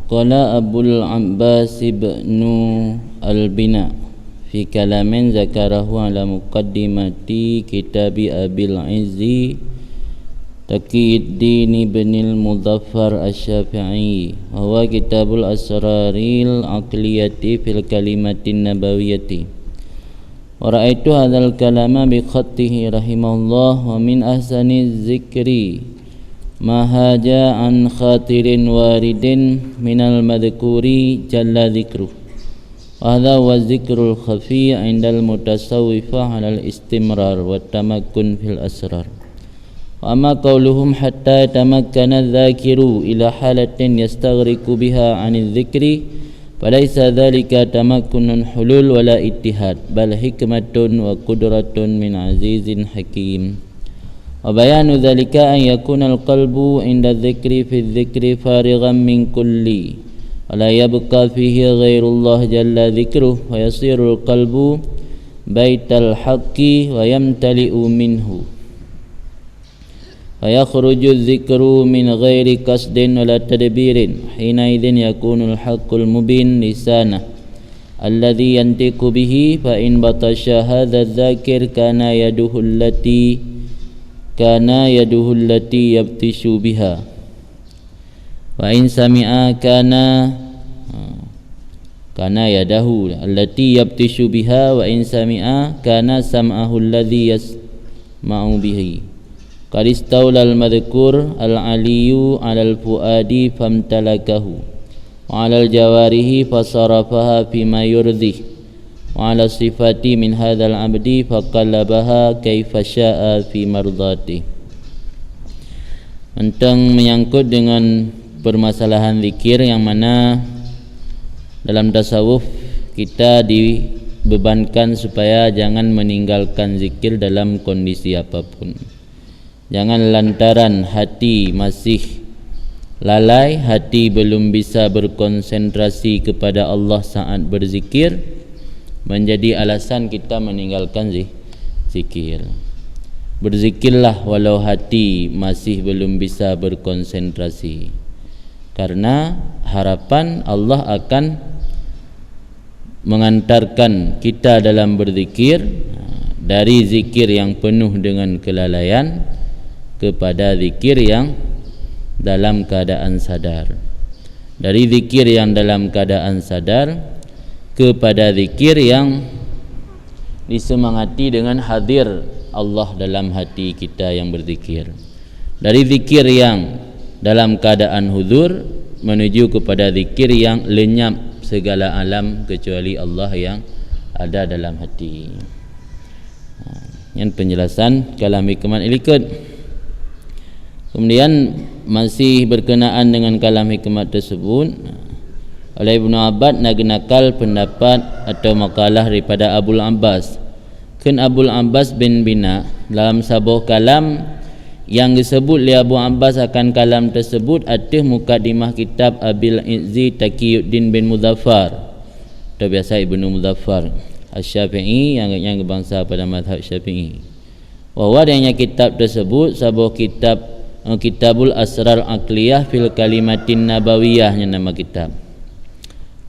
Qala Abul Abbas ibn al-Bina fi kalamin zakarahu ala muqaddimati kitabi Abil Izzi Taqiyuddin ibn al-Muzaffar asy-Syafi'i wa huwa kitabul asraril aqliyati fil kalimatin nabawiyyati wa ra'aitu hadzal kalama bi khattihi rahimahullah wa min ahsani dzikri ma haja an khatirin waridin minal madhkuri jalla dzikruh wa hadha wa dzikrul khafi 'indal mutasawwifah 'alal istimrar wa tamakkun fil asrar wa amma qawluhum hatta tamakkana adh-dhakiru ila halatin yastaghriqu biha 'anil dzikri falaysa dhalika tamakkunun hulul wala ittihad bal hikmatun wa qudratun min 'azizin hakim wa bayanu dhalika an yakuna al-qalbu 'inda dzikri fi dzikri farighan min kulli wala yabqa fihi ghairullah jalla dzikruh wa yasiru al-qalbu baital haqqi wa yamtali'u minhu wa yakhruju dzikru min ghairi qasdin wala tadbirin hina idzin yakunu al-haqqul mubin lisanah alladhi yantiqu bihi fa in batasha hadha adh-dhakir kana yaduhu allati yabtishu biha wa in sami'a kana yadahu allati yabtishu biha wa in sami'a kana sam'ahu alladhi yasma'u bihi qad istawla al-madhkur al-aliyyu 'ala al-fuadi famtalakahu wa 'ala al-jawarihi fasarafaha fima yurdih wa 'ala sifati min hadzal 'abdi faqallabaha kaifa syaa fi mardati. Tentang menyangkut dengan permasalahan zikir yang mana dalam tasawuf kita dibebankan supaya jangan meninggalkan zikir dalam kondisi apapun. Jangan lantaran hati masih lalai, hati belum bisa berkonsentrasi kepada Allah saat berzikir menjadi alasan kita meninggalkan zikir. Berzikirlah walau hati masih belum bisa berkonsentrasi, karena harapan Allah akan mengantarkan kita dalam berzikir dari zikir yang penuh dengan kelalaian kepada zikir yang dalam keadaan sadar, dari zikir yang dalam keadaan sadar kepada zikir yang disemangati dengan hadir Allah dalam hati kita yang berzikir, dari zikir yang dalam keadaan huzur menuju kepada zikir yang lenyap segala alam kecuali Allah yang ada dalam hati. Yang penjelasan kalam hikmat ilikut. Kemudian masih berkenaan dengan kalam hikmat tersebut, oleh Ibnu Abbad nagenakal pendapat atau makalah daripada Abul Abbas. Kan Abul Abbas bin Bina dalam sebuah kalam yang disebut oleh Abu Abbas akan kalam tersebut atih mukadimah kitab Abil Izzi Taqiyuddin bin Muzaffar atau biasa Ibnu Muzaffar Asy-Syafi'i yang berbangsa pada mazhab Syafi'i. Bahwa adanya kitab tersebut sebuah kitabul asrar aqliyah fil kalimatin nabawiyah yang nama kitab.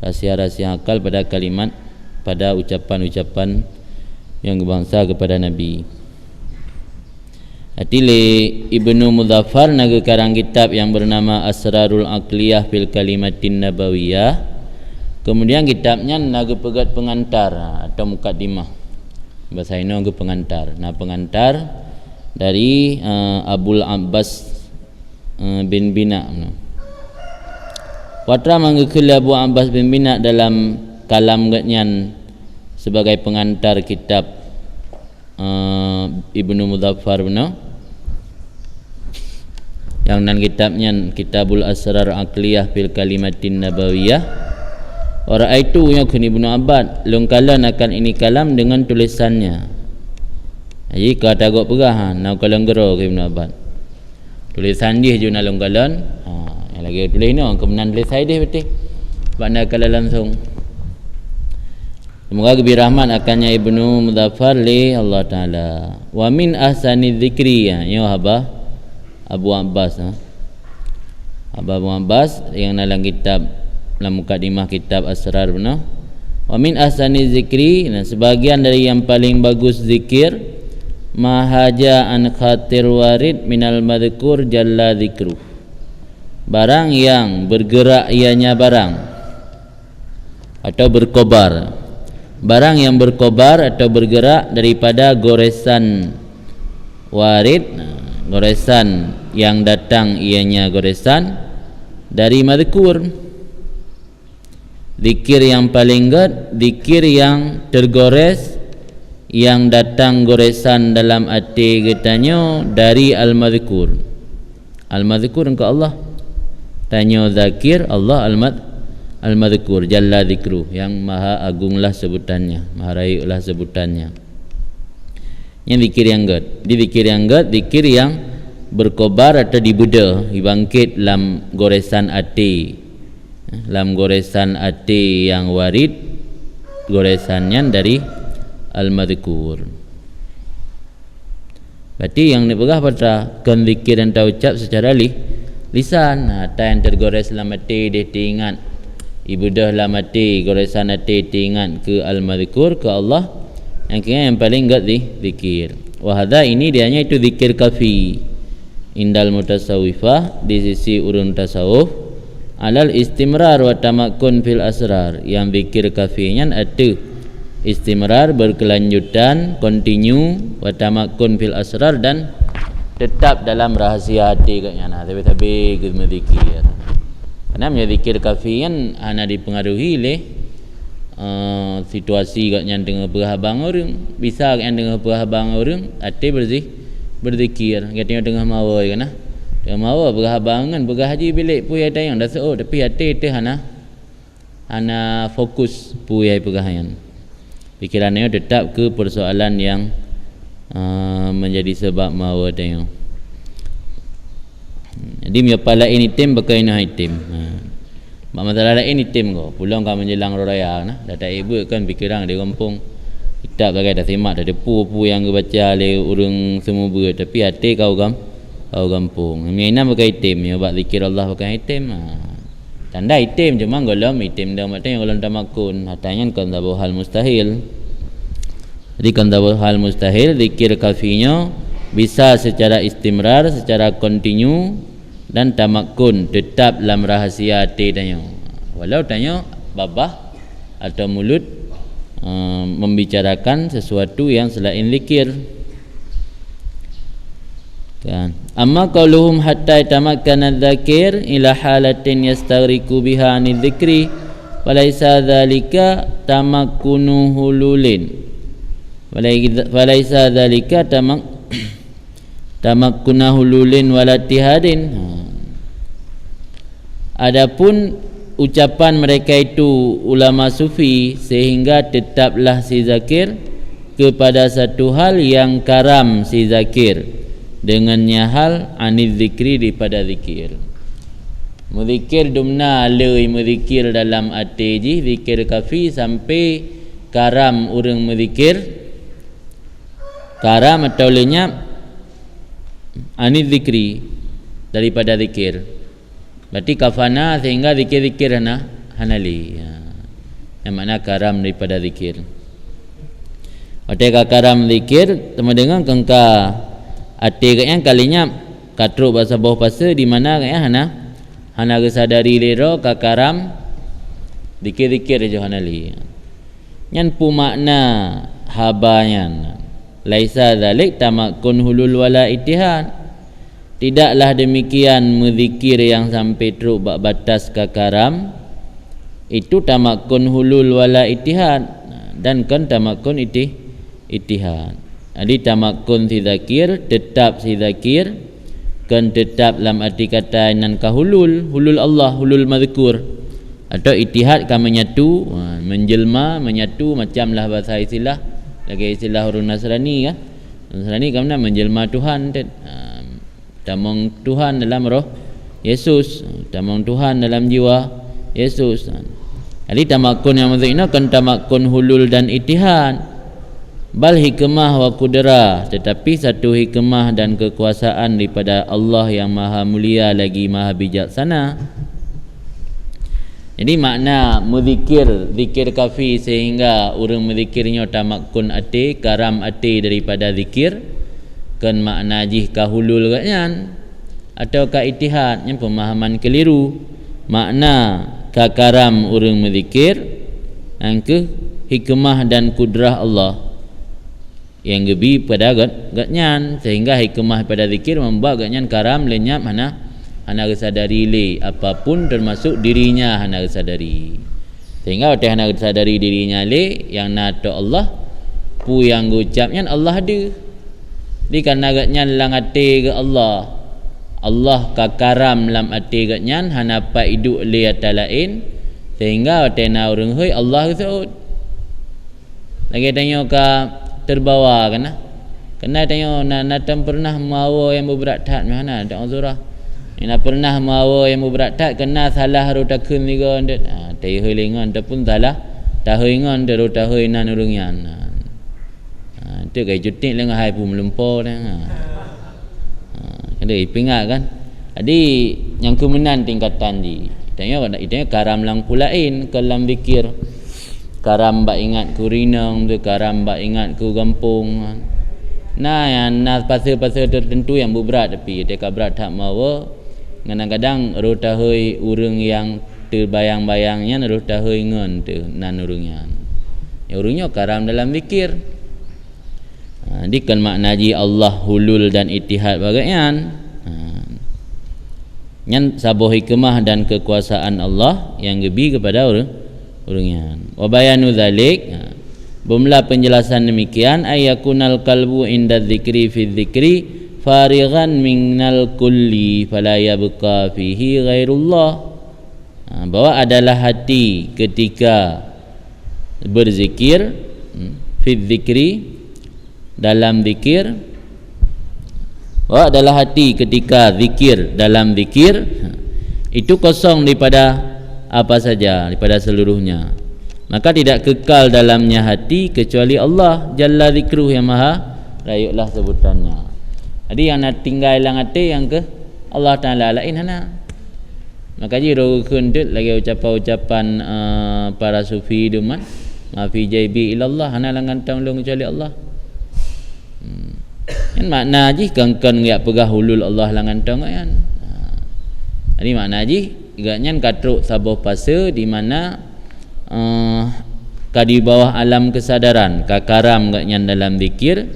Rahsia-rahsia akal pada kalimat, pada ucapan-ucapan yang berbangsa kepada Nabi. Atile Ibnu Muzaffar naga karang kitab yang bernama Asrarul Aqliyah fil Kalimatin Nabawiyah. Kemudian kitabnya naga pegat pengantar atau mukaddimah. Bahasa ini naga pengantar. Nah, pengantar dari Abul Abbas bin Bina. Watra mangekul Abu Abbas bin Bina dalam kalam gatnyan sebagai pengantar kitab Ibnu Muzaffar benar, yang nan kitabnya Kitabul Asrar Aqliyah fil Kalimatin Nabawiyah. Orang itu yang kun Ibnu Abbad longkalan akan ini kalam dengan tulisannya. Jadi kata gok pegah nak kalang gero ke Ibnu Abbad. Tulisan dia je nak longkalan. Yang lagi tulis ni kemenan tulis saya dia betul. Banda kala langsung. Semoga lebih rahmat akannya Ibnu Muzaffar li Allah Ta'ala. Wa min ahsani dzikri ya Abu Abbas Abu Abbas yang dalam kitab dalam mukadimah kitab Asrar benar. Wa min ahsani zikri, nah sebagian dari yang paling bagus zikir, mahaja an khatir warid minal madhkur jalla zikru, barang yang bergerak ianya barang atau berkobar, barang yang berkobar atau bergerak daripada goresan warid, goresan yang datang ianya goresan dari madhkur. Zikir yang paling zikir yang tergores, yang datang goresan dalam hati kitanya dari al-madhkur. Al-madhkur engkau Allah, tanya zakir Allah al-madhkur jalla zikru, yang maha agunglah sebutannya, maha raiulah sebutannya. Yang zikir yang zikir yang berkobar atau dibuda, dibangkit dalam goresan hati, dalam goresan hati yang warid, goresannya dari al-madhkur. Berarti yang dipegang pada kan zikir dan ucap secara lisan. Hata yang tergores dalam hati dia ingat, ibadah dalam hati, goresan hati ingat ke al-madhkur, ke Allah. Yang kira yang paling zikir. Wahada ini dia hanya itu zikir kafi indal mutasawwifah, di sisi urun tasawuf, alal istimrar wa tamakkun fil asrar. Yang zikir kafinya ada istimrar, berkelanjutan, continue, wa tamakkun fil asrar, dan tetap dalam rahasia hati katnya. Nah, tapi kita berzikir. Karena zikir kafinya hanya dipengaruhi oleh situasi katnya dengan perhabang orang. Bisa katnya dengan perhabang orang hati berzikir. Katanya dengan mawa kan nah. Dia mahu berhabangan berhaji bilik puyai tayang dah seoh, tapi hati itu hana fokus puyai pergahayan. Pikirannya tetap ke persoalan yang menjadi sebab mahu tayang. Jadi miapala ini tim berkaitan itim. Masalah lain itim kau. Pulang kau menjelang raya nah, dah tak ibu kan pikiran di kampung. Kitab bagai dah semak dah depu yang kau baca oleh orang semua ber, tapi hati kau kampung. Mina pakai itim, ya buat zikir Allah pakai itim. Tanda itim cuma golom itim dah macam yang golom tamakun. Hatanya kan tabu hal mustahil. Jadi kan tabu hal mustahil, zikir kafinya bisa secara istimrar, secara kontinu, dan tamakun tetap dalam rahasia hati tanya. Walau tanya babah atau mulut membicarakan sesuatu yang selain zikir. Kan. Amma qauluhum hatta yatamakkana adh-dhakir ila halatin yastaghriqu biha an dzikri walaysa dzalika tamakkunu hululin walaysa dzalika tamakkuna hululin walatihadin. Adapun ucapan mereka itu ulama sufi, sehingga tetaplah si zakir kepada satu hal yang karam si zakir dengannya hal anil zikri daripada zikir. Muzikir dumna alai muzikir dalam hati ji, zikir kafi sampai karam orang muzikir, karam atau lenyap anil zikri daripada zikir. Berarti kafana sehingga zikir-zikir hanali. Yang makna karam daripada zikir. Ketika karam zikir temu dengan kengka ati katnya kalinya katruk bahasa bawah pasa di mana katnya hana kesadari lero kakaram zikir-zikir je hanali. Nyan pu makna habanya laisa zalik tamakkun hulul wala ittihad. Tidaklah demikian menzikir yang sampai teruk batas kakaram itu tamakkun hulul wala ittihad, dan kan tamakkun ittihad. Jadi tamakkun si zakir, tetap si zakir, kan tetap dalam arti kata nan kahulul, hulul Allah, hulul mazkur, atau ittihad kan menyatu, menjelma, menyatu, macamlah bahasa istilah lagi istilah orang Nasrani kan. Nasrani kan menjelma Tuhan, tamang Tuhan dalam roh Yesus, tamang Tuhan dalam jiwa Yesus. Jadi tamakkun yang maksud ini kan tamakkun hulul dan ittihad. Bal hikmah wa qudrah, tetapi satu hikmah dan kekuasaan daripada Allah yang maha mulia lagi maha bijaksana. Jadi makna muzikir, zikir kafi sehingga urang menzikirnya tamakun ati, karam ati daripada zikir, kan makna jih kahulul katnyan atau ka itihad yang pemahaman keliru. Makna ka karam urang menzikir angke hikmah dan kudrah Allah yang lebih pada gatnyan, sehingga hikmah pada zikir membuat gatnyan karam lenyap hana kesadari le apapun termasuk dirinya hana kesadari, sehingga oleh hana kesadari dirinya le yang nato Allah pu yang ucapnya Allah ada di karena gatnyan lang ate ke Allah ka karam lam ate gatnyan hana pa iduk le ata lain, sehingga otena urang hoi Allah kesaut lagi tanya ka terbawa kena tanya natam pernah mawa yang berat tat mana tak uzurah ina pernah mawa yang berat tat kena salah rotakun liga ndet tai heulingan ataupun salah tahoingan de rotahoinan urangyan tu kai jutik lengan hai pu melempor dah kena ipingat kan. Jadi yang kemenan tingkatan di tanya karam lang pulain kalam zikir, karam ba ingat ku rinang tu, karam ba ingat ku gampung. Nah yang pasal-pasal tertentu yang berat tapi mereka berat tak mawa. Kadang-kadang rotahoi urang yang terbayang-bayangnya rotahoi ngan tu nan urangnya. Ya urangnya karam dalam zikir. Dikan makna ji Allah hulul dan itihad bagaian. Yang sabuh hikmah dan kekuasaan Allah yang lebih kepada urangnya. Wa bayanu zalik, bumla penjelasan demikian, ayakunal qalbu inda dzikri fi dzikri farighan minal kulli fala yabqa fihi ghairullah. Bahwa adalah hati ketika berzikir fi dzikri dalam zikir, bahwa adalah hati ketika zikir dalam zikir itu kosong daripada apa saja, daripada seluruhnya, maka tidak kekal dalamnya hati kecuali Allah jalla zikruh yang maha rayulah sebutannya. Jadi yang nak tinggal dalam hati yang ke Allah Ta'ala lain hana. Maka ji rukun tu lagi ucapan-ucapan para sufi duman ma fi jaibi ilallah hana langan tanggung kecuali Allah. Yang makna ji kangkan ngiak pegah hulul Allah langan tang kan. Jadi makna ji igaknya katruk sabuh fase di mana ka di bawah alam kesadaran kakaram gaknya dalam zikir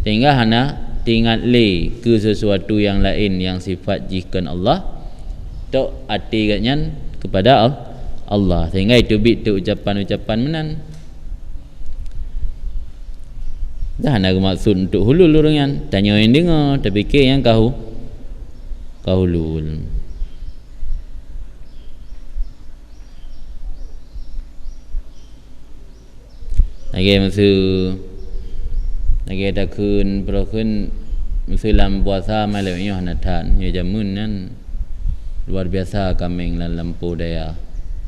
sehingga hana tingat le ke sesuatu yang lain yang sifat jihkan Allah tok ati gaknya kepada Allah, sehingga itu bit tu ucapan-ucapan menan. Dah nak maksud untuk hulul orang tanya yang dengar tapi ke yang kau hulul. Lagi masa lagi ada kun perokun Muslim puasa malamnya hanatan ya jamun nan luar biasa kambing dalam lampu daya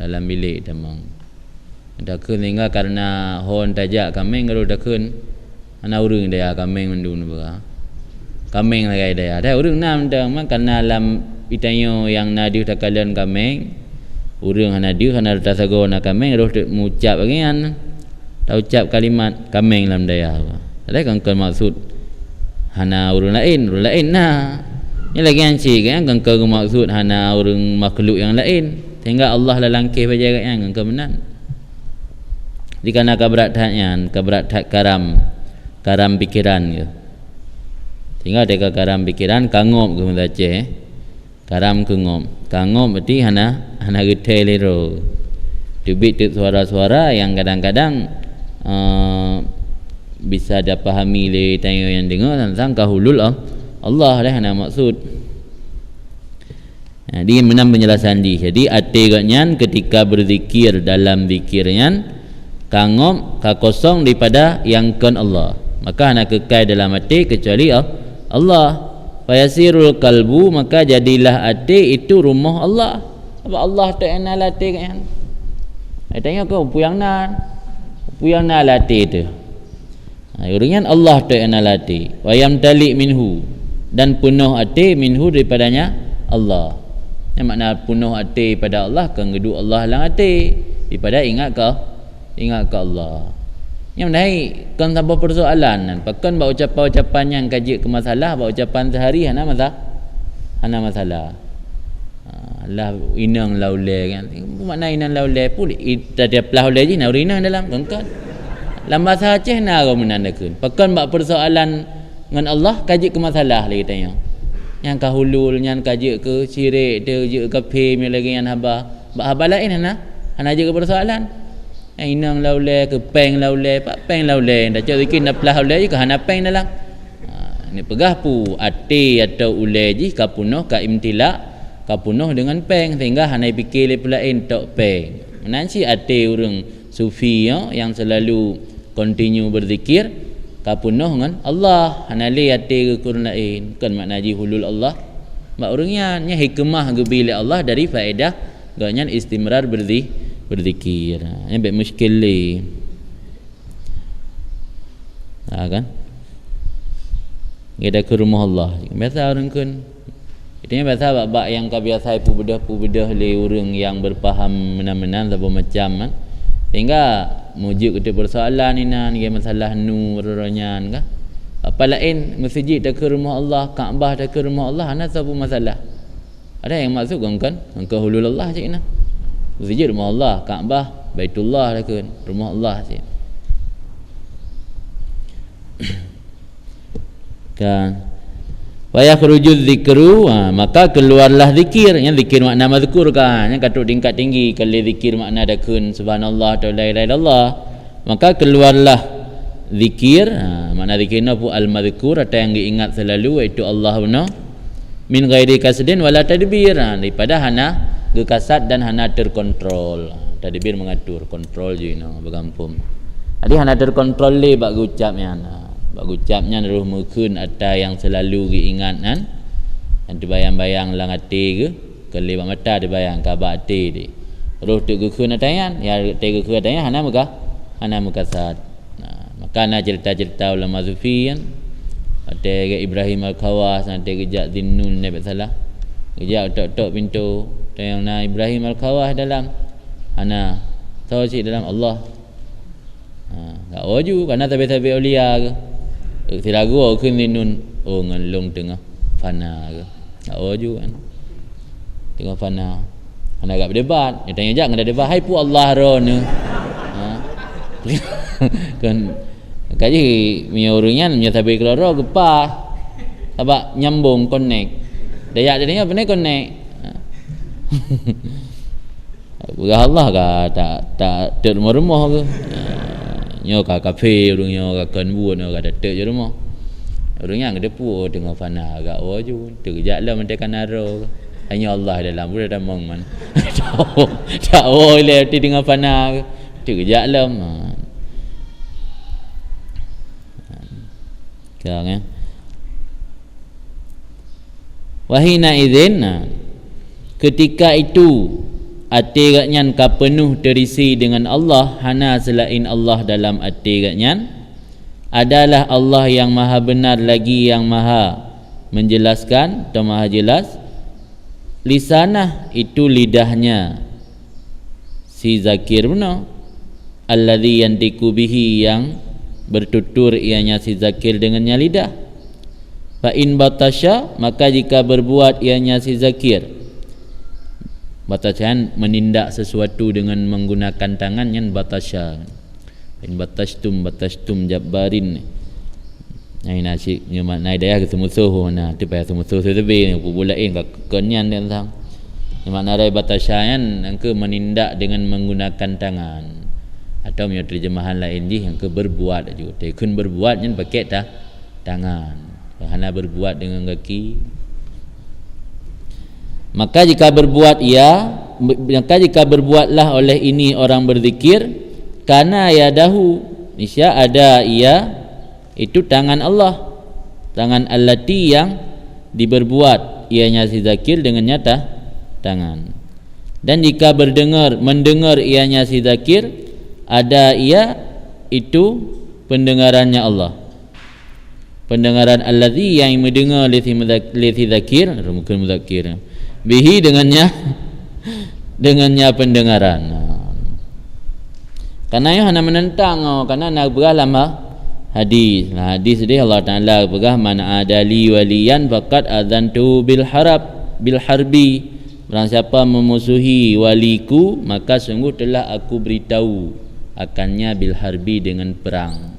dalam bilik tamang. Ada kun hingga karena hon tajak kambing kalau ada kun ana urang daya kambing mendun ba. Kambing lagi daya. Dah urang nam dah mak karena dalam itanyo yang nadiu takalan kambing urang hana diu hana tasago na kambing roh mengucap bagian. Tak ucap kalimat kambing dalam daya. Ada kan maksud hana urang lain nah. Ni lagi anci kan ke maksud hana urang makhluk yang lain. Sehingga Allah la langkih baja kan ke menan. Dikana keberatnya, keberat karam pikiran ke. Sehingga ada karam pikiran kangop ke membaca karam kengop. Kangop berarti hana getai lero. Tubit tu suara-suara yang kadang-kadang bisa dipahami le tanya yang dengar tentang kahulul Allah dah hana maksud. Dia menam penjelasan di. Jadi ateganya ketika berzikir dalam zikirnya kangom kakosong daripada yang kan Allah, maka hana kekal dalam hati kecuali Allah. Fayasirul kalbu, maka jadilah hati itu rumah Allah. Sebab Allah tak enal hati kan. Tanya kau puyang na hati itu. Urangnya Allah tak enal hati. Wa yamtali minhu, dan penuh hati minhu daripadanya Allah. Yang makna penuh hati pada Allah kan gedu Allah lang hati daripada ingat ke Allah. Yang menaik kan tanpa persoalan pakan buat ucapan-ucapan yang kaji ke masalah, buat ucapan sehari hana masalah. Allah inang laule kan. Makna inang laule pun tadi pelah laule je nak inang dalam kan. Lamba sahaja nak menandakan. Pakan buat persoalan dengan Allah kaji ke masalah lagi tanya. Yang kahulul yang kaji ke syirik dia je ke pem lagi yang haba. Haba lain hana je ke persoalan. Inang laule ke peng laule pak peng laule dah cak zikir nak pelah laule je ke hana peng dalam. Ni pegah pu ati atau ule je ka punuh ka imtila ka punuh dengan peng sehingga hana fikir le pelain tok peng. Nanti ati orang sufi yang selalu continue berzikir ka punuh dengan Allah hana le ati ke kurun lain kan makna ji hulul Allah mak orangnya nya hikmah gebili Allah dari faedah ganyan istimrar berzikir. Yang baik muskil li. Kan? Kita ke rumah Allah. Biasa orang kan. Itu biasa bab yang kebiasa pu bedah le orang yang berfaham menan-menan apa macam kan. Sehingga mujuk kita persoalan ni masalah nu ronyan kan. Apa lain masjid dak ke rumah Allah, Kaabah dak ke rumah Allah, ana satu masalah. Ada yang maksud kan? Ke hulul Allah cik nah. Masjid rumah Allah, Kaabah, Baitullah dah kan, rumah Allah sih. Kan. Wa yakhruju dzikru, maka keluarlah zikir. Yang zikir makna mazkur kan, yang katuk tingkat tinggi kali zikir makna dah kan subhanallah atau la ilaha illallah. Maka keluarlah zikir, makna zikirna pu al-mazkur atau yang diingat selalu iaitu Allah benar. Min ghairi kasdin wala tadbir, daripada hana gekasat dan hana terkontrol. Tadbir mengatur, kontrol je bergampung. Jadi hana terkontrol le bak ucapnya. Bak ucapnya roh mukun atau yang selalu diingat kan. Yang terbayang-bayang lang hati ke kali bak mata dibayang ka bak hati di. Roh tu gukun atayan, ya te gukun atayan hana mukasat. Maka na cerita-cerita ulama sufi kan. Ada Ibrahim Al-Khawas, ada kejak Zinnun ni salah. Kejak tok-tok pintu yang na Ibrahim Al-Khawas dalam ana tahu cik dalam Allah. Gak waju kerana tabi-tabi ulia ke. Tiragu ke Zinnun ngelung tengah fana ke. Gak waju kan. Tengah fana. Ana agak berdebat. Dia tanya jak ngada debat hai pu Allah rona. Kan kaji punya orangnya punya tabi keloro gepah sebab nyambung connect dayak dia apa ni connect Bukan Allah tak rumah-rumah ke nyo ka kafe orangnya ka kan buat nyo ka tak je rumah orangnya ada pu tengah fana agak waju terjak lah mentang kanaro hanya Allah dalam budak damang man tak boleh di tengah fana terjak lah kan wahina idzin ketika itu ati gatnyan ka penuh terisi dengan Allah hana selain Allah dalam ati gatnyan adalah Allah yang maha benar lagi yang maha menjelaskan atau maha jelas lisanah itu lidahnya si zakir benar alladhi yantiku bihi yang bertutur ianya si zakir dengannya lidah. Fa in batasya maka jika berbuat ianya si zakir batasyan menindak sesuatu dengan menggunakan tangan yang batasya. In batastum jabbarin. Ai nasi nyama nai daya ke semusuh na tu pa semusuh sebe ku bulain ka kenyan dan sang. Nyama nai batasyan angke menindak dengan menggunakan tangan. Atau punya terjemahan lain je yang ke berbuat juga. Tekun berbuat yang pakai tangan. Hanya berbuat dengan kaki. Maka jika berbuatlah oleh ini orang berzikir karena yadahu nisya ada ia itu tangan Allah. Tangan allati yang diberbuat ianya si zakir dengan nyata tangan. Dan jika mendengar ianya si zakir ada ia itu pendengarannya Allah. Pendengaran allazi yang mendengar li zakir mungkin muzakkir bihi dengannya pendengaran. Karena yang hana menentang karena nak beralam hadis. Hadis dia Allah Taala berkata man adali waliyan faqad adzantu bil harbi. Barang siapa memusuhi waliku maka sungguh telah aku beritahu akannya bil harbi dengan perang.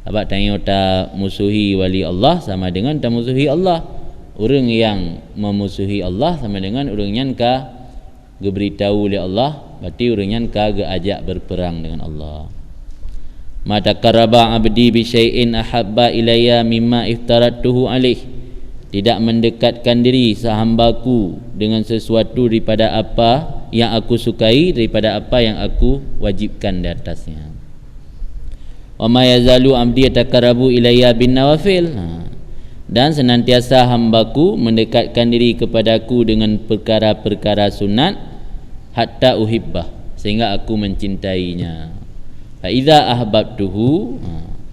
Sebab tanya tak musuhi wali Allah sama dengan tak musuhi Allah. Orang yang memusuhi Allah sama dengan orang yang beritahu oleh Allah, berarti orang yang ajak berperang dengan Allah. Ma taqarraba 'abdi bi syai'in ahabba ilayya mimma iftaratuhu alaih. Tidak mendekatkan diri sehambaku dengan sesuatu daripada apa yang aku sukai, daripada apa yang aku wajibkan di atasnya. Wa ma yazalu 'abdi yataqarrabu ilayya bin nawafil. Dan senantiasa hambaku mendekatkan diri kepadaku dengan perkara-perkara sunat hatta uhibbah, sehingga aku mencintainya. Fa idza ahbabtuhu,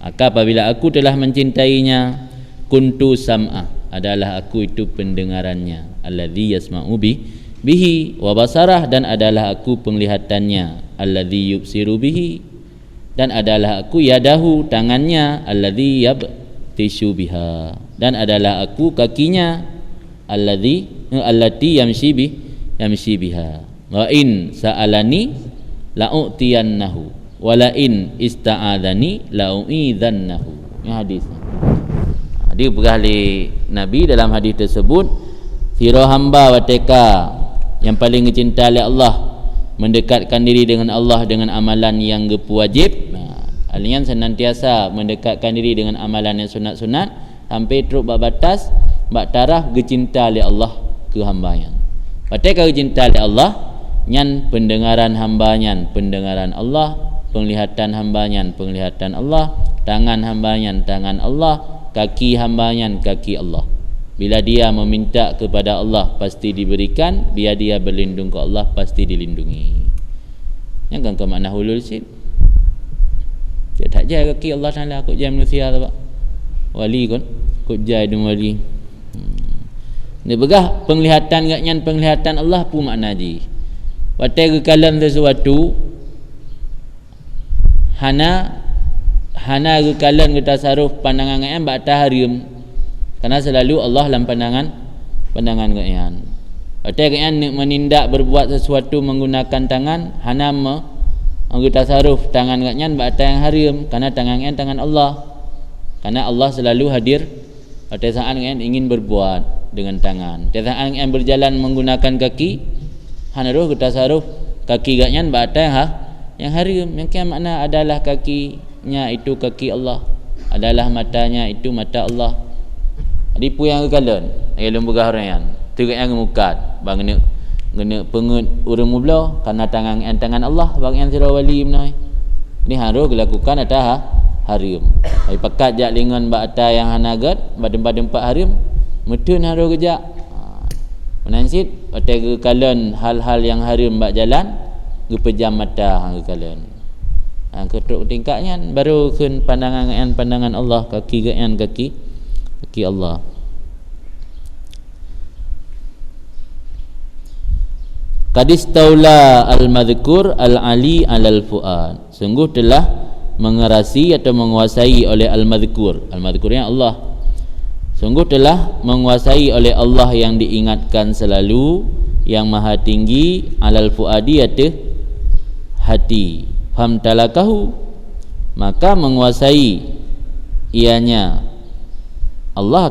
maka apabila aku telah mencintainya, kuntu sam'a, adalah aku itu pendengarannya, alladzi yasma'u bihi, wa basarah, dan adalah aku penglihatannya, alladzi yubsiru bihi, dan adalah aku yadahu, tangannya, alladzi yabtishu biha, dan adalah aku kakinya, allati yamshi biha. Wa in sa'alani la'utiyannahu wa la in ista'adani la'u'idzannahu. Ini hadis. Dia berahli Nabi dalam hadis tersebut, sirah hamba wateka yang paling dicinta oleh Allah mendekatkan diri dengan Allah dengan amalan yang wajib. Alian senantiasa mendekatkan diri dengan amalan yang sunat-sunat sampai teruk batas bak taraf gecinta oleh Allah ke hambanya. Wateka gecinta oleh Allah nyan pendengaran hambanya pendengaran Allah, penglihatan hambanya penglihatan Allah, tangan hambanya tangan Allah, kaki hambanya kaki Allah. Bila dia meminta kepada Allah pasti diberikan, bila dia berlindung ke Allah pasti dilindungi. Yang kan ke makna hulul sid. Dia tak jaya kaki Allah Taala kok jaya manusia tu pak. Wali kan kok jaya dengan wali. Dia begah penglihatan gaknya penglihatan Allah pun makna ji. Watai kekalan sesuatu hana kekalan ke tasaruf pandangan ngayan bak taharium, karena selalu Allah dalam pandangan ngayan. Watai ngayan menindak berbuat sesuatu menggunakan tangan hana ke tasaruf tangan ngayan bak yang harim, karena tangan ngayan tangan Allah, karena Allah selalu hadir pada saat ngayan ingin berbuat dengan tangan. Pada saat ngayan berjalan menggunakan kaki hana roh ke tasaruf kaki ngayan bak yang harim. Yang makna adalah kakinya itu kaki Allah, adalah matanya itu mata Allah. Dipu yang kekalan ayam bergah orang teruk yang mukat bang kena pengut urang mubla karena tangan Allah bang yang sira wali menai ni harus dilakukan atas harim. Ai pakat jak lingon bak atas yang hanagat badem-badem harim metun harus kejak menansit atas kekalan hal-hal yang harim bak jalan gepejam mata hang kekalan. Ketuk tingkatnya baru kun pandangan Allah, kaki Allah. Qadis taula al-madhkur al-ali alal fuad, sungguh telah mengerasi atau menguasai oleh al-madhkur. Al-madhkur yang Allah, sungguh telah menguasai oleh Allah yang diingatkan selalu, yang maha tinggi, alal fuadi atas hati. Famtalakahu, maka menguasai ianya Allah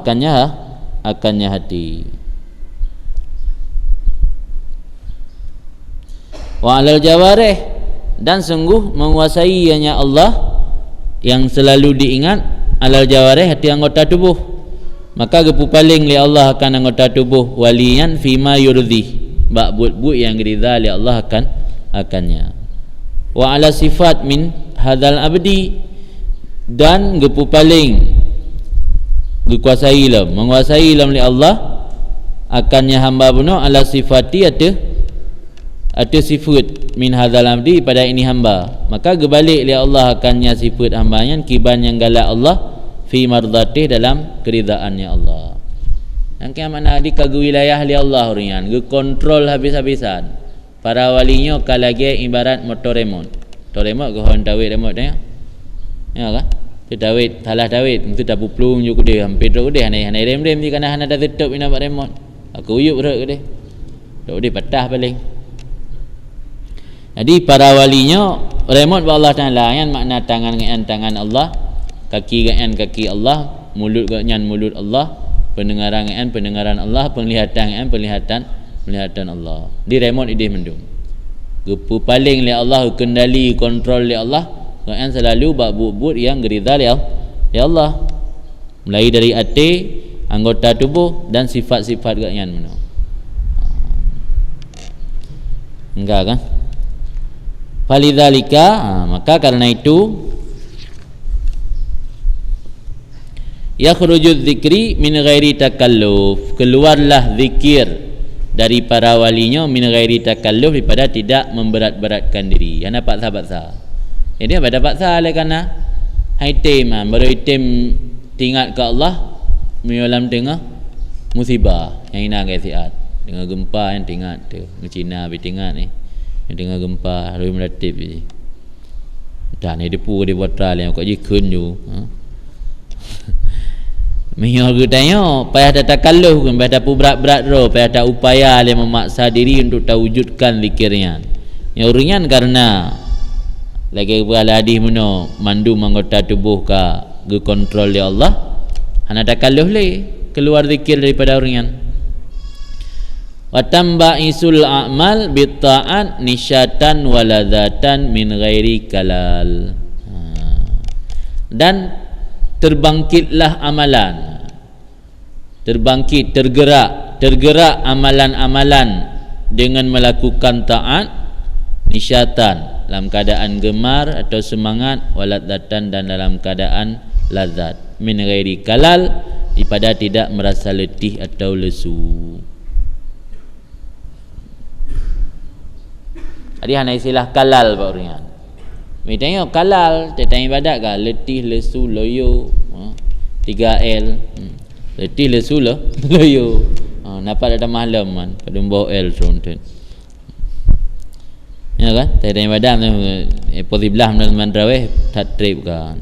akannya hati. Wa alal jawarih, dan sungguh menguasai ianya Allah yang selalu diingat, alal jawarih hati anggota tubuh, maka gepu paling li Allah akan anggota tubuh waliyan fima yurdhi, bak buat yang ridha li Allah akannya. Wa ala sifat min hadal abdi, dan gepu paling dikuasai lam menguasai lam li Allah akannya hamba bunuh ala sifati ada sifat min hadal abdi pada ini hamba, maka gebalik li Allah akannya sifat hambanya kiban yang galak Allah fi mardatih dalam keridaannya Allah. Dan yang mana di kagu wilayah li Allah ringan, ge kontrol habis-habisan. Para walinya kalage ibarat motor remote. Motor remote ke hon Dawid remote dia. Ya kan? Tu Dawid, salah Dawid, itu dah puplung juga dia, hampir teruk dia, hanai rem-rem di kana hana dah tutup ina buat remote. Aku uyup teruk dia. Teruk dia patah paling. Jadi para walinya remote ba Allah Taala yang makna tangan dengan tangan Allah, kaki dengan kaki Allah, mulut dengan mulut Allah, pendengaran dengan pendengaran Allah, penglihatan dengan penglihatan Allah. Di remote idih mendung. Gepu paling li Allah, kendali kontrol li Allah. Kan selalu bab-bab yang geridha ya Allah, mulai dari hati, anggota tubuh dan sifat-sifat gaknya mana. Enggak kan? Falidzalika, maka karena itu yakhrujuz zikri min ghairi takalluf, keluarlah zikir dari para walinya min ghairi takalluf, daripada tidak memberat-beratkan diri. Yang dapat sahabat-sahabat jadi apa dapat salah kerana item baru item tinggal ke Allah menyolam tengah musibah yang ina guys siat dengan gempa yang tinggal tu Cina bi tinggal ni yang tengah gempa hari melatip je dah ni depu dia buat trial yang kau je kun ju Mio gudanya payah tak kaluh kan payah tak berat-berat ro payah tak upaya le memaksa diri untuk terwujudkan zikirnya yang ringan karena lagi berala hadis mana mandu anggota tubuh ka ge kontrol ya Allah hana takaluh le keluar zikir daripada ringan wa tambaisul a'mal bi ta'at nisyatan waladatan min ghairi kalal dan terbangkitlah amalan tergerak amalan-amalan dengan melakukan taat nisyatan dalam keadaan gemar atau semangat, waladatan dan dalam keadaan lazat min ghairi kalal, daripada tidak merasa letih atau lesu. Jadi hanya istilah kalal Pak Urian. Mitanya kalal, tetang ibadat ke letih, lesu, loyo, 3L. Letih, lesu, loyo. Nampak ada malam kan, pada bawa L tronten. Ya kan? Tetang ibadat tu posiblah teman raweh tak trip kan.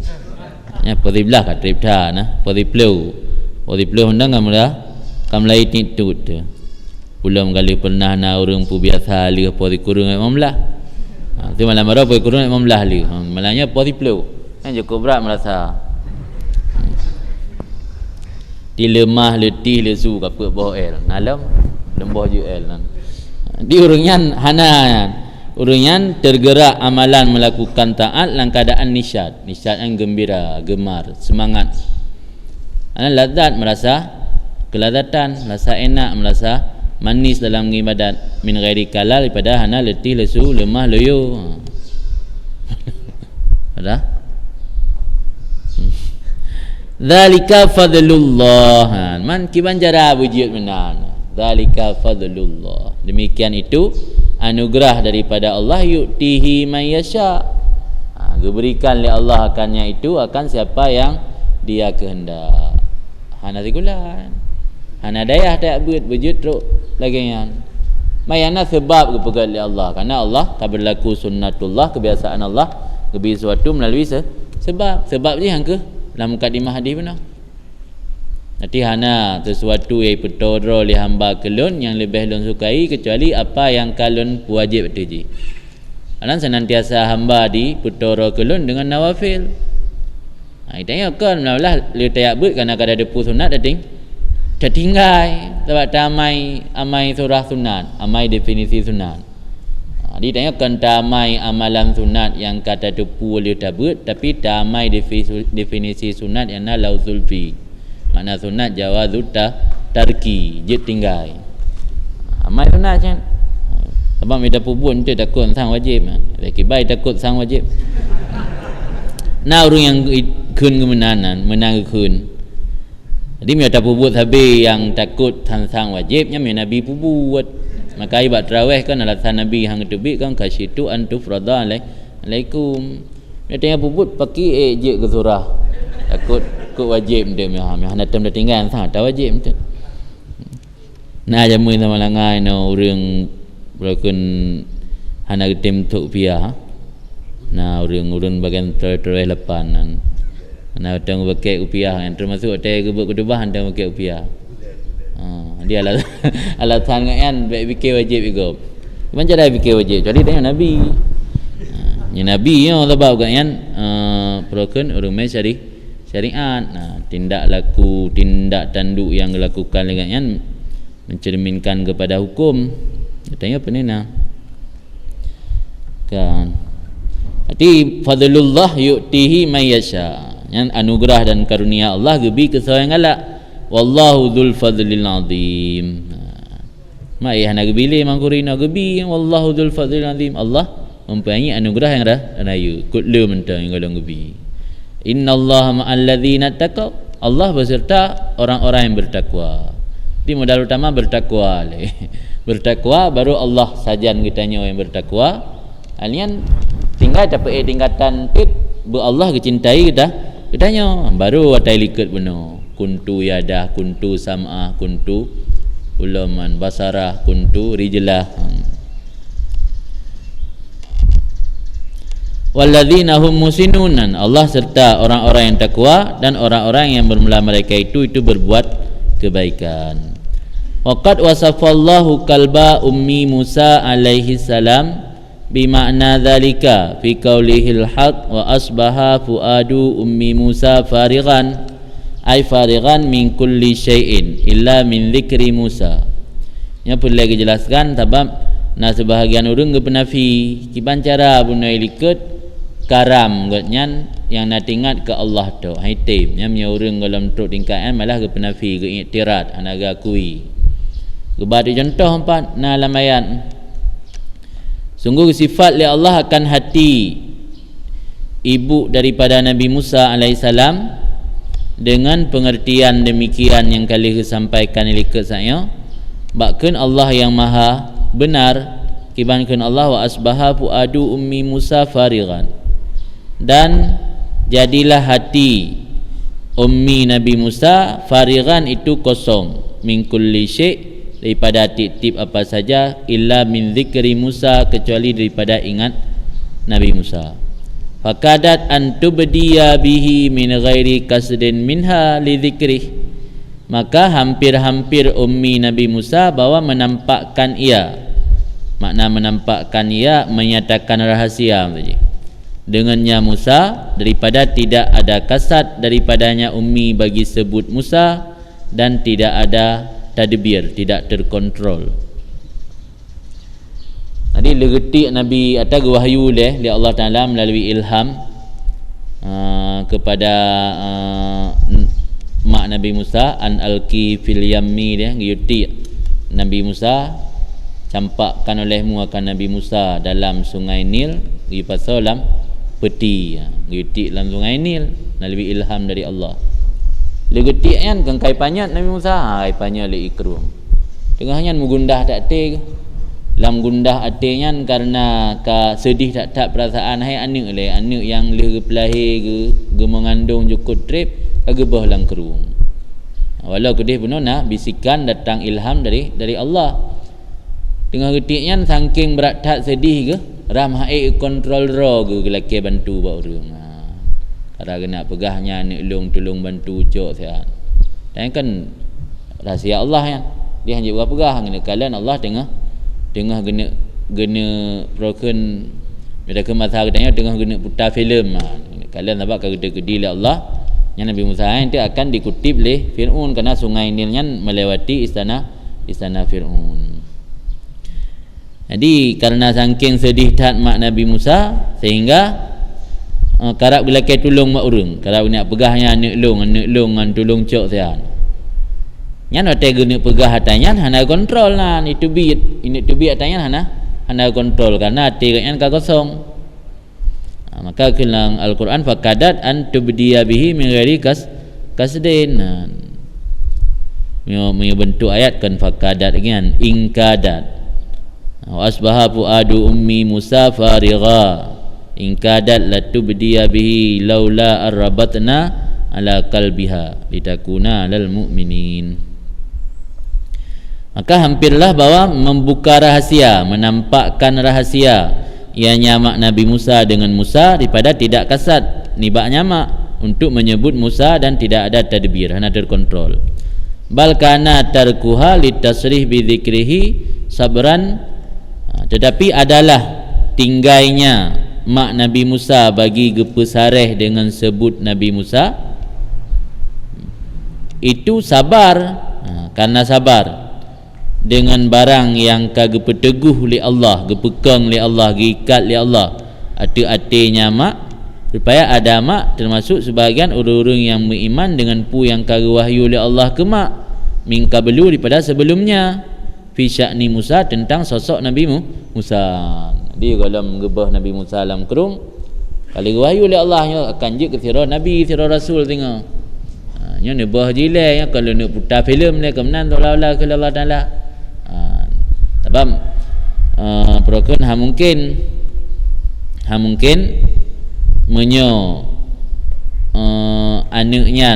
Ya posiblah kat trip dah nah. Posiblu undang kamlai titut tu. Ulam kali pernah na orang pu biasa li posi kurung 15. Tu malam baru posi kurung 15 li. Malahnya posiblu. Kan cukup berat merasa. Dilemah letih lesu kapek bawah L. Nalam lembah je L kan. Di urungan hana urungan tergerak amalan melakukan taat dalam keadaan nisyat yang gembira, gemar, semangat. Lazat merasa kelazatan, merasa enak, merasa manis dalam ibadat min ghairi kalal daripada hana letih lesu lemah loyo. Ada? Zalika fadlullah. Man kiban jara wujud menan. Zalika fadlullah. Demikian itu anugerah daripada Allah, yu'tihi man yasha. Diberikan oleh Allah akannya itu akan siapa yang dia kehendak. Hana sigulan. Hana dayah tak wujud teruk lagi yang. Mayana sebab kepegat oleh Allah. Karena Allah tak berlaku sunnatullah, kebiasaan Allah lebih sesuatu melalui sebab. Sebab je yang ke dalam mukadimah hadis benar. Nanti hana sesuatu yang petoro oleh hamba kelun yang lebih lun sukai kecuali apa yang kalun wajib tuji. Anan senantiasa hamba di petoro kelun dengan nawafil. Itanya kan lah le tayak but kerana kada depu sunat dating tertinggai sebab amai surah sunat, amai definisi sunat. Ditanya kan tamai amalan sunat yang kata depu oleh tabut, tapi tamai definisi sunat yang lauzul fi. Makna sunat jawazut tarki, je tinggal. Amai sunat kan. Sebab kita pun tu takut sang wajib. Laki baik takut sang wajib. Nah orang yang kun kemenanan, menang kun. Jadi mereka buat habis yang takut sang wajibnya Nabi buat. Maka ibadat tarawih kan alasan Nabi hang tubik kan kasyitu antu frada alaikum. Mereka yang buat pakai je ke surah. Takut wajib dia mah hana tem tinggal sang tak wajib tu. Nah jamu sama langai no urang berkun hana getem tuk pia. Nah urang bagian terus lepan nan. Nah tang pakai upiah yang termasuk hotel gebuk kedubah tang pakai upiah. Dia alasan kan baik fikir wajib juga. Macam cara fikir wajib. Jadi tengok Nabi. Nabi yang sebab kan berkun urang mai syariat. Nah tindak tanduk yang dilakukan dengan yang mencerminkan kepada hukum. Katanya apa ni nah? Kan. Arti fadlullah yu'tihi may yasha. Yang anugerah dan karunia Allah gebi ke seorang galak. Wallahu dzul fadlil azim. Mai hana gebile mangkurina gebi wallahu dzul fadlil azim. Allah mempunyai anugerah yang raya. Kutlu mentang kalau gebi. Innallaha ma'al ladzina taqaw. Allah beserta orang-orang yang bertakwa. Di modal utama bertakwa le. Bertakwa baru Allah sajan kitanya yang bertakwa. Alian tinggal dapat tingkatan tip bu Allah kecintai kitanya baru atai liket benar. Kuntu yadah, kuntu sam'ah, kuntu ulaman basarah, kuntu rijlah. Walladzina hum musinunan. Allah serta orang-orang yang takwa dan orang-orang yang bermula mereka itu berbuat kebaikan. Waqad wasafallahu kalba ummi Musa alaihi salam bima'na dzalika fi qaulihil haq wa asbaha fuadu ummi Musa farighan ay farighan min kulli syai'in illa min dzikri Musa. Nya pun lagi jelaskan sebab nah sebahagian urang ge penafi kiban cara bunai likut karam gatnyan yang nak ingat ke Allah tu haitim nya nya urang dalam truk tingkatan malah ge penafi ge iktirat anaga akui. Gebadi contoh empat na lamayan. Sungguh sifat li Allah akan hati ibu daripada Nabi Musa alaihissalam dengan pengertian demikian yang kali sampaikan liket saya. Bahkan Allah yang maha benar kibankan Allah wa asbaha fuadu ummi Musa farighan. Dan jadilah hati ummi Nabi Musa farighan itu kosong min kulli syai' daripada tip-tip apa saja illa min zikri Musa kecuali daripada ingat Nabi Musa. Fakadat an tubdiya bihi min ghairi kasdin minha li dzikrih. Maka hampir-hampir ummi Nabi Musa bahawa menampakkan ia. Makna menampakkan ia menyatakan rahasia saja. Dengannya Musa daripada tidak ada kasad daripadanya ummi bagi sebut Musa dan tidak ada tadbir, tidak terkontrol. Jadi legetik Nabi atas wahyu dia Allah Taala melalui ilham kepada mak Nabi Musa an alqi fil yammi dia yuti Nabi Musa campakkan olehmu akan Nabi Musa dalam sungai Nil gi pasalam peti yuti dalam sungai Nil melalui ilham dari Allah. Legetik kan kengkai panyat Nabi Musa hai panyat le ikrum tengahnya mugundah tak te lam gundah atenya karena ka sedih tak perasaan hai anak yang le pelahir ge mengandung jukut trip kagebah lang kerung walau kedih pun nak bisikan datang ilham dari Allah tengah getiknya saking berat tak sedih ke ram hai kontrol ro ge laki bantu ba urang. Ada kena pegahnya ni tolong bantu cok sihat. Dan kan rahsia Allah kan. Dia hanya buat pegah ngene kalian Allah tengah gena broken mereka masa katanya tengah gena putar filem. Kalian nampak gede-gede lah Allah. Yang Nabi Musa itu akan dikutip oleh Firaun kerana sungai Nilnya melewati istana Firaun. Jadi karena saking sedih tat mak Nabi Musa sehingga karap bila ke tolong mak urang karap nak pegahnya anak long tolong cok sian nyan hotel guna pegah hatanya hana kontrol lah itu bit hatanya hana kontrol karena hati kan kosong. Maka kelang Al-Quran fakadat an tubdiya bihi min ghairi kasdin bentuk ayat kan fakadat kan ingkadat wa asbaha fuadu ummi Musa farigha ingkadat latubdiya bihi laula arrabatna ala qalbiha litakuna lil mu'minin. Maka hampirlah bahawa membuka rahasia, menampakkan rahasia yang nyamak Nabi Musa dengan Musa daripada tidak kasat nibak nyamak untuk menyebut Musa dan tidak ada tadbir, hanya terkontrol. Bal kana tarkuha litasrih bi dzikrihi sabran, tetapi adalah tinggainya mak Nabi Musa bagi gepesareh dengan sebut Nabi Musa itu sabar, karena sabar dengan barang yang kagak peteguh li Allah, gepekang li Allah, gikat li Allah, ati-ati nyamak supaya ada mak termasuk sebahagian orang-orang yang beriman dengan pu yang kagak wahyu li Allah ke mak mingka belu daripada sebelumnya fi sya'ni Musa, tentang sosok Nabi Musa. Dia kalau menggebah Nabi Musa dalam kerung, kalau wahyu li Allah nya akan je ke sirah Nabi, sirah Rasul tengok. Nya nebah jilai nya kalau nak putar filem ni kemenan tolak ke Allah Taala. Sebab perokon mungkin menyo anaknya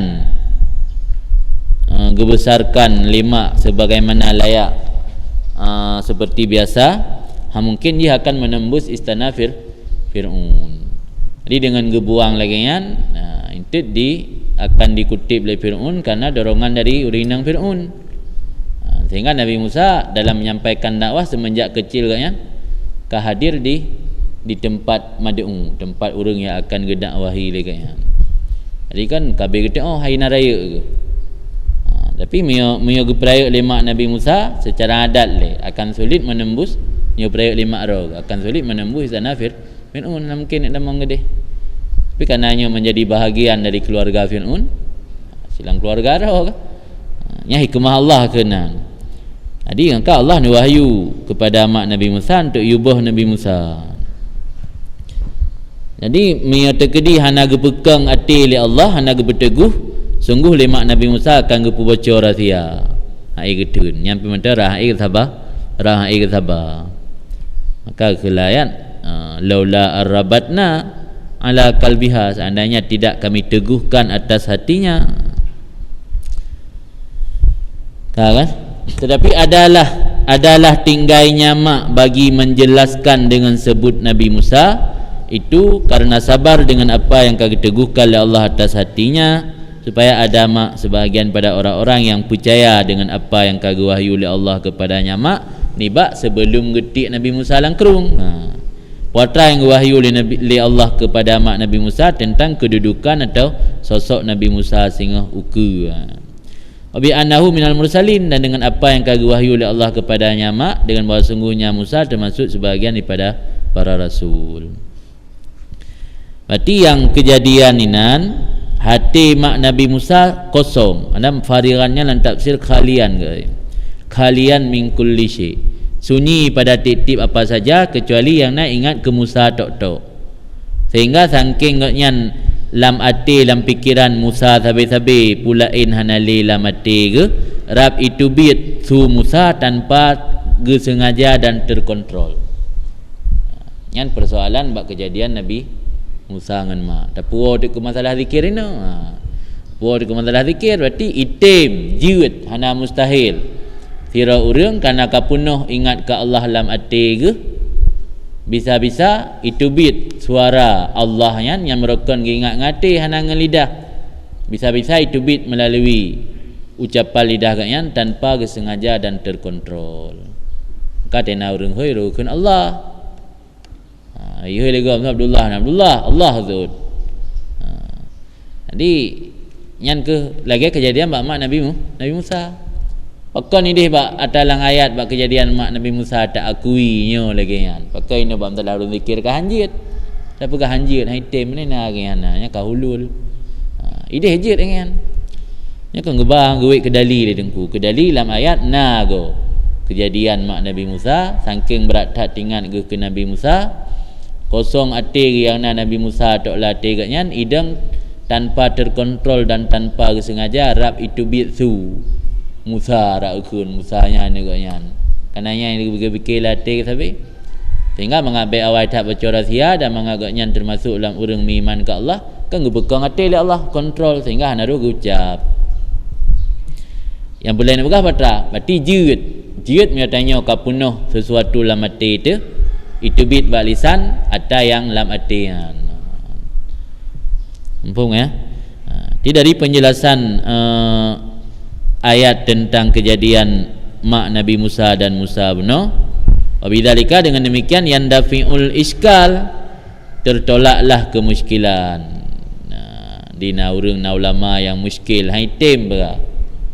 gebesarkan lima sebagaimana layak seperti biasa, mungkin dia akan menembus istana Fir'aun. Jadi dengan gebuang lagi kan, itu akan dikutip oleh Fir'aun karena dorongan dari urinang Fir'aun. Sehingga Nabi Musa dalam menyampaikan dakwah semenjak kecil kan, hadir di tempat mad'u, tempat orang yang akan gedakwahi lagi kan. Jadi kan kabeh kata hari raya ke. Tapi mio geprayuk lima Nabi Musa secara adat le akan sulit menembus mio prayuk lima ro, akan sulit menembus istana Fir'aun, mungkin ada mengedeh. Tapi karenanya menjadi bahagian dari keluarga Fir'aun, silang keluarga ro ke. Nya hikmah Allah kenan. Jadi angka Allah ni wahyu kepada mak Nabi Musa untuk yubah Nabi Musa. Jadi mia terkedi hana gepekang ati li Allah, hana gepeteguh, sungguh le mak Nabi Musa akan gepu bocor rahsia. Hai getun, nyampe mentara hai sabar, hai sabar. Maka kelayan laula arrabatna ala qalbiha, seandainya tidak kami teguhkan atas hatinya. Kan? Tetapi adalah tinggainya mak bagi menjelaskan dengan sebut Nabi Musa itu karena sabar dengan apa yang kami teguhkan oleh Allah atas hatinya, supaya ada mak sebahagian pada orang-orang yang percaya dengan apa yang kami wahyu oleh Allah kepadanya mak nibak sebelum getik Nabi Musa langkrung. Puatra yang wahyu oleh Allah kepada mak Nabi Musa tentang kedudukan atau sosok Nabi Musa sehingga uku. Wabi annahu minal mursalin, dan dengan apa yang kagak wahyu oleh Allah kepadanya mak dengan bahawa sungguhnya Musa termasuk sebahagian daripada para rasul. Berarti yang kejadian inan hati mak Nabi Musa kosong. Ada farirannya dalam tafsir khalian ke. Khalian min kulli syai. Sunyi pada tip-tip apa saja kecuali yang nak ingat ke Musa tok-tok. Sehingga saking ngan lam ati lam pikiran Musa sabe-sabe pulain hanali lam ati ke rab itu bit su Musa tanpa sengaja dan terkontrol. Yang persoalan bab kejadian Nabi Musa dengan mak. Tapi dia ke masalah zikir ini. Dia ke masalah zikir berarti itim jiwet hana mustahil. Tira urang karena kapunuh ingat ke Allah lam ati ke bisa-bisa itu bit suara Allah yang merupakan ingat ngati hanangan lidah, bisa-bisa itu bit melalui ucapan lidah kan tanpa kesengaja dan terkontrol. Kata na urang hoi rukun Allah. Hoi lego Abdullah Allah zud. Jadi nyan ke lagi kejadian mak Nabi Musa. Pakai ni deh bak atalang ayat bak kejadian mak Nabi Musa tak akui nyo lagi kan. Pakai ni bak dalam zikir ka hanjit. Tapi ka hanjit hai tem ni na kan nya ka hulul. Ide hajit kan. Nya kan gebang gewik kedali le dengku. Kedali dalam ayat na go. Kejadian mak Nabi Musa saking berat tak tingan ke Nabi Musa. Kosong ati yang Nabi Musa tok latih katnya idang tanpa terkontrol dan tanpa sengaja rap itu bitsu. Musa rakun Musanya ni ganyan. Kananya yang fikir latih tapi sehingga mengambil awal tak bocor rahsia dan mengagaknya termasuk dalam orang beriman ke Allah kan gebekang hati oleh Allah kontrol sehingga hanaru ucap. Yang boleh nak begah patra berarti jeut jiut punya tanya ka punuh sesuatu lam hati itu bit bak lisan atau yang lam hati. Mumpung ya. Itu dari penjelasan ayat tentang kejadian mak Nabi Musa dan Musa bunuh. Wabidzalika, dengan demikian yandafiul iskal, tertolaklah kemuskilan. Dina urang na ulama yang muskil haitim bera.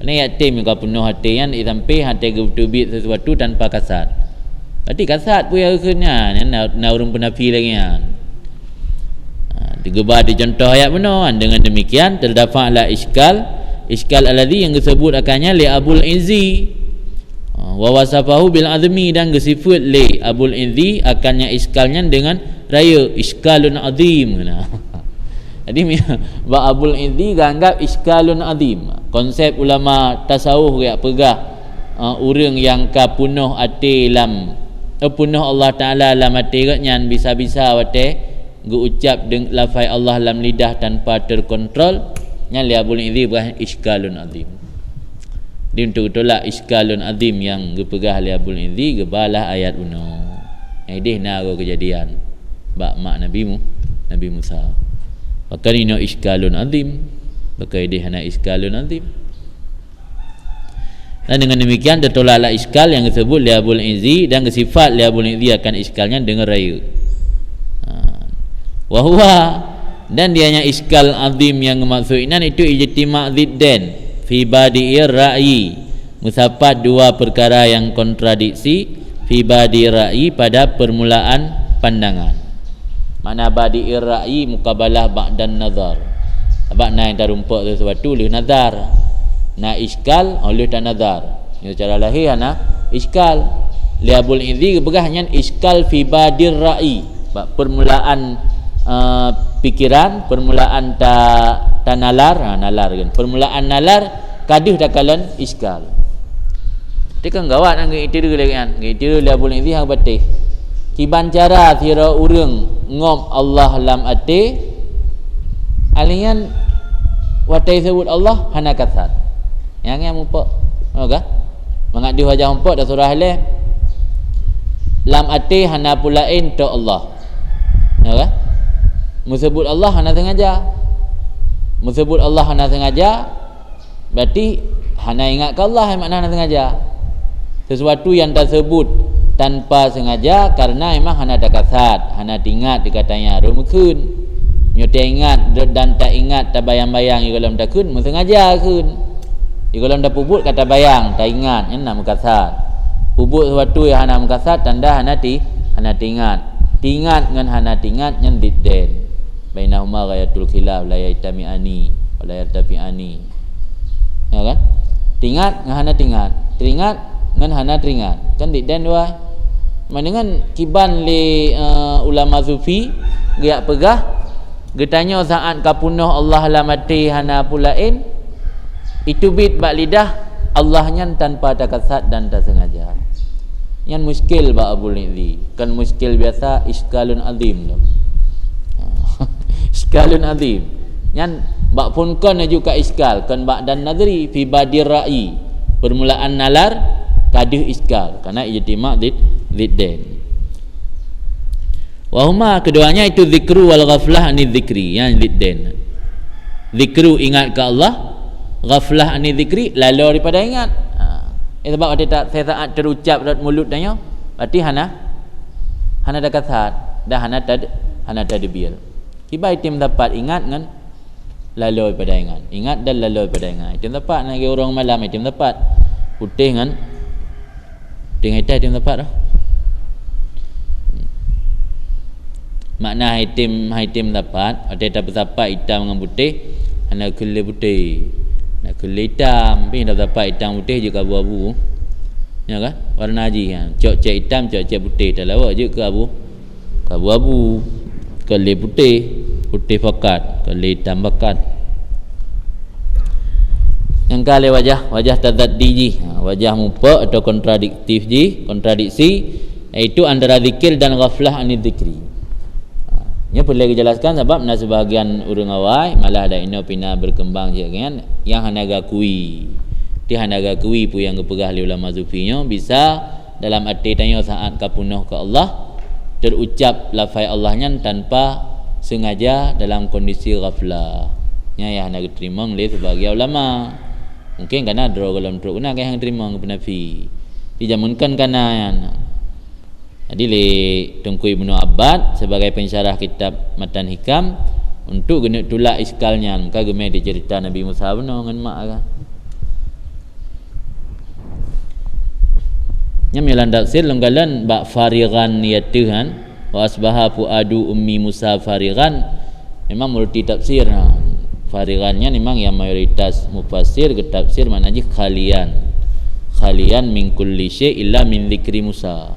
Ini yatim yang penuh hati yang sampai hati gebit sesuatu tanpa kasat. Berarti kasat pun yang kena na urang penafi lagi kan. Digebar di contoh ayat benar. Dengan demikian terdafa'lah iskal alladhi yang disebut akannya li Abul Izzi wa wasafahu bil azmi, dan gesifat li Abul Izzi akannya iskalnya dengan raya iskalun azim. Jadi Pak Abul Izzi anggap iskalun azim. Konsep ulama tasawuf yang pegah urang yang ka punuh ati lam punuh Allah Taala lam ati nyan bisa-bisa wate guucap dengan lafaz Allah lam lidah tanpa terkontrol, nya li Abul Izzi bukan iskalun azim. Dia untuk tolak iskalun azim yang gepegah li Abul Izzi gebalah ayat uno. Idih nago kejadian bak mak Nabi Musa. Maka ini iskalun azim, maka idih hana iskalun azim. Dan dengan demikian tertolaklah iskal yang disebut li Abul Izzi, dan sifat li Abul Izzi akan iskalnya dengan raya. Wahwa, dan dianya iskal azim yang maksudnya itu ijtima' ziddan fi badi'ir ra'yi, musafat dua perkara yang kontradiksi fi badi'ir ra'yi, pada permulaan pandangan. Makna badi'ir ra'yi muqabalah ba'dan nazar. Sebab na yang terumpak sesuatu oleh nazar, na iskal oleh tak nazar. Ini cara lahir na iskal. Li Abul Izzi begahnya iskal fi badir ra'yi, permulaan pikiran, permulaan ta nalar kan, permulaan nalar kadih takalan iskal. Tekan gawat nang itu lagi kan, itu li Abul Izzi hang batih kiban cara tira urang ngom Allah lam ate alian watai sebut Allah hana kasat yang mumpuk okah mangak di wajah mumpuk dah surah le lam ate hana pulain to Allah okah musebut Allah hana sengaja, musebut Allah hana sengaja berarti hana ingat ke Allah yang makna hana sengaja, sesuatu yang tersebut tanpa sengaja karena memang hana ada kasat, hana ingat dikatanya rumukun nyote ingat dan tak ingat tak bayang-bayang kalau tak kun sengaja kun kalau tak pubut kata bayang tak ingat yang nama kasat, pubut sesuatu yang hana kasat tanda hana ingat dengan hana ingat yang didden bainahuma ghayatul khilaf la yaitami'ani wa la yartafi'ani, ya kan? Tingat dengan hana teringat dengan hana teringat kan didden dua. Dengan kiban li ulama sufi giak pegah getanya saat kapunuh Allah lamati hana pulain itu bit bak lidah Allahnya tanpa takasat dan tak sengaja. Yang muskil bak Abul Izzi kan muskil biasa iskalun azim tu. Iskalun azim yang bak pun kan juga iskal kan bak dan nadri fi badir ra'i, permulaan nalar kadih iskal karena ijtima' ziddan. Wa huma keduanya itu zikru wal ghaflah ani zikri, yang ziddan. Zikru ingat ke Allah, ghaflah ani zikri lalu daripada ingat. Sebab ada tak saat terucap dalam mulut tanya berarti hana ada kasat dah hana tadbir. Kiba itim dapat ingat dengan lalu daripada ingat dan lalu daripada ingat. Itim dapat nak orang malam itim dapat putih dengan hitam itim dapat dah. Makna hitam dapat ada tak bersapat hitam dengan putih hana kulit putih. Nak kulit hitam, tapi dah dapat hitam putih je ke abu-abu. Ya kan? Warna haji kan. Cok-cok hitam, cok-cok putih. Tak lawa je ke abu-abu. Kulit putih fakat, kulit hitam fakat. Yang kali wajah tadaddi ji. Wajah mumpuk atau kontradiksi iaitu antara zikir dan ghaflah anil zikri. Ini perlu dijelaskan sebab nak sebahagian orang awam malah ada pina berkembang je kan yang hana gakui Ti handaga kui pu yang gepegah li ulama sufinya bisa dalam arti tanya saat kapunuh ke Allah terucap lafaz Allahnya tanpa sengaja dalam kondisi ghaflah. Nya ya handaga terima oleh sebagai ulama. Mungkin karena ada dalam truk nak yang terima ke penafi. Dijamunkan karena yang jadi li Tengku Ibnu Abbad sebagai pensyarah kitab Matan Hikam untuk guna tulak iskalnya maka gemai dicerita Nabi Musa benar dengan mak kan. Nya milan tafsir lenggalan ba farigan yatuhan wa asbaha fuadu ummi Musa farigan memang multi tafsir. Farigannya memang yang mayoritas mufassir ke tafsir maknanya khalian min kulli syai illa min dzikri Musa.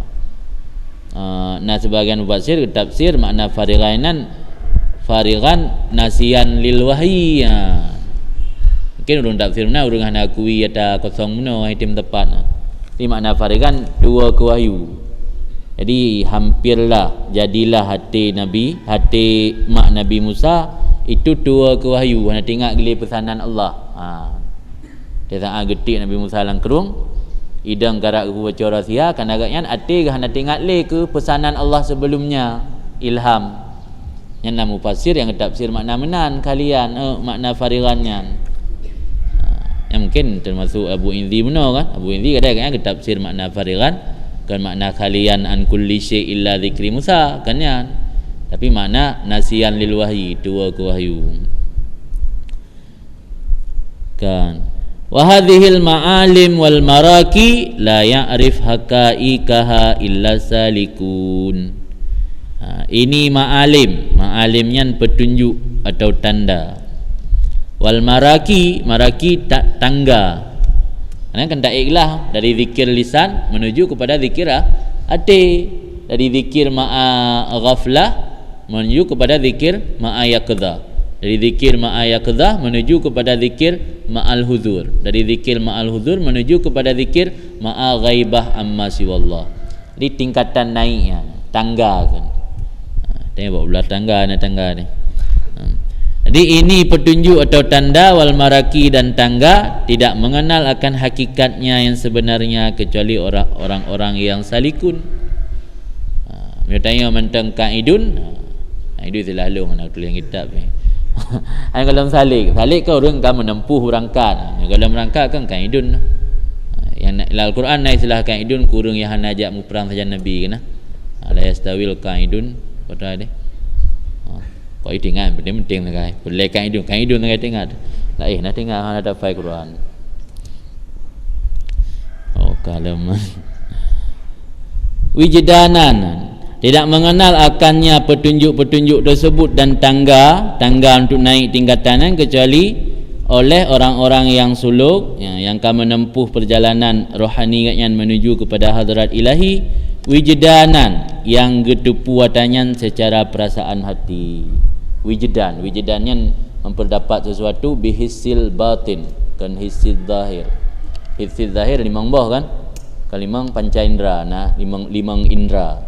Nah sebagian mufassir ke tafsir makna farigan nasian lil wahyi. Mungkin urang tafsir mana urang hana akui ada kosong mana item tepat. Ini makna farigan dua ke wahyu. Jadi hampirlah jadilah hati mak Nabi Musa itu dua ke wahyu. Hana tengok geli pesanan Allah. Dia sangat getik Nabi Musa lang kerung idang garak ku baca rahsia kan agaknya ati hana tengok le ke pesanan Allah sebelumnya ilham. Yang nama mufassir yang tafsir makna menan kalian makna farigannya. Yang mungkin termasuk Abu Indhi benar kan? Abu Indhi kadang-kadang ke tafsir makna farigan kan makna kalian an kulli syai illa dzikri Musa kan ya. Tapi makna nasian lil wahyi dua ke wahyu. Kan wa hadhil ma'alim wal maraki la ya'rif haqa'iqaha illa salikun. Ini ma'alimnya petunjuk atau tanda. Wal maraki tak tangga. Karena kan taiklah dari zikir lisan menuju kepada zikir hati, dari zikir ma'a ghaflah menuju kepada zikir ma'a yaqdha. Dari zikir ma'a yaqdha menuju kepada zikir ma'al huzur. Dari zikir ma'al huzur menuju kepada zikir ma'a ghaibah amma siwallah. Jadi tingkatan naiknya, tangga kan. Tanya bawa belah tangga ni. Jadi ini petunjuk atau tanda wal maraki dan tangga tidak mengenal akan hakikatnya yang sebenarnya kecuali orang-orang yang salikun. Dia tanya tentang kaidun. Itu selalu mana tulis kitab ni. Kalau salik kau orang kan menempuh rangka. Kalau merangka kan kaidun. Yang Al-Quran naik istilah kaidun kurang yang hanajak mu perang saja Nabi kena. La yastawil kaidun pada dia. Kau ingat penting lah kai. Boleh kaidun lah kai tengah. Lah nak tengah ada file Quran. Oh kalau wijdanan tidak mengenal akannya petunjuk-petunjuk tersebut dan tangga untuk naik tingkatan kecuali oleh orang-orang yang suluk yang akan menempuh perjalanan rohani yang menuju kepada hadrat ilahi, wijdanan yang getupu watannya secara perasaan hati. Wijdannya memperdapat sesuatu bihisil batin kan hisil zahir. Hisil zahir limang boh kan? Kalimang panca indra, nah limang indra.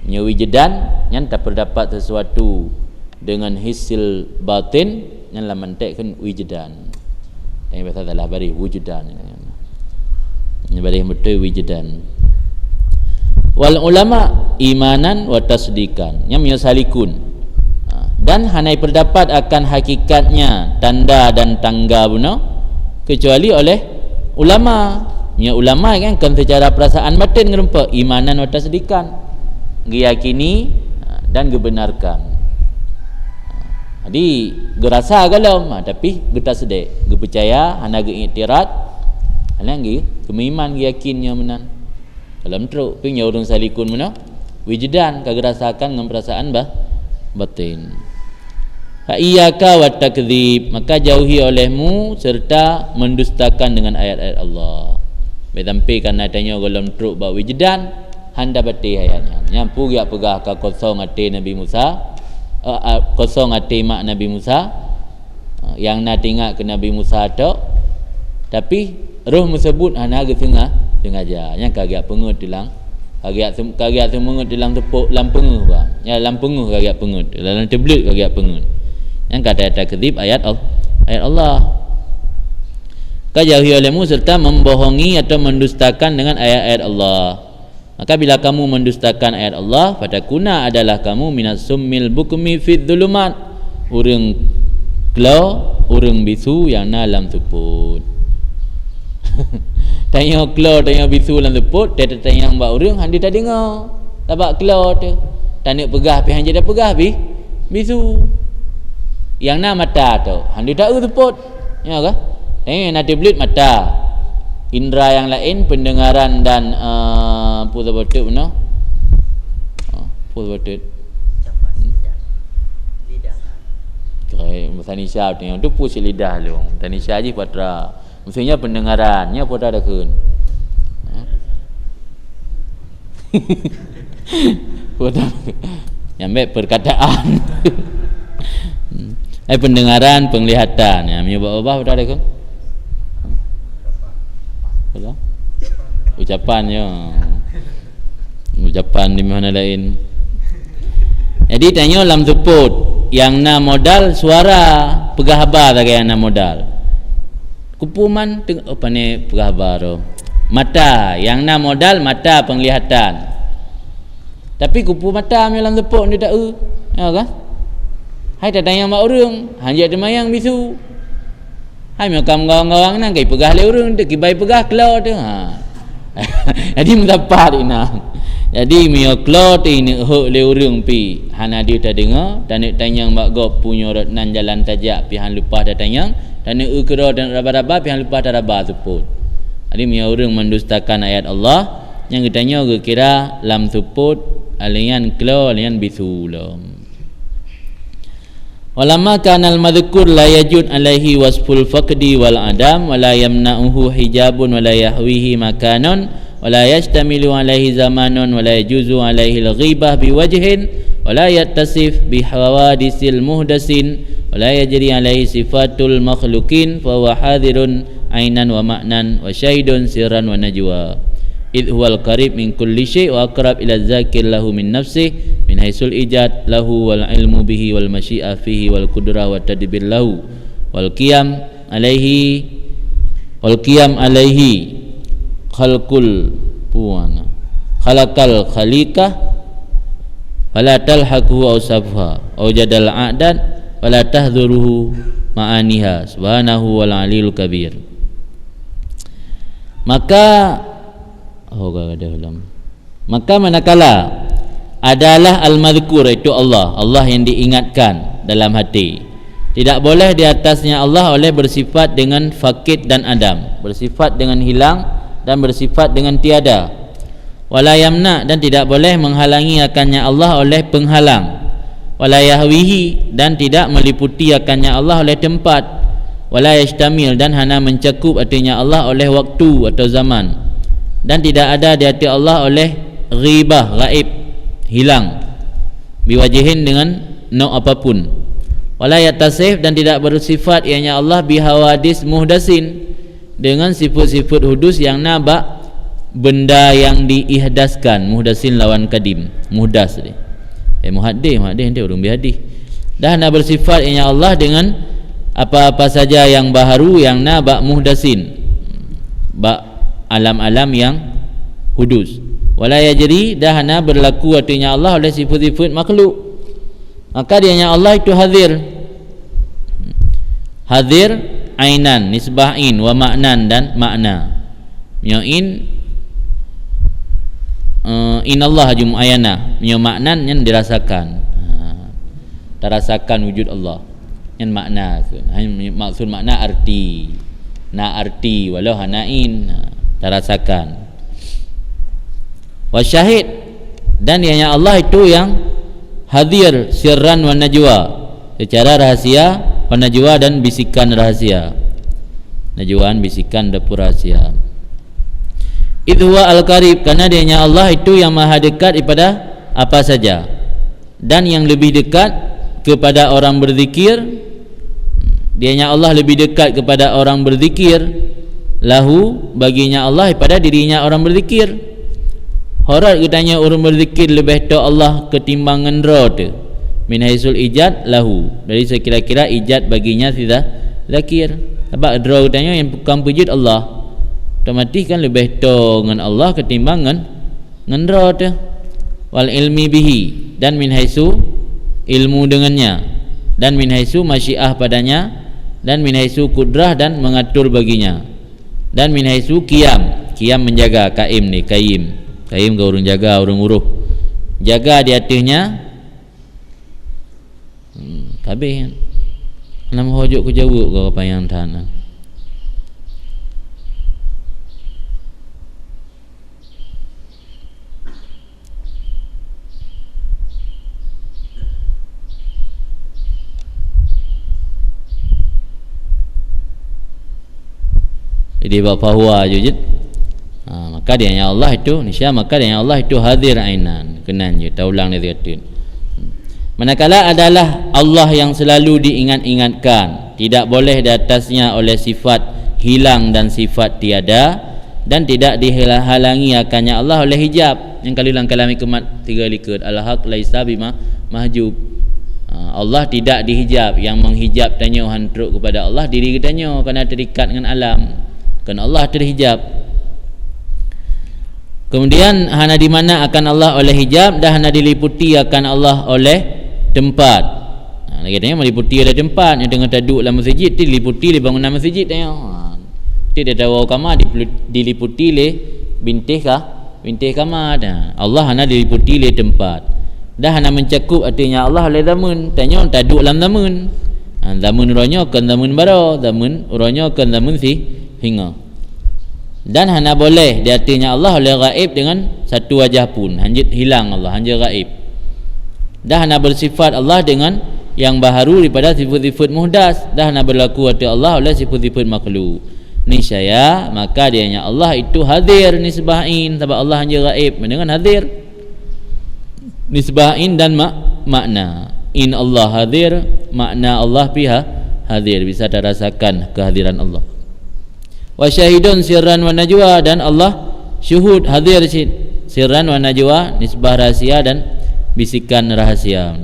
Wijdan yang tak terdapat sesuatu dengan hisil batin yang la mantekkan wijdan. Yang bahasa salah bari wujudan. Ini bari betul wijdan. Wal ulama imanan wa tasdikan yang salikun. Dan hanai terdapat akan hakikatnya tanda dan tangga benar kecuali oleh ulama. Ulama kan secara perasaan batin ngerempa imanan wa tasdikan. Giyakini dan gebenarkan. Jadi gerasa galau tapi geta sedek, gepercaya hana geiktirat, hana ge keiman yakinnya menan. Dalam teruk ping urang salikun mana? Wijdan kagerasakan dengan perasaan batin. Fa iyyaka wat takdzib, maka jauhi olehmu serta mendustakan dengan ayat-ayat Allah. Betampi kan adanya dalam teruk ba wijdan handa bati ayatnya. Yang pugia pegah ka kosong hati Nabi Musa, kosong hati mak Nabi Musa, yang nak tengok ke Nabi Musa tu, tapi roh tersebut hana ge sengaja. Yang kagak pengut dilang, kagak semengut dilang tepuk lampenguh bang. Ya lampenguh kagak pengut, dalam tablet kagak pengut. Yang kata kadzib ayat Allah. Maka jauhi olehmu serta membohongi atau mendustakan dengan ayat-ayat Allah. Maka bila kamu mendustakan ayat Allah, fatakuna adalah kamu minas summil bukmi fid dhulumat, urang klau, urang bisu yang dalam tuput. Tanya klau, tanya bisu dalam tuput, dia tanya mbak urang hang dia tak dengar. Sebab klau tu tak nak pegah pi hang je dah pegah pi bisu. Yang na mata tu hang dia tak tuput. Ya ke? Nanti belit mata, indera yang lain, pendengaran dan apa betul benar? Apa betul? Lidah. Kaya Tanisha tu yang tu push lidah lu. Tanisha je patra. Maksudnya pendengarannya pada ada kun. Pada yang baik perkataan. Pendengaran, penglihatan. Ya, menyebab pada ada kun. Ucapannya ucapan di mana lain. Jadi tanya lam tuput yang na modal suara pegah habar tak yang na modal kupuman apa ni pegah habar mata yang na modal mata penglihatan tapi kupu mata me lam tuput dia tak ya kan hai tak tanya mak urang hanya demayang bisu hai makam ngawang-ngawang nang kai pegah le urang dak kibai pegah kelau tu jadi mendapat ina jadi mio kelau tu ini hok le urang pi hana dia tak dengar dan nak tanya mak gop punya nan jalan tajak pi han lupa dah tanya dan nak ukra dan raba-raba pi han lupa dah raba tu pun jadi mio urang mendustakan ayat Allah yang ditanya kira lam tuput alian kelau alian bisulum. Walama kana al-madhkur la yajud alaihi wasful faqdi wal adam wala yamna'uhu hijabun wala yahwihi makanun wala yastamilu alaihi zamanun wala yajuzu alaihi al-ghibah biwajhin wala yattasif bihawadisil muhdasin wala yajri alaihi sifatul makhluqin fa huwa hadirun ainan wa ma'nan wa syahidun sirran wa najwa idh huwal qarib min kulli syai' wa aqrab ila zakir lahu min nafsihi min haisul ijad lahu wal ilmu bihi wal masyi'ah fihi wal qudrah wa tadbir lahu wal qiyam alaihi khalqul puana khalaqal khaliqah fala talhaquhu awsafha aw jadal a'dad fala tahdhuruhu ma'aniha subhanahu wal aliyul kabir. Maka manakala adalah al-madhkur itu Allah yang diingatkan dalam hati, tidak boleh di atasnya Allah oleh bersifat dengan fakid dan adam, bersifat dengan hilang dan bersifat dengan tiada. Wala yamna dan tidak boleh menghalangi akannya Allah oleh penghalang. Wala yahwihi dan tidak meliputi akannya Allah oleh tempat. Wala yashtamil dan hana mencakup artinya Allah oleh waktu atau zaman. Dan tidak ada di hati Allah oleh ghibah, gaib, hilang, biwajihin dengan apapun. Wala yatasif dan tidak bersifat ianya Allah bihawadis muhdasin dengan sifat-sifat hudus yang nabak benda yang diihdaskan. Muhdasin lawan kadim, muhdas dia. Muhaddis dia urang bihadis. Dah nak bersifat ianya Allah dengan apa-apa saja yang baharu yang nabak muhdasin. Alam-alam yang hudus. Wala yajri dahana berlaku artinya Allah oleh sifat-sifat makhluk. Maka dianya Allah itu hadir ainan nisbah in wa ma'nan dan makna. In Allah jum ayana nyo maknan yang dirasakan. Terasakan wujud Allah. Yang makna maksud makna arti. Na arti walau hanain terasakan. Wasyahid dan ianya Allah itu yang hadir sirran wa najwa, secara rahasia, wa najwa dan bisikan rahasia. Najwaan bisikan dapur rahasia. Idh huwa al-qarib karena dianya Allah itu yang maha dekat kepada apa saja dan yang lebih dekat kepada orang berzikir. Dianya Allah lebih dekat kepada orang berzikir. Lahu baginya Allah pada dirinya orang berzikir. Horat katanya orang berzikir lebih tahu Allah ketimbang ngendra tu. Min haisul ijad lahu. Dari sekira-kira ijad baginya sudah zakir. Sebab draw tanya yang bukan pujud Allah, otomatis kan lebih to dengan Allah ketimbang dengan draw tu. Wal ilmi bihi, dan min haisu ilmu dengannya, dan min haisu masyiah padanya, dan min haisu kudrah dan mengatur baginya, dan min haisu qiyam menjaga, qaim ni qaim ke orang jaga, orang uruh jaga di atasnya. Habis nama hojok ku jawab ke apa yang tanah. Jadi bapa huwa je. Maka dia yang Allah itu nisya, maka dia yang Allah itu hadir ainan, kenan je taulang dia kata. Manakala adalah Allah yang selalu diingat-ingatkan, tidak boleh di atasnya oleh sifat hilang dan sifat tiada, dan tidak dihalangi akannya Allah oleh hijab. Yang kali dalam kalam hikmat 3 likud, al-haq laisa bima mahjub. Allah tidak dihijab. Yang menghijab tanya hantruk kepada Allah diri kitanya, kerana terikat dengan alam, kerana Allah terhijab. Kemudian hana di mana akan Allah oleh hijab, dah hana diliputi akan Allah oleh tempat. Katanya meliputi oleh tempat. Yang tengah taduk dalam masjid tu diliputi oleh bangunan masjid tanya. Dia dah tahu kamar diliputi oleh bintih kamar. Allah hana diliputi oleh tempat. Dah hana mencakup artinya Allah oleh zaman. Tanya taduk dalam zaman. Zaman uranya kan zaman bara, zaman uranya kan zaman hinga. Dan hana boleh di artinya Allah oleh gaib dengan satu wajah pun, hanya hilang Allah, hanya gaib. Dah hana bersifat Allah dengan yang baharu daripada sifat-sifat muhdas. Dah hana berlaku arti Allah oleh sifat-sifat makhluk. Niscaya maka dianya Allah itu hadir nisbahin, sebab Allah hanya gaib dengan hadir nisbahin dan makna. In Allah hadir, makna Allah pihak hadir, bisa terasakan kehadiran Allah. Wa syahidun sirran wa najwa, dan Allah syuhud hadir sirran wa najwa, nisbah rahsia dan bisikan rahasia.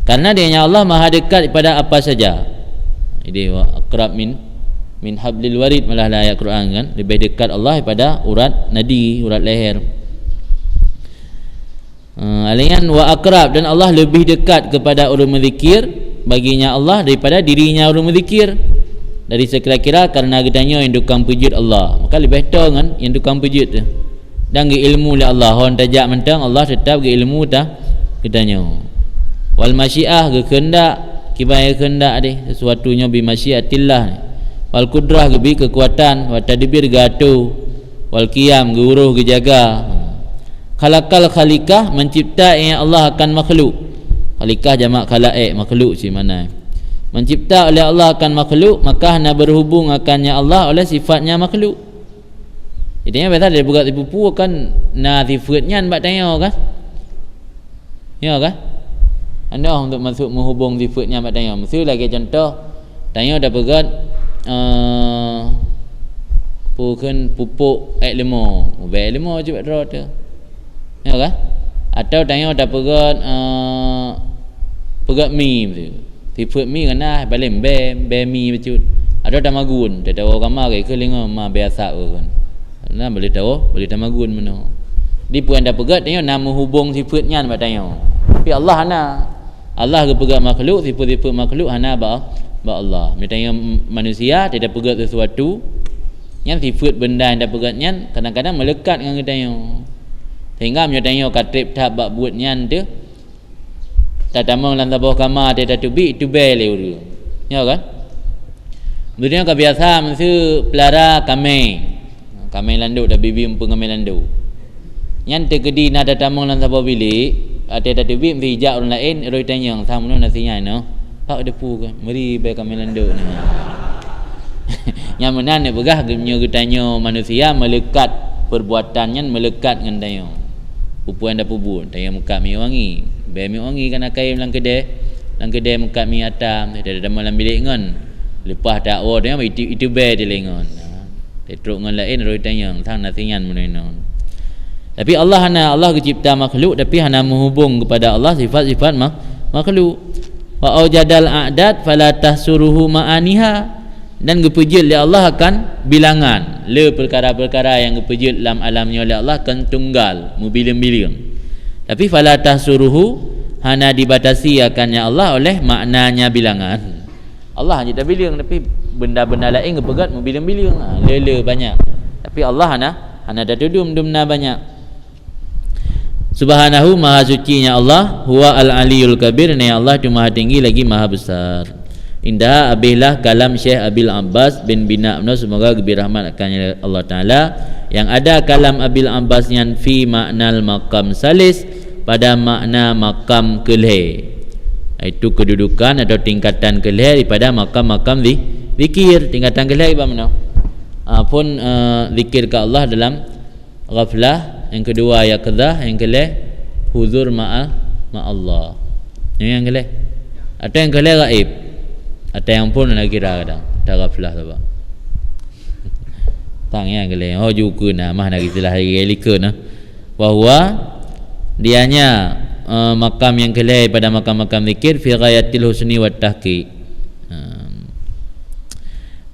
Karena dianya Allah maha dekat pada apa saja. Jadi wa aqrab min hablil warid, malah ayat Quran kan, lebih dekat Allah pada urat nadi, urat leher. Alian wa aqrab, dan Allah lebih dekat kepada orang berzikir baginya Allah daripada dirinya orang berzikir. Dari sekira-kira karena gedanya yang tukang pujud Allah, maka lebih tahu kan yang tukang pujud tu. Dan ilmu oleh Allah, orang tajak mentang Allah tetap ilmu dah gedanya. Wal masyiah kehendak, kibaya kehendak deh, sesuatunya bi masyiatillah. Wal kudrah bi kekuatan, wa tadbir gatu, wal qiyam guruh gejaga. Khalaqal khaliqah, mencipta yang Allah akan makhluk. Khaliqah jamak khalaiq, makhluk si mana? Mencipta oleh Allah akan makhluk, maka hanya berhubung akannya Allah oleh sifatnya makhluk. Jadinya biasa dia buat tipu kan na sifatnya nak tanya kan? Ya kan? Anda untuk masuk menghubung sifatnya nak tanya. Mesti lagi contoh tanya dah pegat bukan pupuk air lemon. Air lemon cuba draw tu. Ya kan? Atau tanya dah pegat mie tu. Sifat mi kena balik be mi becut. Ada tamagun, dia tahu kamar ke kelinga ma biasa kan. Nah boleh tahu, boleh tamagun mana. Di puan dah pegat tanya nama hubung sifatnya nak tanya. Tapi Allah hana. Allah ke pegat makhluk, sifat-sifat makhluk hana ba Allah. Mitanya manusia dia dah pegat sesuatu yang sifat benda yang dah pegatnya kadang-kadang melekat dengan tanya. Sehingga mitanya katrip tahap bab buatnya tu tak tamang dalam bawah kamar dia dah tubi itu bel dia. Ya kan? Kemudian kebiasaan mesti pelara kambing. Kambing landuk dah bibi umpung kambing landuk. Yang terkedi nak ada tamang dalam bawah bilik, ada dah tubi mesti hijab orang lain, roi tanya sama mana nasinya no. Pak depu kan. Meri bel kambing landuk ni. Yang mana nak begah gemnya tanya manusia melekat perbuatannya melekat dengan tanya. Pupuan dah pubun, tanya muka mi wangi. Be mi wangi kan akai dalam kedai muka mi atam, dia dah dalam bilik ngan. Lepas dakwa dia itu be dia lengan. Dia teruk dengan lain roi tanya tang nasingan meneno. Tapi Allah kecipta makhluk tapi hana menghubung kepada Allah sifat-sifat makhluk. Wa aujadal a'dad fala tahsuruhu ma'aniha, dan gepejut oleh Allah akan bilangan. Le perkara-perkara yang gepejut dalam alamnya oleh Allah akan tunggal mubilim-bilim. Tapi fala tahsuruhu, hana dibatasi akannya Allah oleh maknanya bilangan. Allah hanya tak bilang, tapi benda-benda lain gepegat mubilim-bilim. Le banyak. Tapi Allah hana dah dudum-dumna banyak. Subhanahu, maha sucinya Allah, huwa al-aliyul kabir, ni Allah tu maha tinggi lagi maha besar. Indah abilah kalam Syekh Abil Abbas bin Bina, semoga lebih rahmat akannya Allah Ta'ala, yang ada kalam Abil Abbas yang fi maknal maqam salis, pada makna makam kelih, itu kedudukan atau tingkatan kelih daripada makam-makam zikir. Tingkatan kelih bagaimana? Pun zikir ke Allah dalam ghaflah, yang kedua yaqdzah, yang kelih huzur ma'allah. Yang kelih atau yang kelih gaib, atau yang pun nak kira kadang tak ghaflah apa. Tang yang kelih juga nah mah nak istilah lika nah. Bahwa dianya makam yang kelih pada makam-makam zikir fi ghayatil husni wat tahqiq,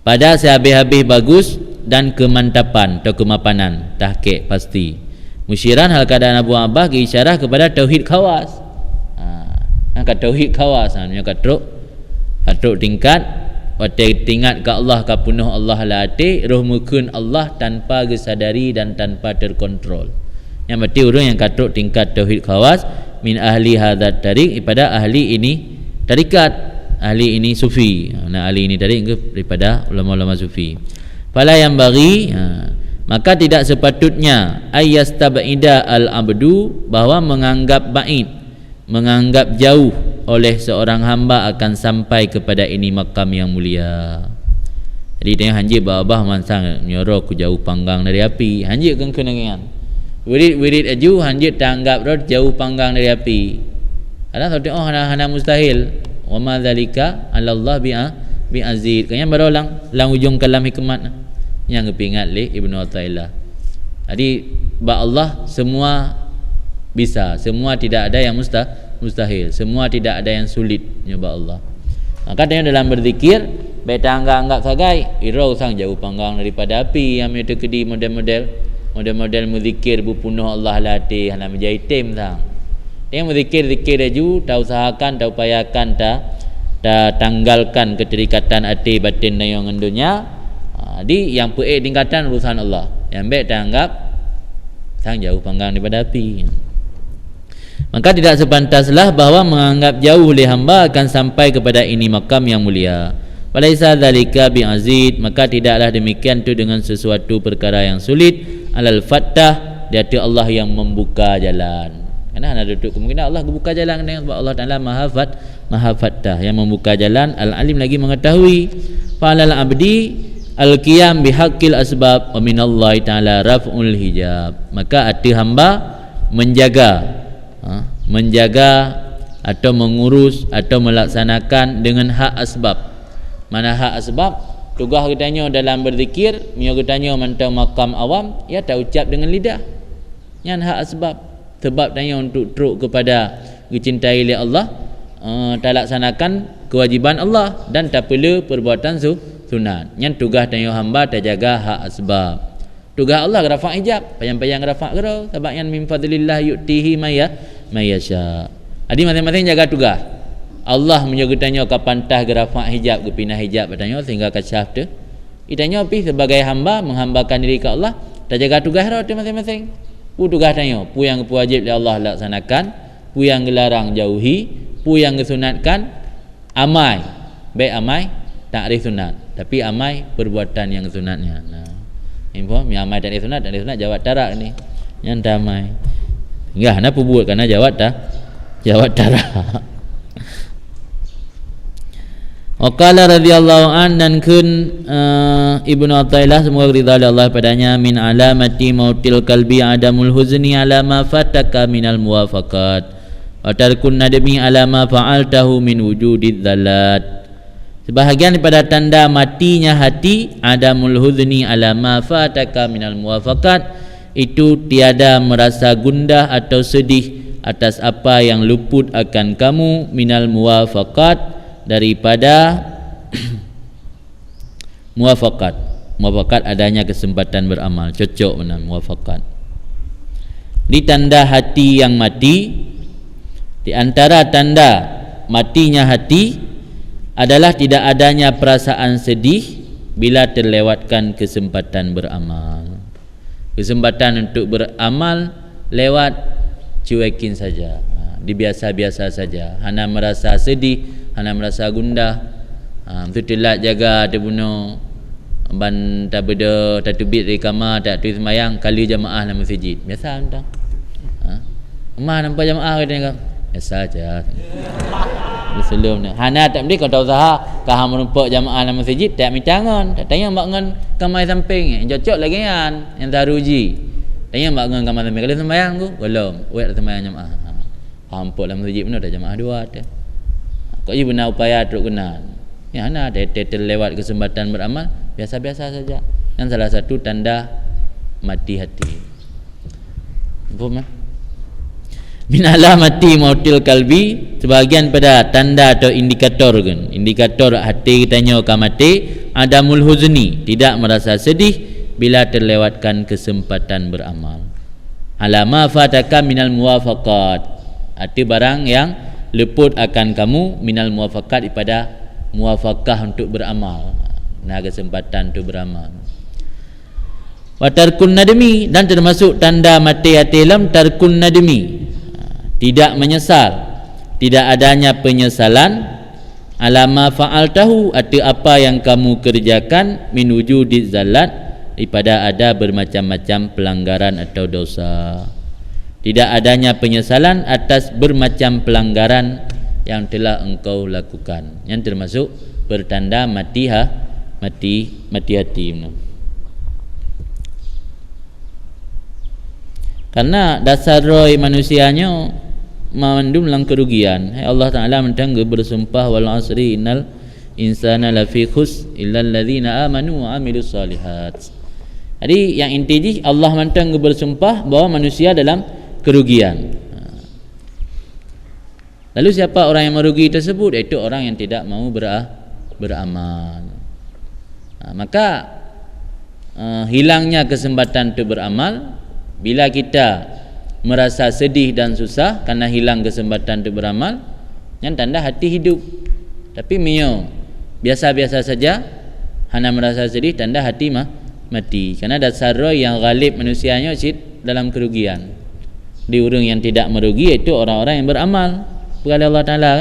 pada sehabis-habis bagus dan kemantapan atau kemapanan, tahqiq pasti. Musyiran hal keadaan Abu Abbas isyarah kepada tauhid khawas. Angkat tauhid khawas, nya katruk tingkat tingkat ke Allah, ka penuh Allah lati roh mukun Allah tanpa kesadari dan tanpa terkontrol. Yang berarti orang yang katruk tingkat tauhid khawas min ahli hadzat tariq, pada ahli ini tarikat, ahli ini sufi. Nah, ahli ini daripada ulama-ulama sufi. Fala yang bagi, maka tidak sepatutnya ayyastabida al-abdu, bahwa menganggap baid, menganggap jauh oleh seorang hamba akan sampai kepada ini makam yang mulia. Jadi dia hanjir babah mansang nyoro ku jauh panggang dari api, hanjir kan kenangan. Wirid aju hanjir tanggap rod jauh panggang dari api. Ada satu hana mustahil. Wa ma zalika 'ala Allah bi aziz. Kanya baru lang ujung kalam hikmat yang ngepingat li Ibnu Athaillah. Jadi ba Allah semua bisa, semua tidak ada yang mustahil, semua tidak ada yang sulit nyoba Allah. Maka dia dalam berzikir beta anggap sagai irau sang jauh panggang daripada api, yang itu kedi model muzikir bupunuh Allah latih hana menjaitim sang. Dia muzikir aju tau usahakan, tau upayakan ta tanggalkan keterikatan hati batin dan yang dunia. Di yang peik tingkatan urusan Allah, yang baik tanggap sang jauh panggang daripada api. Maka tidak sepantaslah bahwa menganggap jauh oleh hamba akan sampai kepada ini makam yang mulia. Walaisa dzalika bi'azid, maka tidaklah demikian tu dengan sesuatu perkara yang sulit. Alal fattah, dia tu Allah yang membuka jalan. Karena ada duduk kemungkinan Allah membuka jalan dengan sebab Allah Taala Maha Fattah, yang membuka jalan. Al-alim lagi mengetahui. Falal abdi al-qiyam bihaqqil asbab wa minallahi ta'ala raf'ul hijab. Maka hati hamba menjaga atau mengurus atau melaksanakan dengan hak asbab. Mana hak asbab? Tugas kitanya dalam berzikir, mio kitanya mantau makam awam, ya tak ucap dengan lidah. Yang hak asbab. Sebab tanya untuk truk kepada dicintai oleh Allah, tak laksanakan kewajiban Allah dan tak perlu perbuatan sunat. Yang tugas tanya hamba tak jaga hak asbab. Tugas Allah rafa' hijab, payang-payang rafa' gerau, sebab yang min fadlillah yu'tihi mayasha. Adi masing-masing jaga tugas. Allah menjaga tanya kapan tah rafa' hijab ke pindah hijab bertanya sehingga kasyaf tu. Itanya pi sebagai hamba menghambakan diri ke Allah, tak jaga tugas tu masing-masing. Pu tugas tanya, pu yang wajib oleh Allah laksanakan, pu yang dilarang jauhi, pu yang disunatkan amai. Baik amai takrif sunat, tapi amai perbuatan yang sunatnya. Nah, info mi amai takrif sunat jawab tarak ni. Yang damai. Enggak ana pu buat kerana jawab tarak. Waqala radhiyallahu an, dan kun Ibnu Athaillah semoga ridha Allah padanya, min alamati mautil qalbi adamul huzni ala ma fataka minal muwafaqat wa tarkun nadmi ala ma fa'altahu min wujudid dzalat. Sebahagian daripada tanda matinya hati adamul huzni ala ma fataka minal muwafaqat, itu tiada merasa gundah atau sedih atas apa yang luput akan kamu minal muwafaqat, daripada Muwafaqat adanya kesempatan beramal, cocok benar muwafaqat. Di tanda hati yang mati, di antara tanda matinya hati adalah tidak adanya perasaan sedih bila terlewatkan kesempatan beramal. Kesempatan untuk beramal lewat, cuekin saja, dibiasa-biasa saja. Hana merasa sedih, hana merasa gundah, tu telat jaga dia bunuh ban tak beda tak tubit dari kamar, tak tu semayang kali jamaah dalam masjid. Biasa entah. Emah nampak jamaah kata biasa aja. Sebelum ni hana tak boleh kau tahu usaha kau menumpuk jamaah dalam masjid tak mintangan, tak tanya mak ngan kamai samping cocok lagi kan yang taruji. Tanya mak ngan kamai samping kali sembahyang tu belum wet sembahyang jamaah. Hampuk dalam masjid pun ada jamaah dua ada. Kau je benar upaya teruk kenal. Ya hana ada terlewat kesempatan beramal, biasa-biasa saja. Dan salah satu tanda mati hati. Faham? Min alamati mautil kalbi, sebahagian pada tanda atau indikator kan. Indikator hati kita nyoka mati, adamul huzni, tidak merasa sedih bila terlewatkan kesempatan beramal. Alama fataka minal muwafaqat, arti barang yang luput akan kamu minal muwafaqat daripada muwafaqah untuk beramal. Nah, kesempatan untuk beramal. Wa tarkun nadmi, dan termasuk tanda mati hati lam tarkun nadmi, tidak menyesal, tidak adanya penyesalan alama fa'altahu, arti apa yang kamu kerjakan min wujudi zallat, daripada ada bermacam-macam pelanggaran atau dosa. Tidak adanya penyesalan atas bermacam pelanggaran yang telah engkau lakukan, yang termasuk bertanda mati hati. Karena dasar roh manusianya mengandung lang kerugian. Allah Taala mentangga bersumpah wal asri innal insana lafi khus illa alladzina amanu wa amilus solihat. Jadi yang inti Allah mentangga bersumpah bahawa manusia dalam kerugian. Lalu siapa orang yang merugi tersebut? Iaitu orang yang tidak mau beramal. Maka hilangnya kesempatan untuk beramal bila kita merasa sedih dan susah karena hilang kesempatan untuk beramal, yang tanda hati hidup. Tapi biasa-biasa saja, hanya merasa sedih, tanda hati mati. Karena dasar roh yang ghalib manusianya dalam kerugian. Di orang yang tidak merugi iaitu orang-orang yang beramal kepada Allah Ta'ala,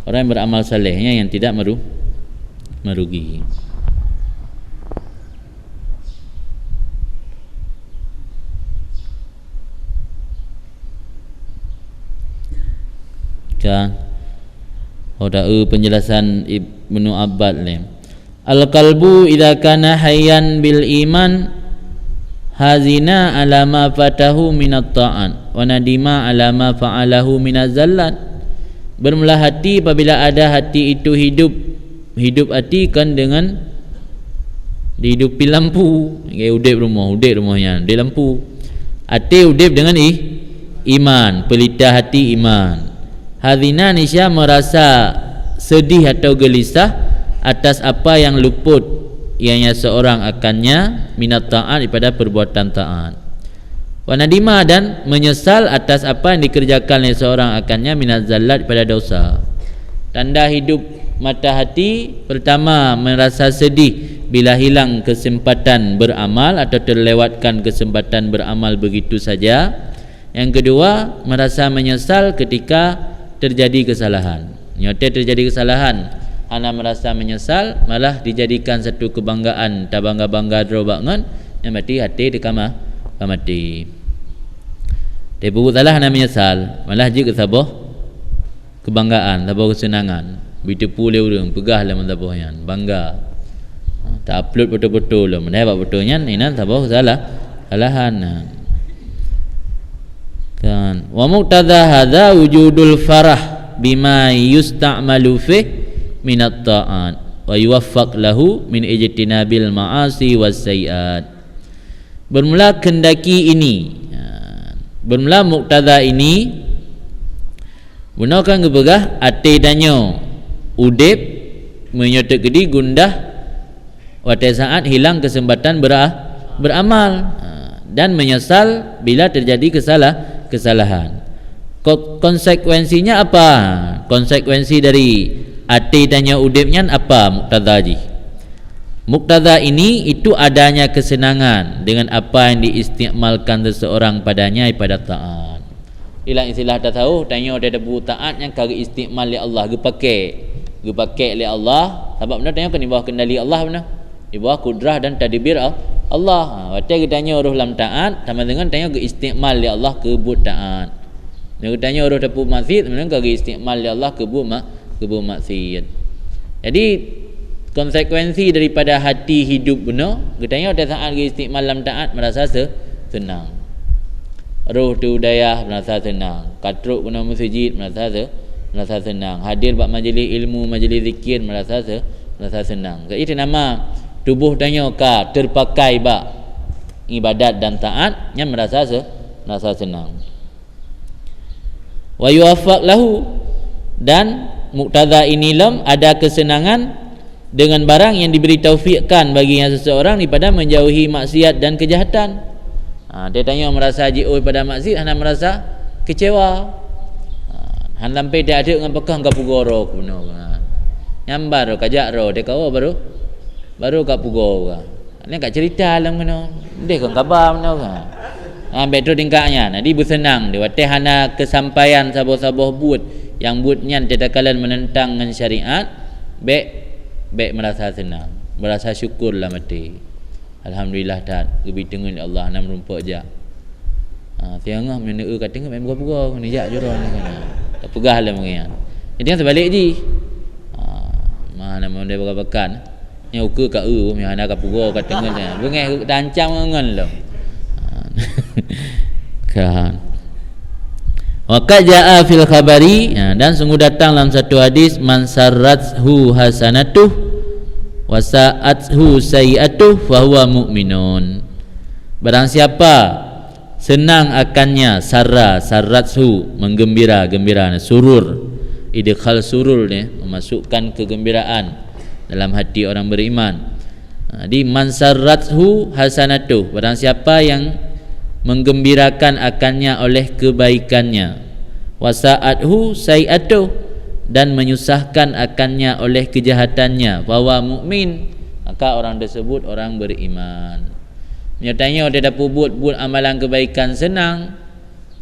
orang yang beramal salehnya yang tidak merugi. Kan penjelasan Ibnu Abbad ni, al-qalbu idza kana hayyan bil iman hazina ala ma fatahu minat ta'an wa nadima ala ma fa'alahu minaz zallat. Bermula hati apabila ada hati itu hidup hati kan dengan dihidupi lampu, kayak udip rumahnya di lampu. Hati udip dengan iman, pelita hati iman. Hazina nisya merasa sedih atau gelisah atas apa yang luput ianya seorang akannya minat ta'at, daripada perbuatan taat. Wa nadima, dan menyesal atas apa yang dikerjakan oleh seorang akannya minat zallat, daripada dosa. Tanda hidup mata hati, pertama merasa sedih bila hilang kesempatan beramal atau terlewatkan kesempatan beramal begitu saja. Yang kedua, merasa menyesal ketika terjadi kesalahan. Nyata terjadi kesalahan, ana merasa menyesal, malah dijadikan satu kebanggaan, tak bangga-bangga drobangan, yang mati hati dekama mati. Dia buruk salah ana menyesal, malah juga sabah kebanggaan, sabah kesenangan. Begitu pula orang pegah lah mentabahnya, bangga. Tak upload betul-betul lah, mana buat betulnya ini sabah kesalahan. Kan wa muqtada hadza wujudul farah bima yusta'malu fih minat ta'at wa yuwaffaq lahu min ijtinabil ma'asi was sayiat. Bermula kendaki ini, bermula muqtada ini gunakan gebegah ate danyo udip menyotek gedi gundah Pada saat hilang kesempatan beramal, dan menyesal bila terjadi kesalahan. Konsekuensinya apa? Konsekuensi dari ati tanya udipnya apa muqtada ji? Muqtada ini itu adanya kesenangan dengan apa yang diistimalkan seseorang padanya pada taat. Ilang istilah dah tahu tanya ada bu taat yang kagak istimal li Allah ge pakai li Allah sebab benda tanya kan di bawah kendali Allah benar. Di bawah kudrah dan tadbir Allah. Waktu kita tanya orang dalam taat sama dengan tanya ke istimal li Allah ke buat taat. Dia tanya orang dapat maksiat sama dengan ke istimal li Allah ke buat maksiat. Jadi konsekuensi daripada hati hidup benar, kita tanya pada saat ke istimal dalam taat merasa senang. Roh tu daya merasa senang. Katruk guna masjid merasa senang. Hadir buat majlis ilmu, majlis zikir merasa senang. Itu nama tubuh tanya ka terpakai ba ibadat dan taat yang merasa senang. Wa yuwaffaq lahu, dan muqtada inilam ada kesenangan dengan barang yang diberi taufikkan baginya seseorang daripada menjauhi maksiat dan kejahatan. Dia tanya merasa jioi pada maksiat, hana merasa kecewa. Han lampai dia ada dengan bekah engkau pugoro kuno. Nyambar kajak ro dia kau baru kat pugoro. Ni kat cerita dalam kuno. Dia kan khabar kuno kan. Ambek tu tingkatnya. Jadi bersenang dia wateh hana kesampaian saboh-saboh buat yang buatnya tetakalan menentang dengan syariat, baik merasa senang, merasa syukurlah mati. Alhamdulillah tat gebi tengun Allah nam rumput je. Tiangah mana kata ngah buka-buka ni jak joron ni kan. Tak pegah lah mengian. Jadi kan sebalik ji. Mana mau dia bakal nya ukur ka mi ana ka pugo ka tengen nya. Bengeh tancam ngen lo. Kan. Wa jaa fil khabari, dan sungguh datang dalam satu hadis, man sarrathu hasanatuh wa sa'athu sayi'atuh fa huwa mu'minun. Barang siapa senang akannya sarrathu menggembira, surur, idkhal surur ni memasukkan kegembiraan dalam hati orang beriman. Di man sarrathu hasanatuh, barang siapa yang menggembirakan akannya oleh kebaikannya, wa sa'athu sayi'atuh, dan menyusahkan akannya oleh kejahatannya, bahwa mukmin, maka orang tersebut orang beriman. Nyatanya dia dapat buat amalan kebaikan senang,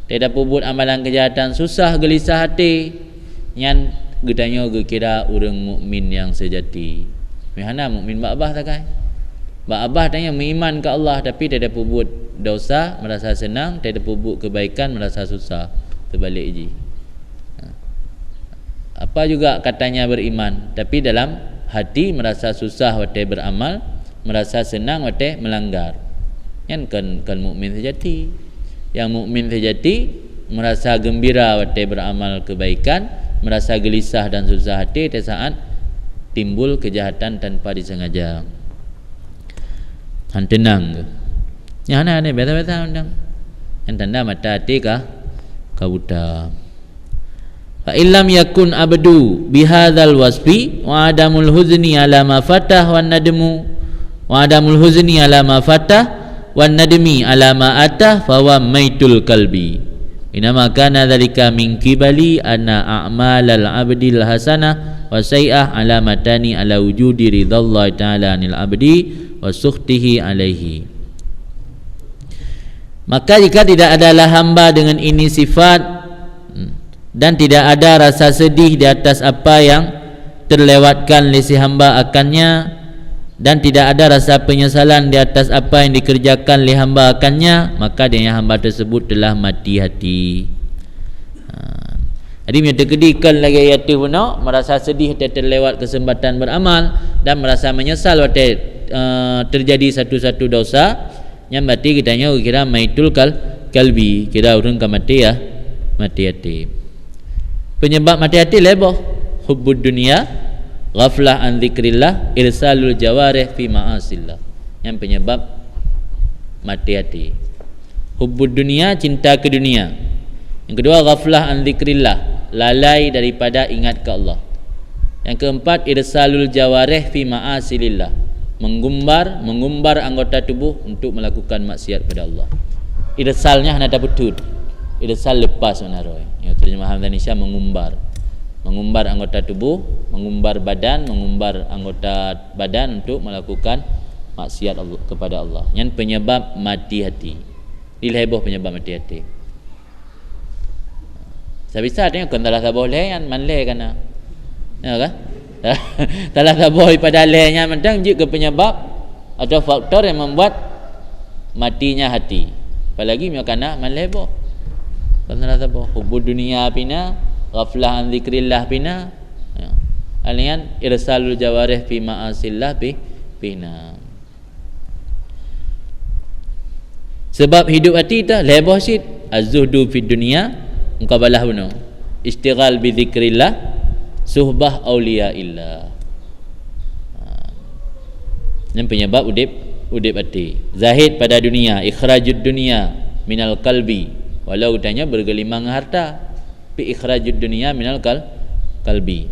dia dapat buat amalan kejahatan susah, gelisah hati. Yang gedanya kira orang mukmin yang sejati. Mana mukmin bakbah tak kai? Bakbah tanya beriman ke Allah tapi dia dapat buat dosa merasa senang, dia dapat buat kebaikan merasa susah. Terbalik je. Apa juga katanya beriman tapi dalam hati merasa susah waktu beramal, merasa senang waktu melanggar. Yang kan mukmin sejati. Yang mukmin sejati merasa gembira waktu beramal kebaikan, merasa gelisah dan susah hati pada saat timbul kejahatan tanpa disengaja. Han tenang ke? Yang mana beta-beta undang. Yang tanda mata hati kah buta. Fa illam yakun abdu bihadzal wasfi wa adamul huzni ala ma fatah wan nadmu wa adamul huzni ala ma fatah wan nadmi ala ma atah fa wa maitul qalbi. Inama kana dzalika min qibali anna a'malal abdil hasanah wa sayyi'ah alamatani ala wujudi ridallahi ta'ala anil abdi wa sukhtihi alaihi. Maka jika tidak adalah hamba dengan ini sifat dan tidak ada rasa sedih di atas apa yang terlewatkan oleh si hamba akannya, dan tidak ada rasa penyesalan di atas apa yang dikerjakan oleh hamba akannya, maka dia hamba tersebut telah mati hati. Jadi dia terkedikan lagi yaitu benar, merasa sedih terlewat kesempatan beramal dan merasa menyesal waktu terjadi satu-satu dosa yang mati kitanya kira maitul kalbi, kira orang ke mati ya, mati hati. Penyebab mati hati leboh hubbud dunia, ghaflah an zikrillah, irsalul jawarih fi ma'asillah. Yang penyebab mati hati hubbud dunia, cinta ke dunia. Yang kedua ghaflah an zikrillah, lalai daripada ingat ke Allah. Yang keempat irsalul jawarih fi ma'asilillah, mengumbar anggota tubuh untuk melakukan maksiat pada Allah. Irsalnya hanya ada betul. Irsal lepas menaruh. Ya, terjemahan Indonesia mengumbar anggota tubuh, mengumbar anggota badan untuk melakukan maksiat Allah, kepada Allah. Yang penyebab mati hati. Dilheboh penyebab mati hati. Sabisa tengok kan talah saboh leh yang manleh kana. Ya kan? Talah saboh pada lehnya mentang juga penyebab atau faktor yang membuat matinya hati. Apalagi miakana manleh boh. Kan talah saboh hubud dunia pina, ghaflah an zikrillah pina. Ya. Alian irsalul jawarih fi ma'asillah pina. Sebab hidup hati dah leboh sit az-zuhdu fid dunia mukabalah bunuh istighal bi zikrillah suhbah auliya illah. Yang penyebab udip hati zahid pada dunia, ikhrajud dunia minal qalbi, walau tanya bergelimang harta, tapi ikhrajud dunia minal qalbi.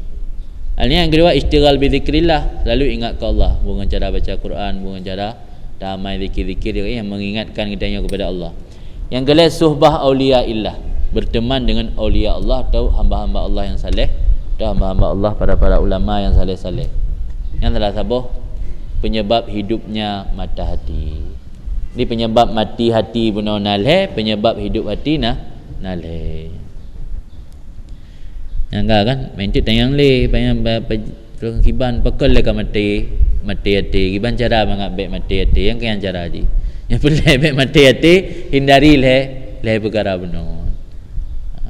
Ini yang kedua istighal bi zikrillah, lalu ingat ke Allah dengan cara baca Quran, dengan cara damai zikir-zikir yang mengingatkan kitanya kepada Allah. Yang kedua suhbah auliya illah, berteman dengan aulia Allah atau hamba-hamba Allah yang saleh, atau hamba-hamba Allah para ulama yang saleh-saleh. Yang telah sabuh penyebab hidupnya mata hati. Ini penyebab mati hati bunuh nalhe, penyebab hidup hati nalhe. Yang enggak kan main tu tayang le payang kiban pekal le ka mati hati. Kiban cara mengambil mati hati yang kian cara di. Yang perlu ambil mati hati hindari le perkara bunuh.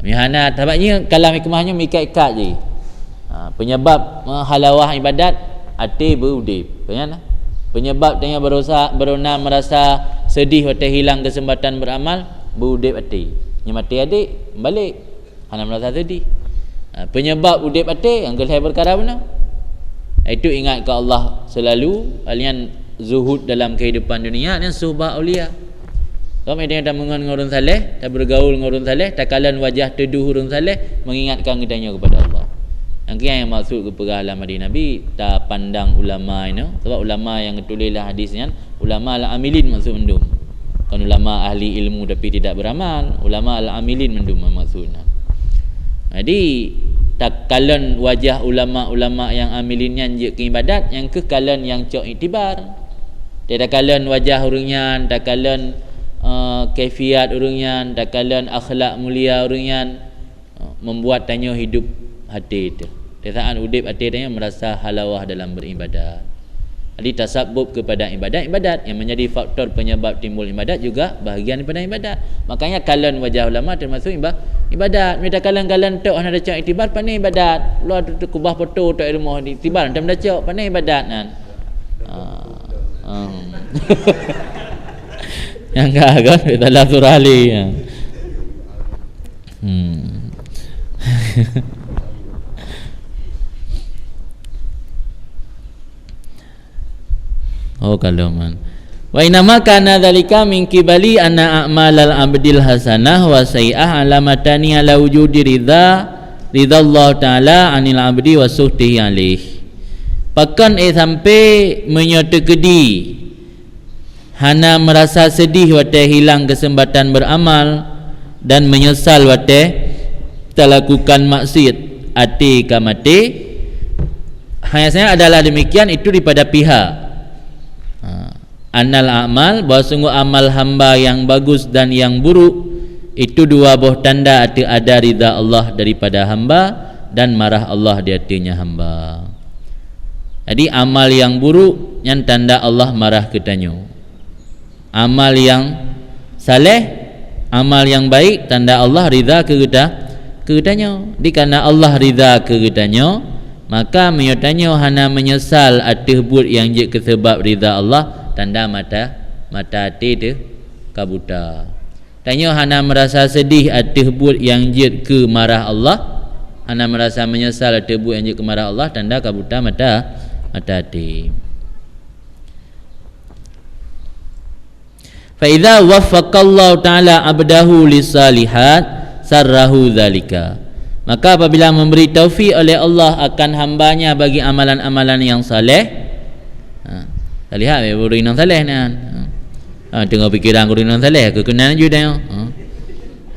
Mihana tabatnya kalam hikmahnya ikat-ikat je. Penyebab halawah ibadat hati berudip. Penyebab tanya berona merasa sedih atau hilang kesempatan beramal berudip hati. Yang mati hati balik hana merasa sedih. Penyebab udip hati yang gelai perkara benar. Itu ingat ke Allah selalu, alian zuhud dalam kehidupan dunia dan suhbah aulia. Kalau mereka tak mengenal orang saleh, tak bergaul dengan orang saleh, tak kalan wajah teduh orang saleh, mengingatkan kitanya kepada Allah. Yang maksud kepada hadis Nabi, tak pandang ulama ini. Sebab ulama yang ketulislah hadisnya, ulama al-amilin maksud mendum. Kan ulama ahli ilmu tapi tidak beramal, ulama al-amilin mendum maksudnya. Jadi tak kalan wajah ulama-ulama yang amilin yang je ke ibadat, yang ke kalan yang cok iktibar. Tidak kalan wajah orangnya, tak kalan kaifiat orangnya, tak kalan akhlak mulia orangnya, membuat tanya hidup hati itu. Saat udip hati tanya merasa halawah dalam beribadat. Jadi tasabbub kepada ibadat yang menjadi faktor penyebab timbul ibadat juga bahagian daripada ibadat. Makanya kalan wajah ulama termasuk ibadat. Mereka kalan-kalan tok ada cak iktibar pandai ibadat. Luar tu kubah foto tok rumah di iktibar tak ada cak pandai ibadat kan. Yang enggak kan dalam surah Ali. Oh kalau man. Wa inama kana dzalika min qibali anna a'malal abdil hasanah wa sayyi'ah alamatani ala wujudi ridallah taala anil abdi wa suhtihi alaih. Pakan sampai menyotekedi hana merasa sedih wate hilang kesempatan beramal dan menyesal wate terlakukan maksiat ati kamati. Hanya adalah demikian itu daripada pihak Annal amal, bahawa sungguh amal hamba yang bagus dan yang buruk itu dua buah tanda ada ridha Allah daripada hamba dan marah Allah di hatinya hamba. Jadi amal yang buruk yang tanda Allah marah ketanya. Amal yang saleh, amal yang baik tanda Allah ridha ketanya. Di karena Allah ridha ketanya, maka menyatanya hana menyesal atas buat yang je kesebab ridha Allah, tanda mata hati tu kabuta. Tanya hana merasa sedih atas buat yang je ke marah Allah, hana merasa menyesal atas buat yang je ke marah Allah, tanda kabuta mata hati. Fa idza waffaqallahu ta'ala abdahu lisalihat sarrahu zalika. Maka apabila memberi taufik oleh Allah akan hambanya bagi amalan-amalan yang saleh, Tak lihat baru inang saleh ni. Tengok fikiran guru inang saleh ke kenan je dah.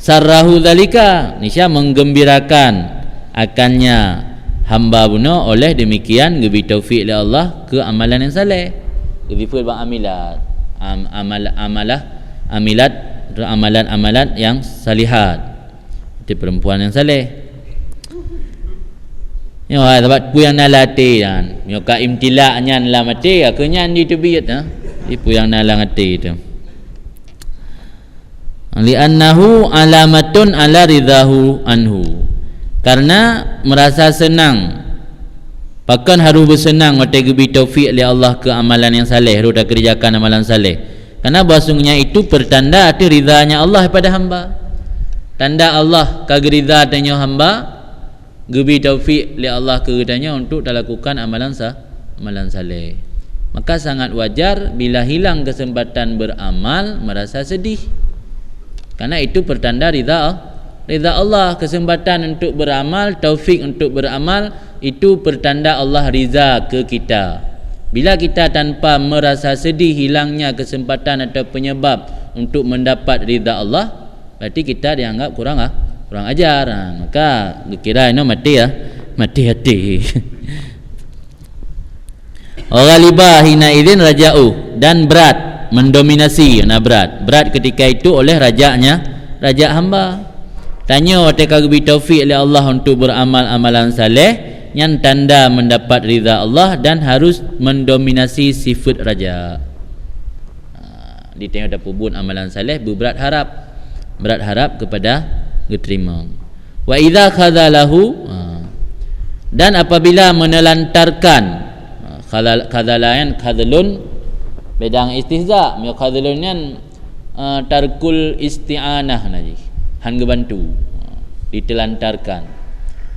Sarrahu zalika, nisya menggembirakan akannya hamba bunuh oleh demikian gebi taufik oleh Allah ke amalan yang saleh. Gebi bang amilat. Amalan-amalan yang salihat. Itu perempuan yang saleh. Yo sebab pu yang nalati kan. Yo ka imtilaknya la mati akhirnya di tebiyat Ipu yang nalang hati itu. Li'annahu alamatun ala ridahu anhu. Karena merasa senang. Bahkan harus bersenang mata gebi taufik oleh Allah ke amalan yang saleh, harus dah kerjakan amalan saleh. Karena bahasanya itu pertanda ada ridhanya Allah pada hamba. Tanda Allah kageriza tanya hamba, gebi taufik oleh Allah keridanya untuk lakukan amalan saleh. Maka sangat wajar bila hilang kesempatan beramal merasa sedih. Karena itu pertanda ridha Allah. Kesempatan untuk beramal, taufik untuk beramal, itu pertanda Allah ridha ke kita. Bila kita tanpa merasa sedih hilangnya kesempatan atau penyebab untuk mendapat ridha Allah, berarti kita dianggap kurang ajar. Maka dikira ini mati hati. Ghalibah hina idzin raja'u, dan berat mendominasi. Berat ketika itu oleh raja hamba. Tanya ketika gebi taufik oleh Allah untuk beramal amalan saleh yang tanda mendapat ridha Allah dan harus mendominasi sifat raja. Ditengok dapat pun amalan saleh berat harap kepada diterima. Wa idza khadzalahu, dan apabila menelantarkan, khadzalun bedang istihza, mi khadzalun yan tarkul isti'anah naji, han gebantu, ditelantarkan.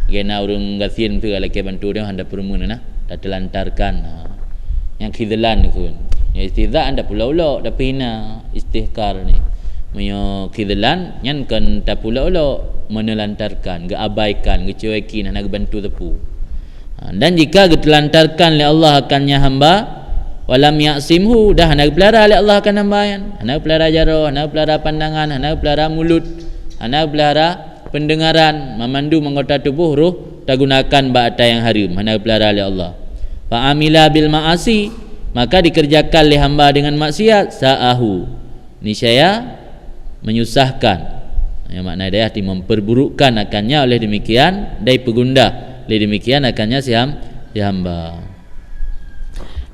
Gena urang gasin tu kalau ke bantu dia hendak permun nah, dah telantarkan. Yang khidlan kun. Yang istihza anda pula-pula dah pina istihkar ni. Menyo khidlan nyan kan tak pula-pula menelantarkan, geabaikan, gecuekin hendak bantu tepu. Dan jika ditelantarkan oleh Allah akannya hamba, walam ya'simhu, dah hendak pelihara oleh Allah akan hamba yan. Hendak pelihara jaro, hendak pelihara pandangan, hendak pelihara mulut, hendak pelihara pendengaran, memandu menggota tubuh ruh, tak gunakan ba'ata yang haram, hendak pelihara oleh Allah. Fa'amila bil ma'asi, maka dikerjakan oleh hamba dengan maksiat, sa'ahu, niscaya menyusahkan. Yang makna dia memperburukkan akannya oleh demikian dai pegundah. Oleh demikian akannya si hamba.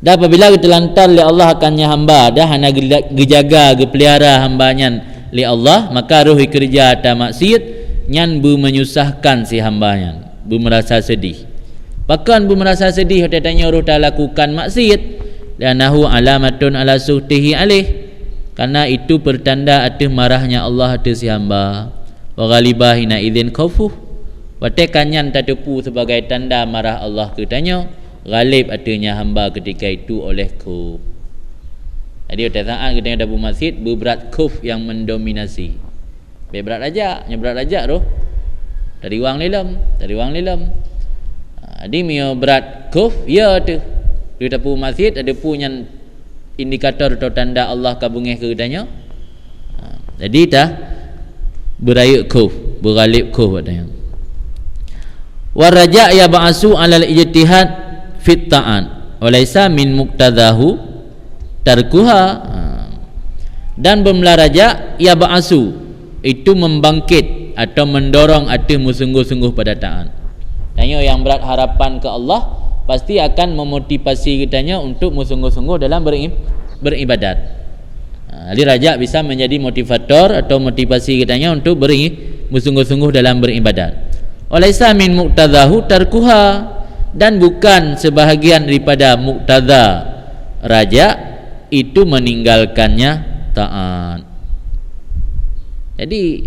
Dan apabila ditelantar oleh Allah akannya hamba, dah hana gejaga gepelihara hambanya oleh Allah, maka roh kerja ta maksiat nyan bu menyusahkan si hambanya, bu merasa sedih. Bahkan bu merasa sedih tanya roh ta lakukan maksiat, dan nahu alamatun ala suhtihi alih, karena itu pertanda atas marahnya Allah atas si hamba. Wa ghalibah hina idzin khaufuh, watekannya tak tepu sebagai tanda marah Allah ketanya, ghalib artinya hamba ketika itu oleh kuf. Jadi pada saat kita dah bermasjid, berberat kuf yang mendominasi. Berat raja, berat raja tu dari wang lilam. Jadi mio berat kuf ya tu. Di tapu masjid ada punya indikator atau tanda Allah kabungih ketanya. Jadi dah berayuk kuf, bergalib kuf katanya. Waraja ya ba'asu alal ijtihad fit ta'an walaysa min muqtadahu tarkuha. Dan bermelaraja ya ba'asu, itu membangkit atau mendorong hati sungguh-sungguh pada ta'an. Tanya yang berat harapan ke Allah pasti akan memotivasi kitanya untuk sungguh-sungguh dalam beribadat. Jadi raja bisa menjadi motivator atau motivasi kitanya untuk bersungguh-sungguh dalam beribadat. Walaysa min muqtadahu tarkuha, dan bukan sebahagian daripada muqtada raja itu meninggalkannya taat. Jadi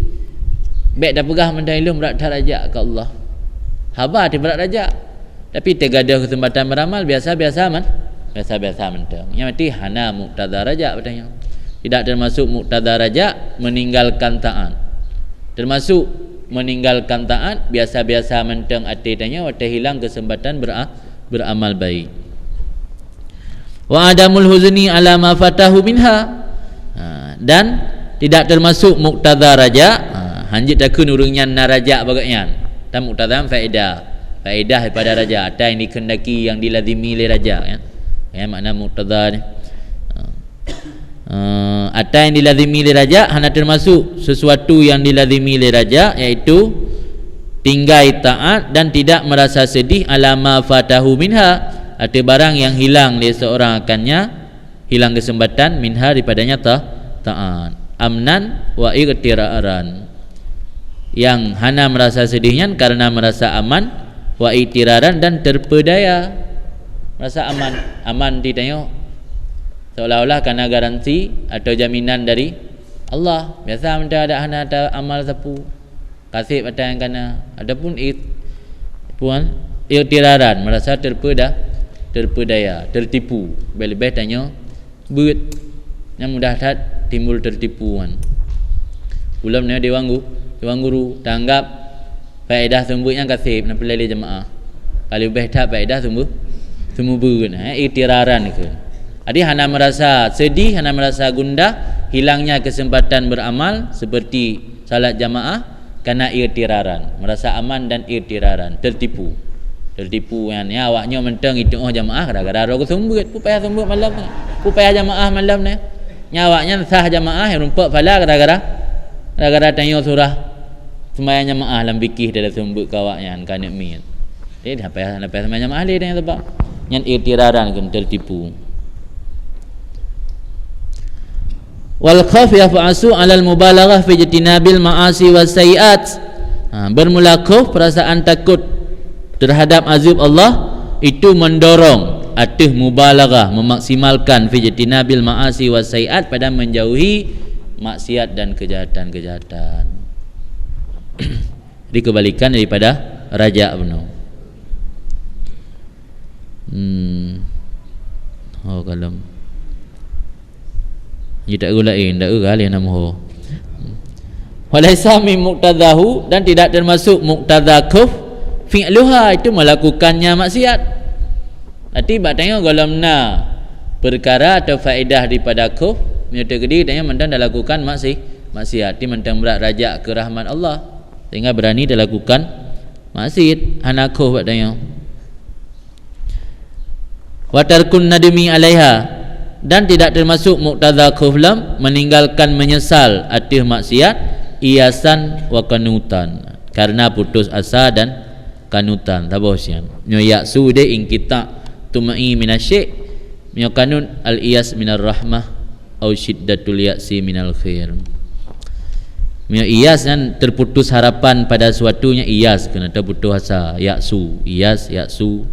baik dah pegah mendah ilmu berat raja ke Allah. Haba di berat raja. Tapi tegada kesempatan beramal biasa-biasa mentang. Yang mati hana muqtada raja katanya. Tidak termasuk muqtada raja meninggalkan taat. Termasuk meninggalkan taat biasa-biasa mentang artinya wata hilang kesempatan beramal baik. Wa adamul huzni ala ma fatahu minha. Dan tidak termasuk muqtada raja. Hanjit takun urungnya naraja bagaian. Dan muqtada faedah daripada raja. Ada yang dikendaki yang dilazimi oleh raja ya. Ya makna muqtada ni. Ada yang dilazimi oleh raja hanya termasuk sesuatu yang dilazimi oleh raja, iaitu tinggai taat dan tidak merasa sedih alama fatahu minha, ada barang yang hilang dari seorang akannya, hilang kesempatan minha daripadanya taat. Amnan wa iqtiraran, yang hana merasa sedihnya karena merasa aman, wa iqtiraran dan terpedaya. Merasa aman ditanya seolah-olah kerana garansi atau jaminan dari Allah. Biasa minta ada hana ada amal sapu kasih pada yang kana, adapun iqtiraran merasa terpedaya, tertipu. Lebih tanya beut yang mudah timbul tertipuan. Ulam ni dewan guru tanggap faedah sumbernya kasih nak pelali jemaah. Kalau lebih tak faedah sumber beut iqtiraran ke. Jadi hana merasa sedih, hana merasa gundah, hilangnya kesempatan beramal seperti salat jamaah karena iqtiraran, merasa aman dan iqtiraran, tertipu kan ya. Awaknya mentang itu jamaah gara-gara rogo sumbut, ku payah sumbut malam ni, ku payah jamaah malam ni. Nyawaknya sah jamaah yang rumpak pala gara-gara tanya surah sembahyang jamaah dalam fikih dalam sumbut kawaknya kan min. Jadi dah payah sembahyang jamaah dia dengan sebab yang iqtiraran kan tertipu. Wal khaf yaf'asu 'alal mubalaghah fi jitinabil ma'asi was sayiat. Bermula khauf, perasaan takut terhadap azab Allah, itu mendorong atau mubalaghah, memaksimalkan fi jitinabil ma'asi was sayiat, pada menjauhi maksiat dan kejahatan-kejahatan. Jadi kebalikan daripada raja benar. Kalau dia tak gulain, tak kali nama ho. Walaisa min muqtadahu, dan tidak termasuk muqtada kuf fi'luha, itu melakukannya maksiat. Nanti bak tanya galamna perkara atau faedah daripada kuf, menyata gede tanya mentang dah lakukan maksiat, dia mentang berat rajak ke rahmat Allah sehingga berani dah lakukan maksiat. Hana kuf bak tanya. Wa tarkun nadmi alaiha, dan tidak termasuk muqtada kuflam meninggalkan menyesal atas maksiat, iasan wa kanutan, karena putus asa dan kanutan. Tabosian nyo yaksu de ing kita tumai minasyik, nyo kanun al iyas minar rahmah au syiddatul ya'si minal khair. Nyo iyas dan terputus harapan pada suatunya, iyas kena terputus asa, yaksu yaksu.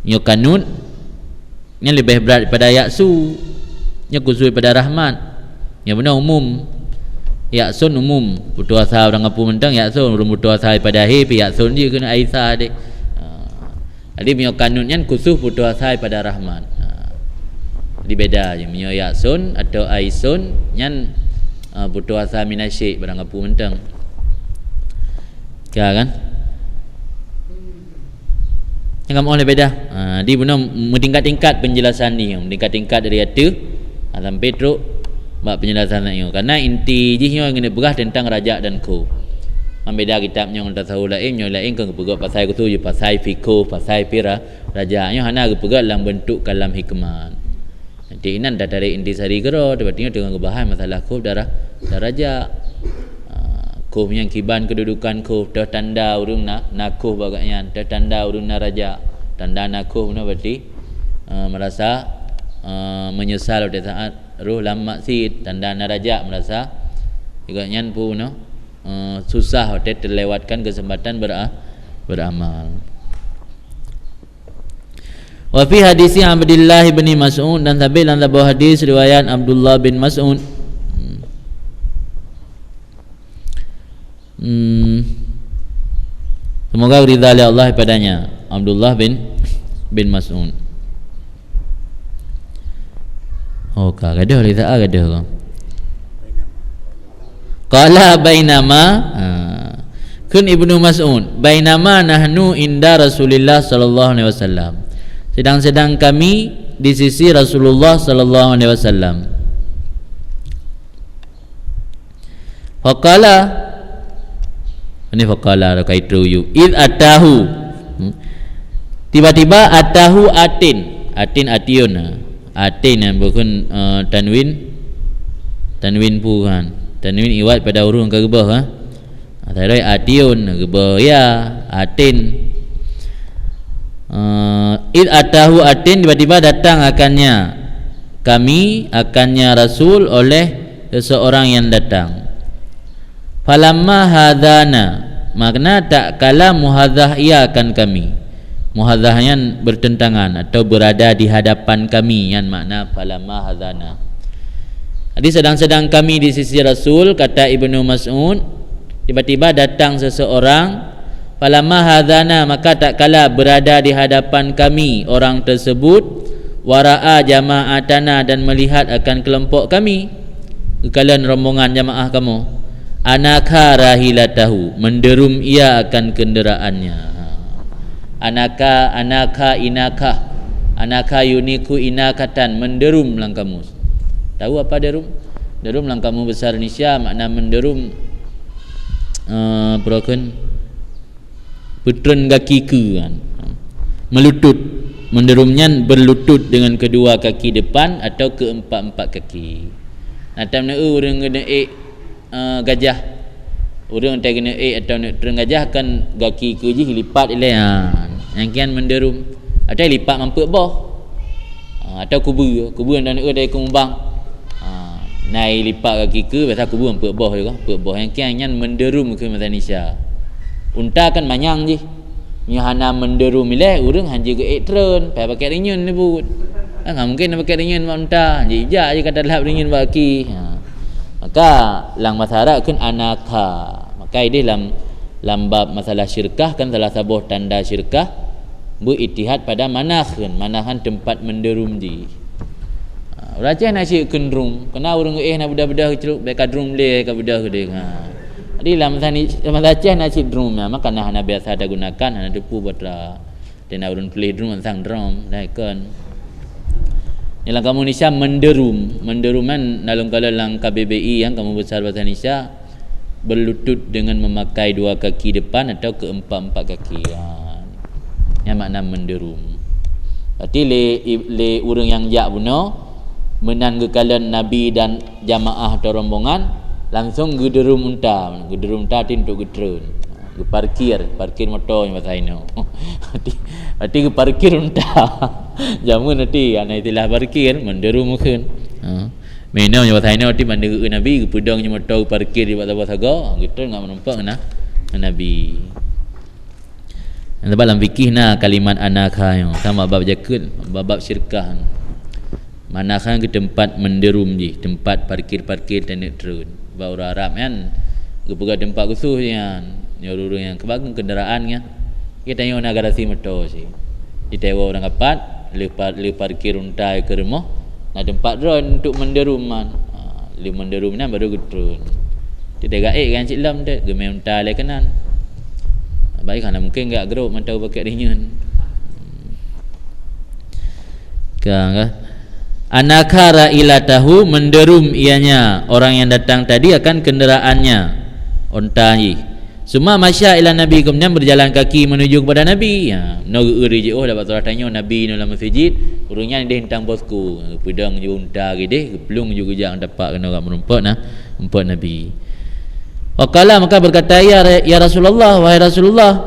Nyo kanun yang lebih berat daripada yaksu, yang khusus daripada rahmat. Yang benar umum, yaksun umum, putus asa orang apa mentang yaksun, orang putus asa daripada happy, yaksun dia kena aisa dia. Jadi punya kanunnya khusus putus asa daripada rahmat. Jadi beda je punya yaksun atau aisun yang putus asa minasyik barang apa mentang. Kira kan? Yang kamu oleh beda. Dia benar meningkat-tingkat penjelasan ni, meningkat-tingkat dari itu sampai teruk bab penjelasan ni. Karena inti jihnya kena berah tentang raja dan kuf. Beda kitabnya orang tasawuf lain, yang lain kan bergerak pasal itu je, pasal fiqh, pasal pira raja. Yang hana bergerak dalam bentuk kalam hikmah. Nanti inan dah tarik inti sari gero, tiba-tiba dengan ngebahas masalah kuf darah raja. Kuf yang kiban kedudukan kuf, tanda urung na kuf bagaknya, tanda urung na raja, tanda na kuf no berarti merasa menyesal pada saat ruh lam maksiat. Tanda na raja merasa bagaknya pun no susah pada terlewatkan kesempatan beramal. Wa fi hadisi Abdullah bin Mas'ud, dan tabi dalam sebuah hadis riwayat Abdullah bin Mas'ud. Semoga ridha oleh Allah padanya, Abdullah bin Mas'ud. Oh, gaduh ridha gaduh. Qala bainama kun Ibnu Mas'ud bainama nahnu inda Rasulillah sallallahu alaihi wasallam. sedang-sedang kami di sisi Rasulullah sallallahu alaihi wasallam. Faqala, ini faqala kaitu yu id atahu, tiba-tiba atahu atin atiun, atin yang bukan tanwin puhan, tanwin iwat pada huruf ke gebah ha. Tadi atiun gebah ya atin. Id atahu atin, tiba-tiba datang akannya kami, akannya Rasul oleh seseorang yang datang. Falamma hadana, makna tak kala muhadzah ia akan kami, muhadzahnya bertentangan atau berada di hadapan kami, yang makna falamma hadana. Jadi sedang-sedang kami di sisi Rasul, kata Ibnu Mas'ud, tiba-tiba datang seseorang. Falamma hadana, maka tak kala berada di hadapan kami orang tersebut, wara'a jama'atana, dan melihat akan kelompok kami, kekalian rombongan jamaah kamu, anaka rahilatahu, menderum ia akan kenderaannya. Anaka inaka yuniku inakatan, menderum lang kamu. Tahu apa derum? Derum lang kamu besar Indonesia, makna menderum broken putren kaki ke kan, melutut, menderumnya berlutut dengan kedua kaki depan atau keempat-empat kaki. Natam na urang kena gajah, urang tak kena atau nak terang gajah kan kaki ke je lipat ile yang kian menderum atau lipat mampu boh, atau kubu yang nak dari kumbang naik lipat kaki ke pasal kubu mampu boh juga, boh yang kian menderum ke Malaysia. Unta kan manyang je, nyahana menderum mileh urang hanje ke tren pakai ringun ni but. Enggak mungkin nak pakai ringun mak unta, ijak je kata lap ringun baki. Maka lang masyarakat kan anaka. Maka ini dalam bab masalah syirkah kan salah satu tanda syirkah beritihad pada manakhan, manakhan tempat menderum je. Raja nak syik kendrum, kena urang nak bedah-bedah celuk baik kadrum le ka bedah dia. Jadi dalam Aceh nasi drum ya, maka nah biasa ada gunakan hana depu batra dan urun play drum sang drum dah kan. Yang kamu Indonesia menderuman dalam kala lang KBBI yang kamu besar bahasa Indonesia berlutut dengan memakai dua kaki depan atau keempat-empat kaki. Yang makna menderum. Berarti le urang yang jak buno menan gekalan Nabi dan jamaah atau rombongan langsung gederum unta tintuk getreun, parkir motor yang bahasa ini. Hati parkir unta. Jamu nanti anak itilah parkir menderum mungkin. Menau yang bahasa ini hati mandiri Nabi pedang yang motor parkir di bawah saga, getreun enggak menumpak kena Nabi. Yang dalam fikih kalimat anaka yang sama bab jakut, bab syirkah. Manakah ke tempat menderum je, tempat parkir dan getreun. Bau Arab kan kebuka tempat khusus yang nyuruh yang kebagun kenderaan kan kita yang nak garasi motor sih kita orang kapat le parkir unta ke rumah nak tempat drone untuk menderuman le menderumnya baru getrun tidak gaik kan cik lam dah gemai unta le kanan baik kan mungkin enggak geruk mantau pakai ringan kan anakara ilatahu, menderum ianya orang yang datang tadi akan kenderaannya unta ni. Semua masya ila Nabi, kemudian berjalan kaki menuju kepada Nabi. Nuri je dapat surat tanya Nabi dalam masjid, urangnya dia hentang bosku pedang je unta gede, pelung juga jangan dapat kena orang merumpat umpat Nabi. Waqala, maka berkata ya Rasulullah, wahai Rasulullah,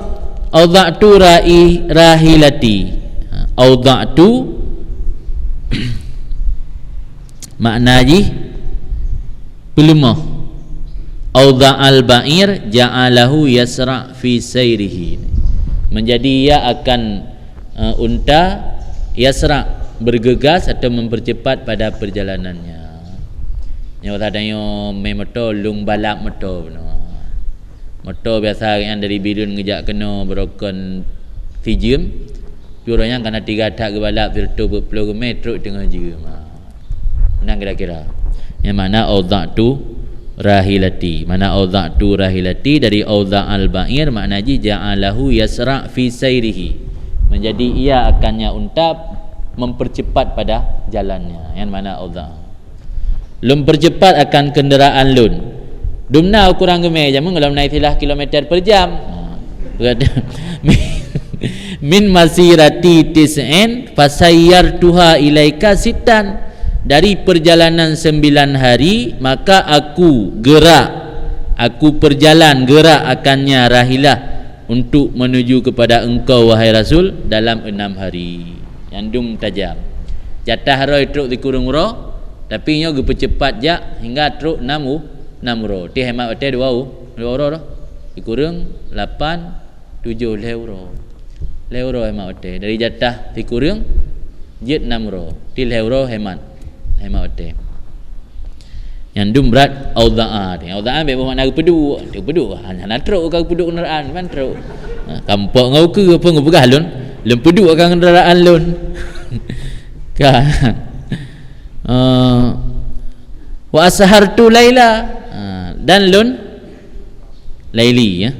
audha'tu rahilati. Audha'tu makna ji pelemah. Audha'al ba'ir ja'alahu yasra' fi sayrihi, menjadi ia akan unta yasra' bergegas atau mempercepat pada perjalanannya. Yang tadanya main motor lung balap motor biasa yang dari bidun ngejak kena broken fijim pioranya kena 3 tak ke balap virtu berpuluh metro tengah jam. Menang kira-kira. Yang mana audha'tu rahilati. Mana audha'tu rahilati dari audha'al ba'ir, makna ji ja'alahu yasra' fi sayrihi, menjadi ia akannya unta mempercepat pada jalannya. Yang mana audha lun percepat akan kenderaan lun. Dumna kurang gemai jamu kalau naik tilah kilometer per jam. Min masirati tis'in fasayyartuha ilaika sitan, dari perjalanan 9 hari maka aku perjalan gerak akannya rahilah untuk menuju kepada engkau wahai Rasul dalam 6 hari. Yandum tajam jatah roi truk di kurung ro, tapi nyo percepat jak hingga truk 6 ro. Ti hemat hotel 2 ro di kurung 8 7 euro hemat hotel. Dari jatah di kurung jet 6 ro ti euro hemat hotel. Yang dum berat audha'a be makna pedu hanya truk kau pedu kenderaan kan truk kampung ngau ke apa ngau pegah lun pedu akan kenderaan lun kan. Wa ashartu laila, dan lun laili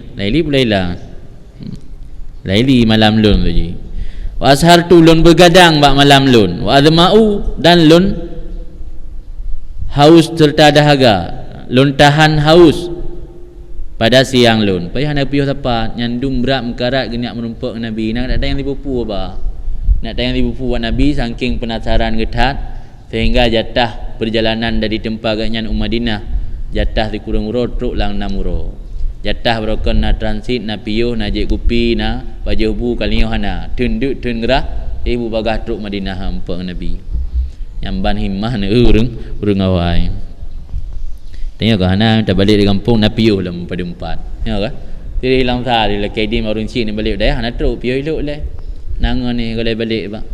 malam lun tadi. Wa ashartu lun begadang bak malam lun. Wa adma'u, dan lun haus serta dahaga, lun tahan haus pada siang lun. Payah nak piuh tepat nyandung berat mengkarat geniak merumpak Nabi. Nak ada yang dipupu apa? Nak ada yang dipupu buat Nabi saking penasaran getat sehingga jatah perjalanan dari tempat agaknya Madinah jatah di kurung ro truk lang 6 ro. Jatah broken na transit na piuh na jek kupi na pajubu kalinyo hana tunduk tun gerah ibu bagah truk Madinah hampak Nabi. Yang ban himmah na urung awai. Tanya ke hana tak balik di kampung na piuh lah pada 4. Ya ke? Jadi hilang sah di laki di marun cik ni balik dah hana truk piuh elok le. Nang ni kalau balik pak.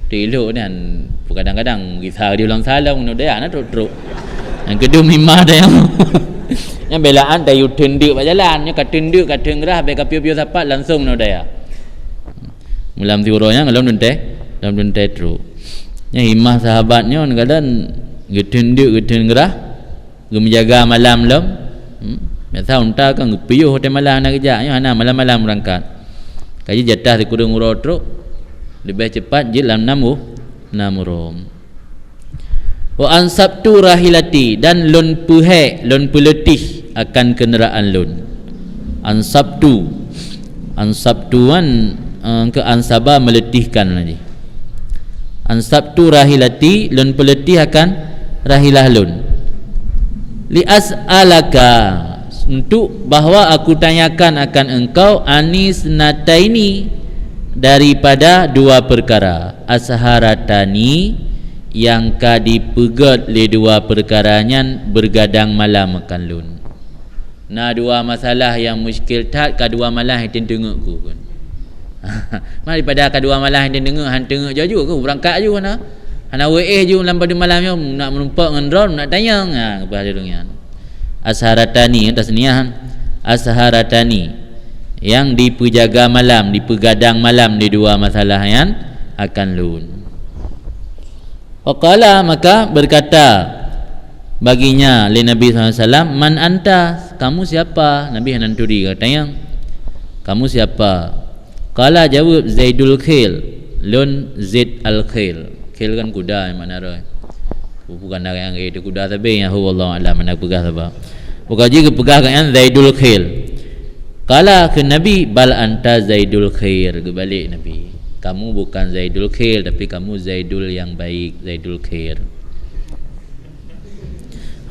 Dia elok dan kadang-kadang kisah dia ulang salah ngono dah hana truk. Yang kedua himmah dah yang belaan dah you tunduk pak jalan, nya kat tunduk kat tengrah be ka piuh-piuh sapat langsung no dah. Mulam tiuronya ngalon dunte truk. Nya himmah sahabatnya kadang getunduk getengrah menjaga malam lom. Biasa unta kan piuh hotel malam nak kerja nya ana malam-malam berangkat. Kaji jatah di kurung uro truk lebih cepat je dalam 6 rom. Wa ansabtu rahilati, dan lun peletih akan kenderaan lun. Ansabtuan ke ansaba meletihkan lagi. Ansabtu rahilati, lun peletih akan rahilah lun. Li as'alaka, untuk bahawa aku tanyakan akan engkau anis nataini, daripada 2 perkara. Asharatani, yang ka dipegat le 2 perkaranya bergadang malam makan lun. Na 2 masalah yang muskil tak ka 2 malam yang tengok ku kan. Mari pada ka 2 malam yang tengok jaju ku berangkat ju hana we ju lam pada malamnya nak menumpak ngan ron nak tayang kepada dunia. Asharatani tasniah asharatani, yang dipejaga malam, dipegadang malam di 2 masalah yang akan lun. Waqala, maka berkata baginya li Nabi SAW, man anta, kamu siapa? Nabi hananturi katanya, kamu siapa? Qala, jawab, Zaidul Khil, lun Zaid al-Khil. Khil kan kuda yang mana roh. Bukan yang itu kuda tapi yang wallahu alam mana pegah apa. Bukan juga pegah kan Zaidul Khil. Qala ke Nabi, bal anta Zaidul Khair. Kebalik Nabi, kamu bukan Zaidul Khair, tapi kamu Zaidul yang baik, Zaidul Khair.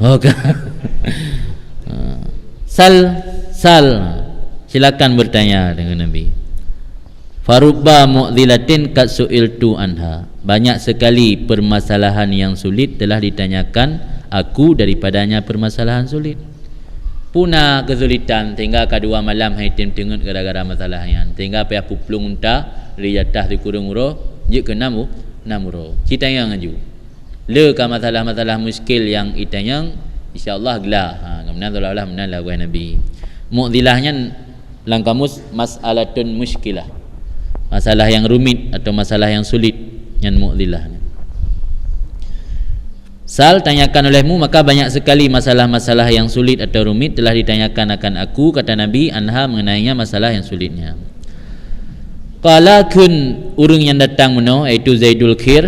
Okay. Sal, silakan bertanya dengan Nabi. Farubba mu'dzilatin kat su'iltu anha, banyak sekali permasalahan yang sulit telah ditanyakan aku daripadanya permasalahan sulit. Puna kesulitan tinggal kedua malam hai tengok gara-gara masalah yang tinggal payah puplung unta di atas di kurung uro je ke 6 uro. Kita yang aju le ka masalah-masalah muskil yang itanyang insyaallah gelah kemudian Allah menalah wahai Nabi. Mu'dzilahnya lang kamus mas'alatun muskilah, masalah yang rumit atau masalah yang sulit yang mu'dzilah. Sal, tanyakan olehmu, maka banyak sekali masalah-masalah yang sulit atau rumit telah ditanyakan akan aku, kata Nabi, anha mengenainya masalah yang sulitnya. Qala kun urang yang datang meno iaitu Zaidul Khir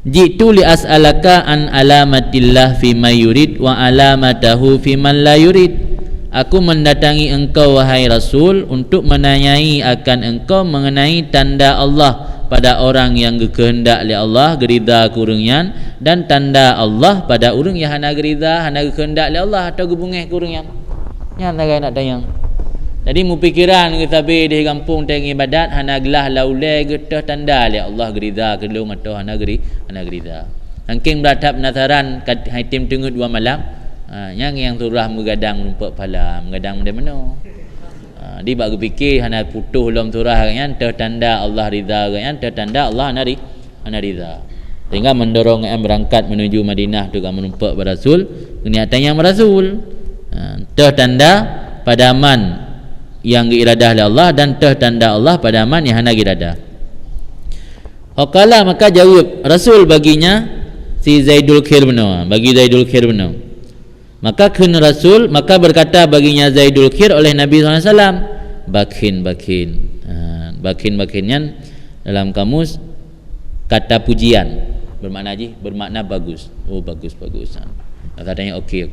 jitu li as'alaka an alamatillah fi ma yurid wa alamatahu fi man la yurid. Aku mendatangi engkau wahai Rasul untuk menanyai akan engkau mengenai tanda Allah pada orang yang kehendak li Allah gerida kurungian, dan tanda Allah pada orang yang hana gerida hana kehendak li Allah atau gebungeh kurungian. Nya nak tayang. Jadi mu pikiran kita be di kampung teng ibadat hana gelah laule getah tanda li Allah gerida kelung atau hana gerida. Angking beradab nasaran haitim tengah 2 malam. Yang turah menggadang numpak pala menggadang dari mana dia bagi fikir hana putuh lom turah kan tanda Allah ridha kan tanda Allah hana ridha, sehingga mendorong berangkat menuju Madinah juga menumpak pada Rasul niatan yang Rasul tanda pada man yang diiradah oleh Allah dan tanda Allah pada man yang hana iradah. Faqala maka jawab Rasul baginya si Zaidul Khir bagi Zaidul Khir maka kena Rasul maka berkata baginya Zaidul Khir oleh Nabi SAW bakin bakinnya dalam kamus kata pujian bermakna bagus. Oh bagus katanya okey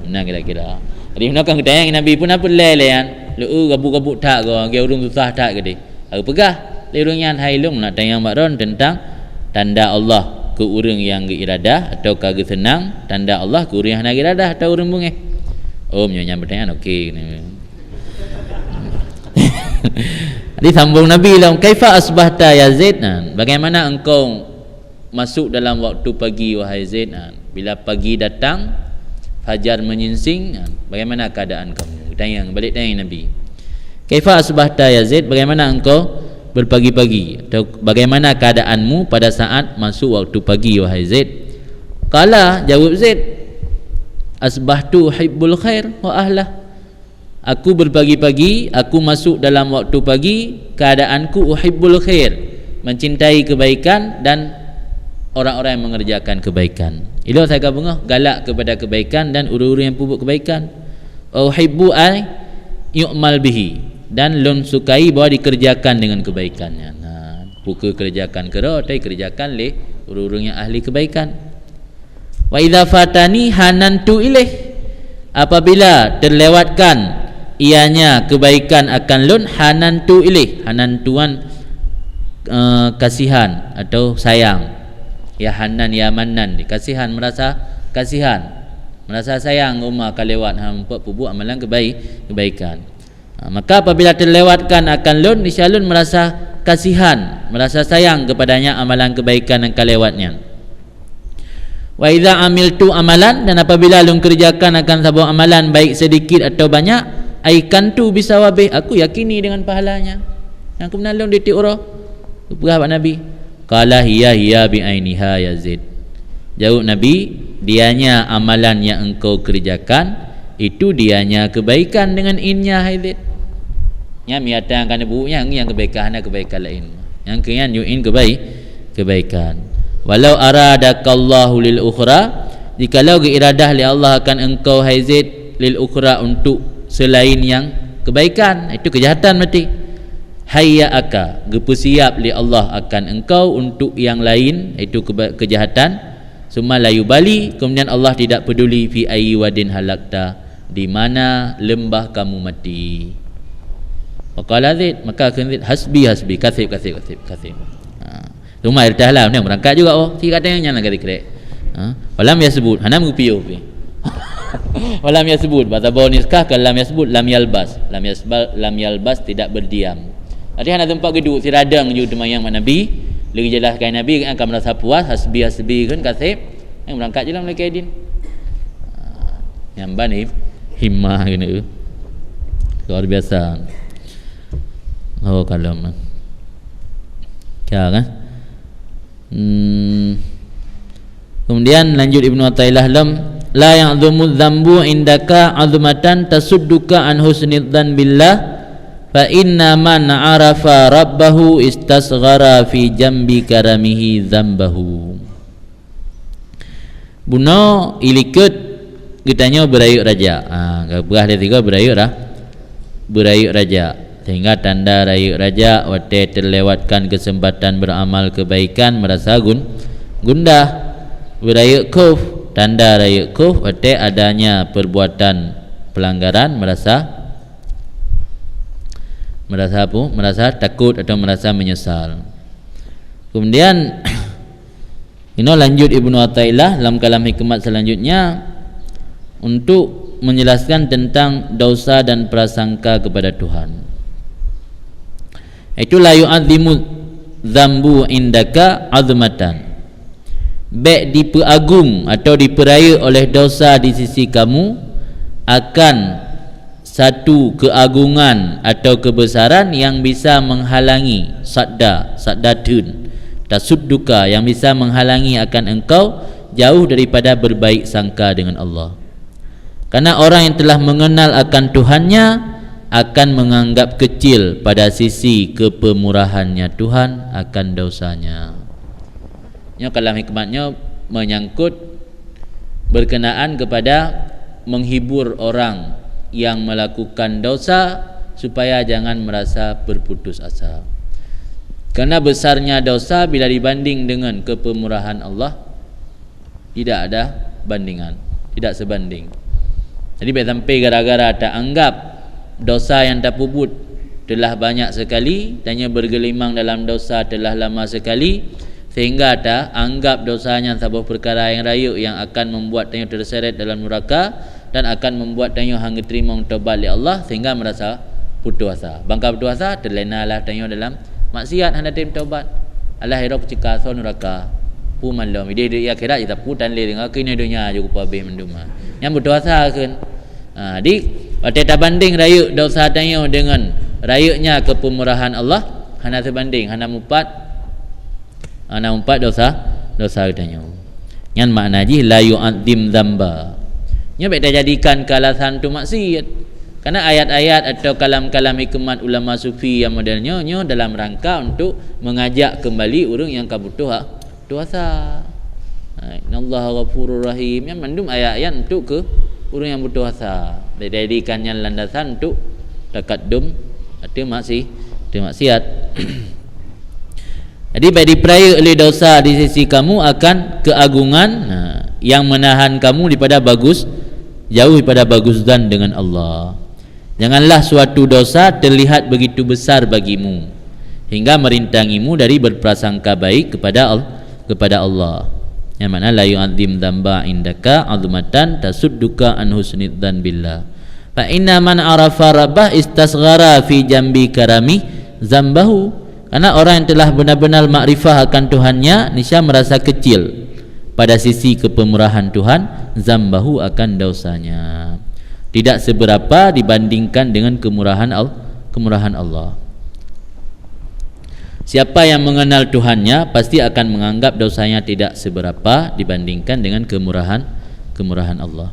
menang kira-kira. Jadi nak kita yang Nabi pun apa lelean lu gabuk tak go ge urung susah tak gede aku pegah lirungan hailung nak tanya makron tentang tanda Allah ke urang yang iradah atau kagak senang tanda Allah ke urang yang hana iradah atau urang bungeh. Oh menyanyi pertanyaan okey. Disambung Nabi bilang kaifa asbahta ya Zaid, bagaimana engkau masuk dalam waktu pagi wahai Zaid? Bila pagi datang fajar menyingsing, bagaimana keadaan kamu? Balik tanya Nabi, kaifa asbahta ya Zaid, bagaimana engkau berpagi-pagi atau bagaimana keadaanmu pada saat masuk waktu pagi wahai Zaid? Qala jawab Zaid, asbahtu hibbul khair wa ahlah, aku berpagi-pagi, aku masuk dalam waktu pagi keadaanku uhibbul khair, mencintai kebaikan dan orang-orang yang mengerjakan kebaikan. Ilo saya gabungah galak kepada kebaikan dan uru-uru yang pupuk kebaikan. Uhibbu ay yu'mal bihi, dan lon sukai bahawa dikerjakan dengan kebaikannya. Buku kerjakan kera tapi kerjakan le urung-urung yang ahli kebaikan. Wa idza fatani hanantu ilaih, apabila terlewatkan ianya kebaikan akan lon hanantu ilaih, hanantuan kasihan atau sayang. Ya hanan ya manan, kasihan merasa kasihan, merasa sayang umma kalewat hampa pupuk amalan kebaikan. Maka apabila terlewatkan akan lun nisyalun merasa kasihan, merasa sayang kepadanya amalan kebaikan yang kalewatnya. Wa idza amiltu amalan, dan apabila lun kerjakan akan sebuah amalan baik sedikit atau banyak, aikantu bisawabih, aku yakini dengan pahalanya. Yang kemudian lun ditiurah berapa Nabi? Qala hiya bi ainiha ya Zaid, jawab Nabi, dianya amalan yang engkau kerjakan itu dianya kebaikan dengan innya hai Zaid. Ya miata yang kan ibunya yang kebaikan ada kebaikan lain. Yang kian yu'in kebaikan. Walau aradakallahu lil ukhra, jikalau iradah li Allah akan engkau hai Zaid lil ukhra untuk selain yang kebaikan, itu kejahatan mati. Hayya aka, gepusiap li Allah akan engkau untuk yang lain, itu kejahatan. Summa la yubali, kemudian Allah tidak peduli fi ayyi wadin halakta, di mana lembah kamu mati. Waqala Zaid, maka Zaid hasbi kasib. Rumah irtahlah ni berangkat juga si katanya nak kerek. Walam yasbut hanam gupiyo pi. Walam yasbut bahasa boniskah kalam yasbut lam yalbas tidak berdiam. Tadi hana tempat geduk si radang ju demayang mak Nabi, lagi jelaskan Nabi akan merasa puas hasbi kan kasib yang berangkat je lah mulai kaidin. Yang bani himmah gini luar biasa. Oh kalau ya kan. Kemudian lanjut Ibnu Athaillah la ya'dhumu dzambu indaka 'azmatan tasudduka an husnidzan billah fa inna man 'arafa rabbahu istasghara fi jambi karamihi dzambahu. Buno ilikut kitanya berayuk raja. Berah dia tiga berayuk raja. sehingga tanda raya raja wate terlewatkan kesempatan beramal kebaikan merasa gundah. Raya kuf, tanda raya kuf wate adanya perbuatan pelanggaran merasa apa? Merasa takut atau merasa menyesal. Kemudian ini lanjut Ibnu Athaillah dalam kalam hikmat selanjutnya untuk menjelaskan tentang dosa dan prasangka kepada Tuhan. Itu la yu'azzimu dzambu indaka azmatan. Baik dipeagung atau diperaya oleh dosa di sisi kamu akan satu keagungan atau kebesaran yang bisa menghalangi saddatun tasudduka, yang bisa menghalangi akan engkau jauh daripada berbaik sangka dengan Allah. Karena orang yang telah mengenal akan Tuhannya akan menganggap kecil pada sisi kepemurahannya Tuhan akan dosanya. Ini kalam hikmatnya menyangkut berkenaan kepada menghibur orang yang melakukan dosa supaya jangan merasa berputus asa. Karena besarnya dosa bila dibanding dengan kepemurahan Allah tidak ada bandingan, tidak sebanding. Jadi sampai gara-gara tak anggap dosa yang tak puput telah banyak sekali, tanya bergelimang dalam dosa telah lama sekali, sehingga tak anggap dosanya sebuah perkara yang rayu yang akan membuat tanya terseret dalam neraka dan akan membuat tanya hang terima taubat oleh Allah, sehingga merasa putus asa. Bangka putus asa terlenalah tanya dalam maksiat hendak tim taubat. Allah hirap cika so neraka. Pu malam dia akhirat kita putan le dengan kini dunia juga pabe menduma. Yang putus asa kan. Di waktu banding rayu dosa tanya dengan rayunya kepemurahan Allah hana sebanding, hana mumpat dosa tanya. Yang makna ji la yu'adzim dzamba. Nya beda jadikan alasan tu maksiat. Karena ayat-ayat atau kalam-kalam hikmat ulama sufi yang modelnya dalam rangka untuk mengajak kembali orang yang kabutuh dosa. Innallaha ghafurur rahim. Yang mandum ayat-ayat untuk ke orang yang butuh asa. Dijadikannya landasan untuk takaddum atau maksiat. Jadi bagi peraya oleh dosa di sisi kamu akan keagungan yang menahan kamu daripada jauh daripada bagus dan dengan Allah. Janganlah suatu dosa terlihat begitu besar bagimu hingga merintangimu dari berprasangka baik kepada Allah. Yang mana la yu'adzim dzamba indaka azmatan tasudduka an husnidzan billah. Fa inna man arafa rabbah istasghara fi jambi karami zambahu. Karena orang yang telah benar-benar makrifah akan Tuhannya niscaya merasa kecil pada sisi kepemurahan Tuhan, zambahu akan dosanya. Tidak seberapa dibandingkan dengan kemurahan Allah. Siapa yang mengenal Tuhannya pasti akan menganggap dosanya tidak seberapa dibandingkan dengan kemurahan Allah.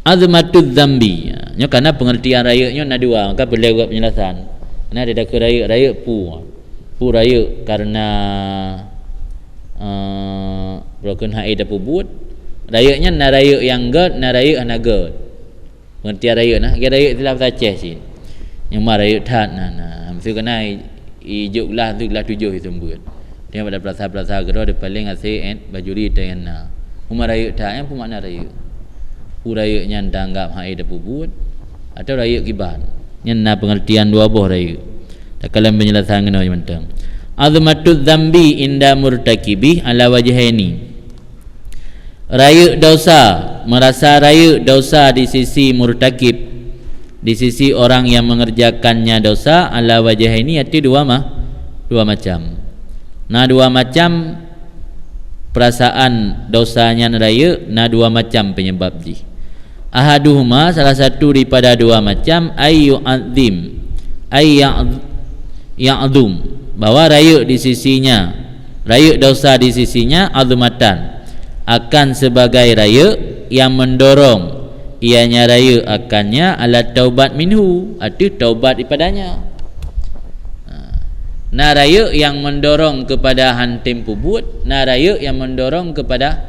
Azmatud dzambi. Nya karena pengertian rayanya ada dua, maka boleh buat penjelasan. Karena ada raya pu raya karena broken haid apa buat rayanya na raya yang god na raya ana god. Pengertian raya nah, raya telah terceh sih. Yang mar raya that nah mesti kena ijuklah tujuh itu buat. Dia pada perasa gero de paling asih bajuri tayana. Umar raya that yang makna raya. Pu raya nya tanggap haid apa buat atau raya kiban. Nya na pengertian dua buah raya. Tak kalam penjelasan kena mentang. Azmatud dzambi inda murtakibi ala wajhaini. Raya dosa, merasa raya dosa di sisi murtakib, di sisi orang yang mengerjakannya dosa ala wajhaini itu dua macam. Nah dua macam perasaan dosanya raya, nah dua macam penyebab ji. Ahaduhuma salah satu daripada dua macam ayyu'adzim ya'dzum, bahwa raya di sisinya, raya dosa di sisinya azmatan akan sebagai raya yang mendorong ianya raya akannya ala taubat minhu, arti taubat daripadanya. Nah raya yang mendorong kepada hantim pubut, nah raya yang mendorong kepada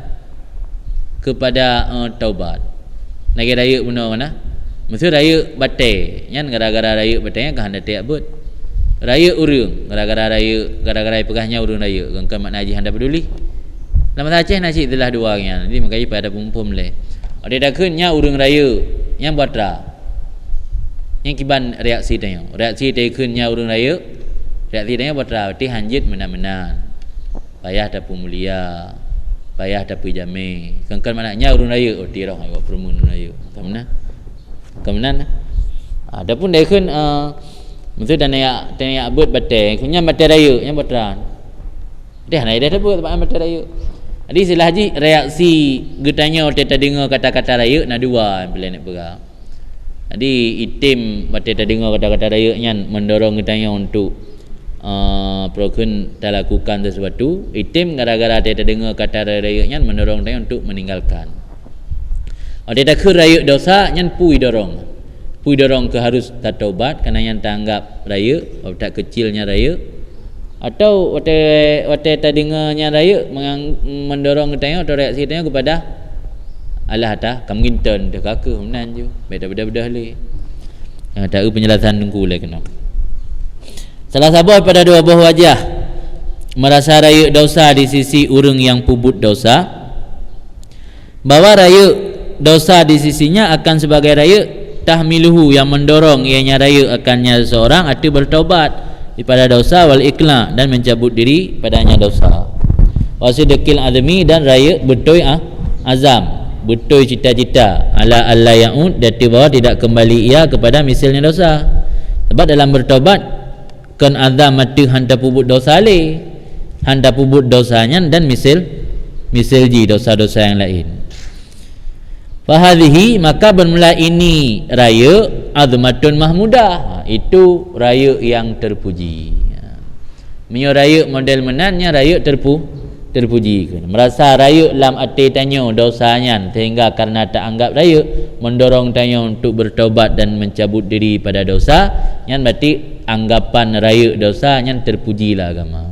taubat. Lagi raya benar mana? Mesti raya batai nyan gara-gara raya batai kan handa tiap but raya urang gara-gara pegahnya urang raya kan makna haji handa peduli lama Aceh nasi itulah dua nya jadi makanya pada pumpum le ada dah kunnya urang raya yang batra yang kiban reaksi tanya reaksi teh kunnya urang raya reaksi tanya batra berarti hanjit menan-menan payah dapat mulia payah dapat jame kan maknanya urang raya oh tirah awak permun raya kemudian adapun dia kun mesti dan ya buat batai kunya batai raya yang batra dia naik dah buat batai raya jadi silah haji reaksi getanya kita dengar kata-kata raya nak dua bila nak pegang jadi itim batai dengar kata-kata raya nyan mendorong getanya untuk prokun tak lakukan sesuatu itim gara-gara kita dengar kata raya nyan mendorong dia untuk meninggalkan ada ke raya dosa nyan pui dorong ke harus taubat kerana yang tanggap raya tak kecilnya raya atau wate dengarnya raya mendorong kita atau reaksi kita kepada Allah ta kamginten dah kakak menan je beda-beda le tak penjelasan tunggu le kena salah sabah pada dua buah wajah merasa raya dosa di sisi urang yang pubut dosa bahawa raya dosa di sisinya akan sebagai raya tahmiluhu yang mendorong ianya raya akannya seorang atau bertaubat daripada dosa wal ikla dan mencabut diri padanya dosa wasidqil azmi dan raya betul azam betul cita-cita ala alla yaud dati bahawa tidak kembali ia kepada misalnya dosa sebab dalam bertaubat kan azam mati handa pubut dosa le handa pubut dosanya dan misal ji dosa-dosa yang lain. Fahadhihi maka bermula ini raya azmatun mahmudah itu raya yang terpuji. Menyo raya model menannya raya terpuji kan. Merasa raya lam ati tanyo dosanya sehingga karena tak anggap raya mendorong tanyo untuk bertaubat dan mencabut diri pada dosa yang berarti anggapan raya dosa yang terpujilah agama.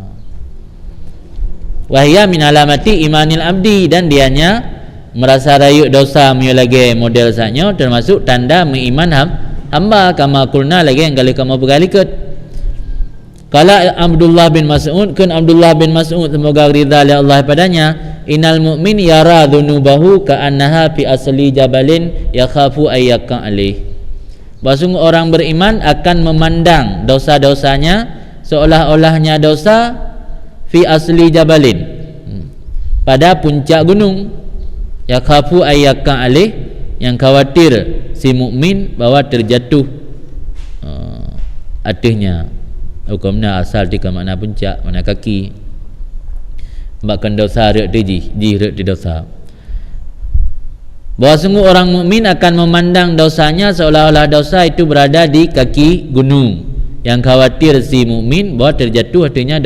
Wahya min alamati imanil abdi dan dianya merasa raya dosa menyo lagi model saknyo termasuk tanda mengiman hamba kama kulna lagi yang kali kamu bergalikat. Kala Abdullah bin Mas'ud kun Abdullah bin Mas'ud semoga ridha Allah padanya innal mu'min yara dhunubahu ka'annaha fi asli jabalin yakhafu ayyaka alih. Bahwa orang beriman akan memandang dosa-dosanya seolah-olahnya dosa fi asli jabalin pada puncak gunung yakhafu ayyaka alih yang khawatir si mukmin bahwa terjatuh atasnya. Hukumnya asal di mana puncak mana kaki bahkan dosa rek ji rek di dosa bahawa sungguh orang mukmin akan memandang dosanya seolah-olah dosa itu berada di kaki gunung yang khawatir si mukmin bahwa terjatuh artinya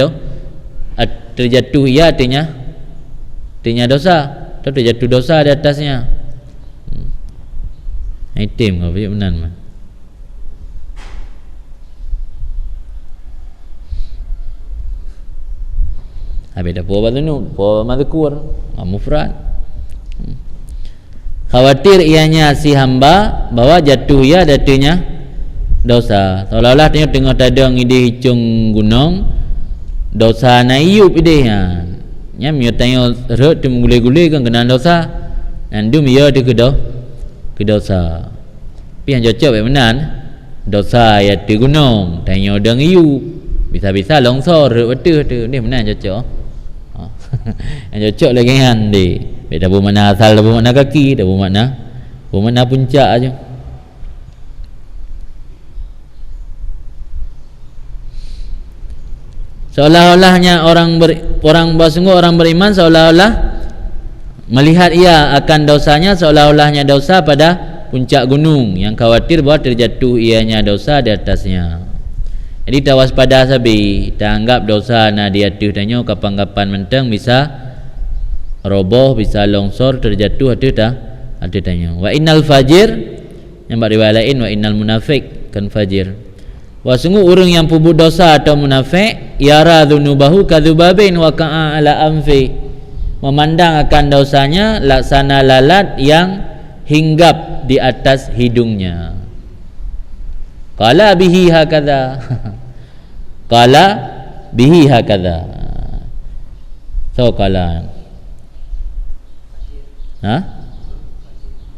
terjatuh ia artinya dosa atau terjatuh dosa di atasnya item apa ya benar mah. Habis dah puas badunu, puas madzukur, mufrad. Khawatir ianya si hamba bahwa jatuh ia datinya dosa. Seolah-olah tengok tadang ide hicung gunung dosa na iup idenya. Nya mio tanyo rek tu gule-gule kan kena dosa. Nandu mio de ke dosa. Pi yang cocok benar dosa ya di gunung, tanyo dang iup. Bisa-bisa longsor rek betul tu. Ni benar cocok. Yang cocok lagi kan di beda bermakna asal dah bermakna kaki dah bermakna puncak aja. Seolah-olahnya orang bersungguh orang beriman seolah-olah melihat ia akan dosanya seolah-olahnya dosa pada puncak gunung yang khawatir bahawa terjatuh ianya dosa di atasnya. Jadi tak waspada sabi, tak anggap dosa na dia tuh tanyo kapan-kapan mentang bisa roboh, bisa longsor, terjatuh ada tanyo. Wa innal fajir yang riwayat lain wa innal munafik kan fajir. Wa sungguh orang yang pubut dosa atau munafik yara dzunubahu kadzubabin wa ka'a ala anfi. Memandang akan dosanya laksana lalat yang hinggap di atas hidungnya. Qala bihi hakadha. Qala bihi hakadha. So qala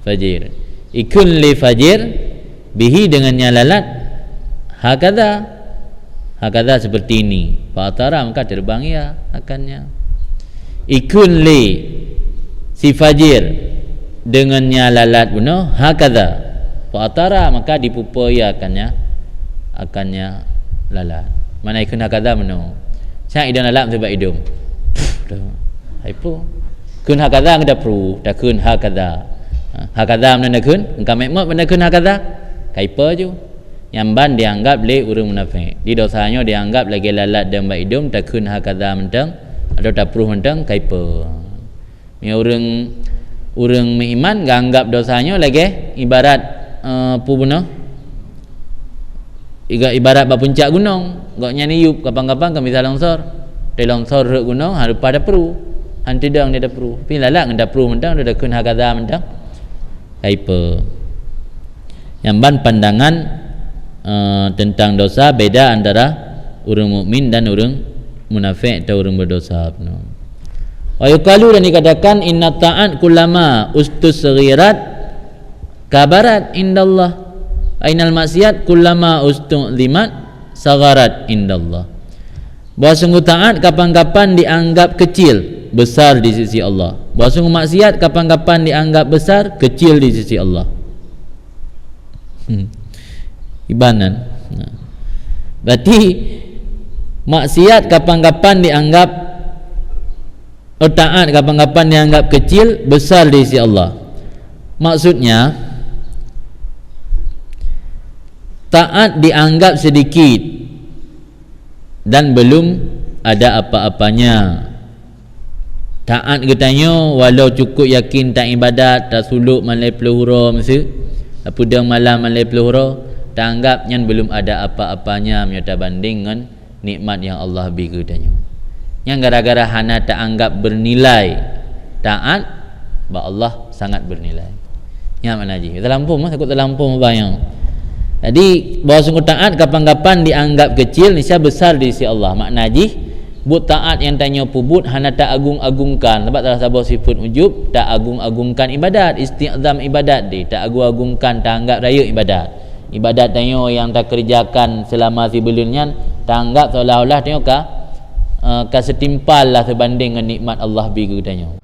fajir, ikun li fajir bihi dengannya lalat, hakadha seperti ini, fatara maka terbang ia akannya. Ikun li si fajir dengannya lalat bunuh, hakadha fatara maka dipupaya akannya lalat. Mana ikun hakadha bunuh sang idang lalat sebab hidung haipo kun hakadha ngada pru dah kun hakadha mana kun engkau mekmot mana kun hakadha kaipa ju nyamban dianggap le urang munafik di dosanya dianggap lagi lalat dan baik hidung dah kun hakadha mentang atau dah pru mentang kaipa ni urang beriman anggap dosanya lagi ibarat ibarat puncak gunung goknya niup kapan-kapan kami longsor di longsor gunung harus pada pru antidang dia dah pru tapi lalak ndak pru mentang dia dah kun hakadha mentang kaipa. Yang ban pandangan tentang dosa beda antara orang mukmin dan orang munafik atau orang berdosa. Wa yuqalu dan dikatakan inna ta'at kullama ustus saghirat kabarat indallah, ainal maksiat kullama ustuzimat sagharat indallah. Bahawa sungguh taat kapan-kapan dianggap kecil, besar di sisi Allah. Bahawa sungguh maksiat kapan-kapan dianggap besar, kecil di sisi Allah. Ibanan. Berarti maksiat kapan-kapan dianggap taat kapan-kapan dianggap kecil, besar di sisi Allah. Maksudnya taat dianggap sedikit dan belum ada apa-apanya. Taat katanya walau cukup yakin tak ibadat, tak suluk malai peluhura masa pudang malam malai peluhura, tak anggap yang belum ada apa-apanya menyata banding dengan nikmat yang Allah beri katanya. Yang gara-gara hana tak anggap bernilai taat, bah Allah sangat bernilai. Yang mana ji? Terlampau mah takut terlampau bayang. Jadi bahawa sungguh taat kapan-kapan dianggap kecil, niscaya besar di sisi Allah. Makna ji but taat yang tanya pubut hana tak agung-agungkan, sebab salah satu sifat ujub tak agung-agungkan ibadat, isti'zam ibadat dia tak agung-agungkan, tak anggap raya ibadat tanya yang tak kerjakan selama sebelumnya tak anggap seolah-olah tanya ka setimpal lah sebanding dengan nikmat Allah bagi tanya.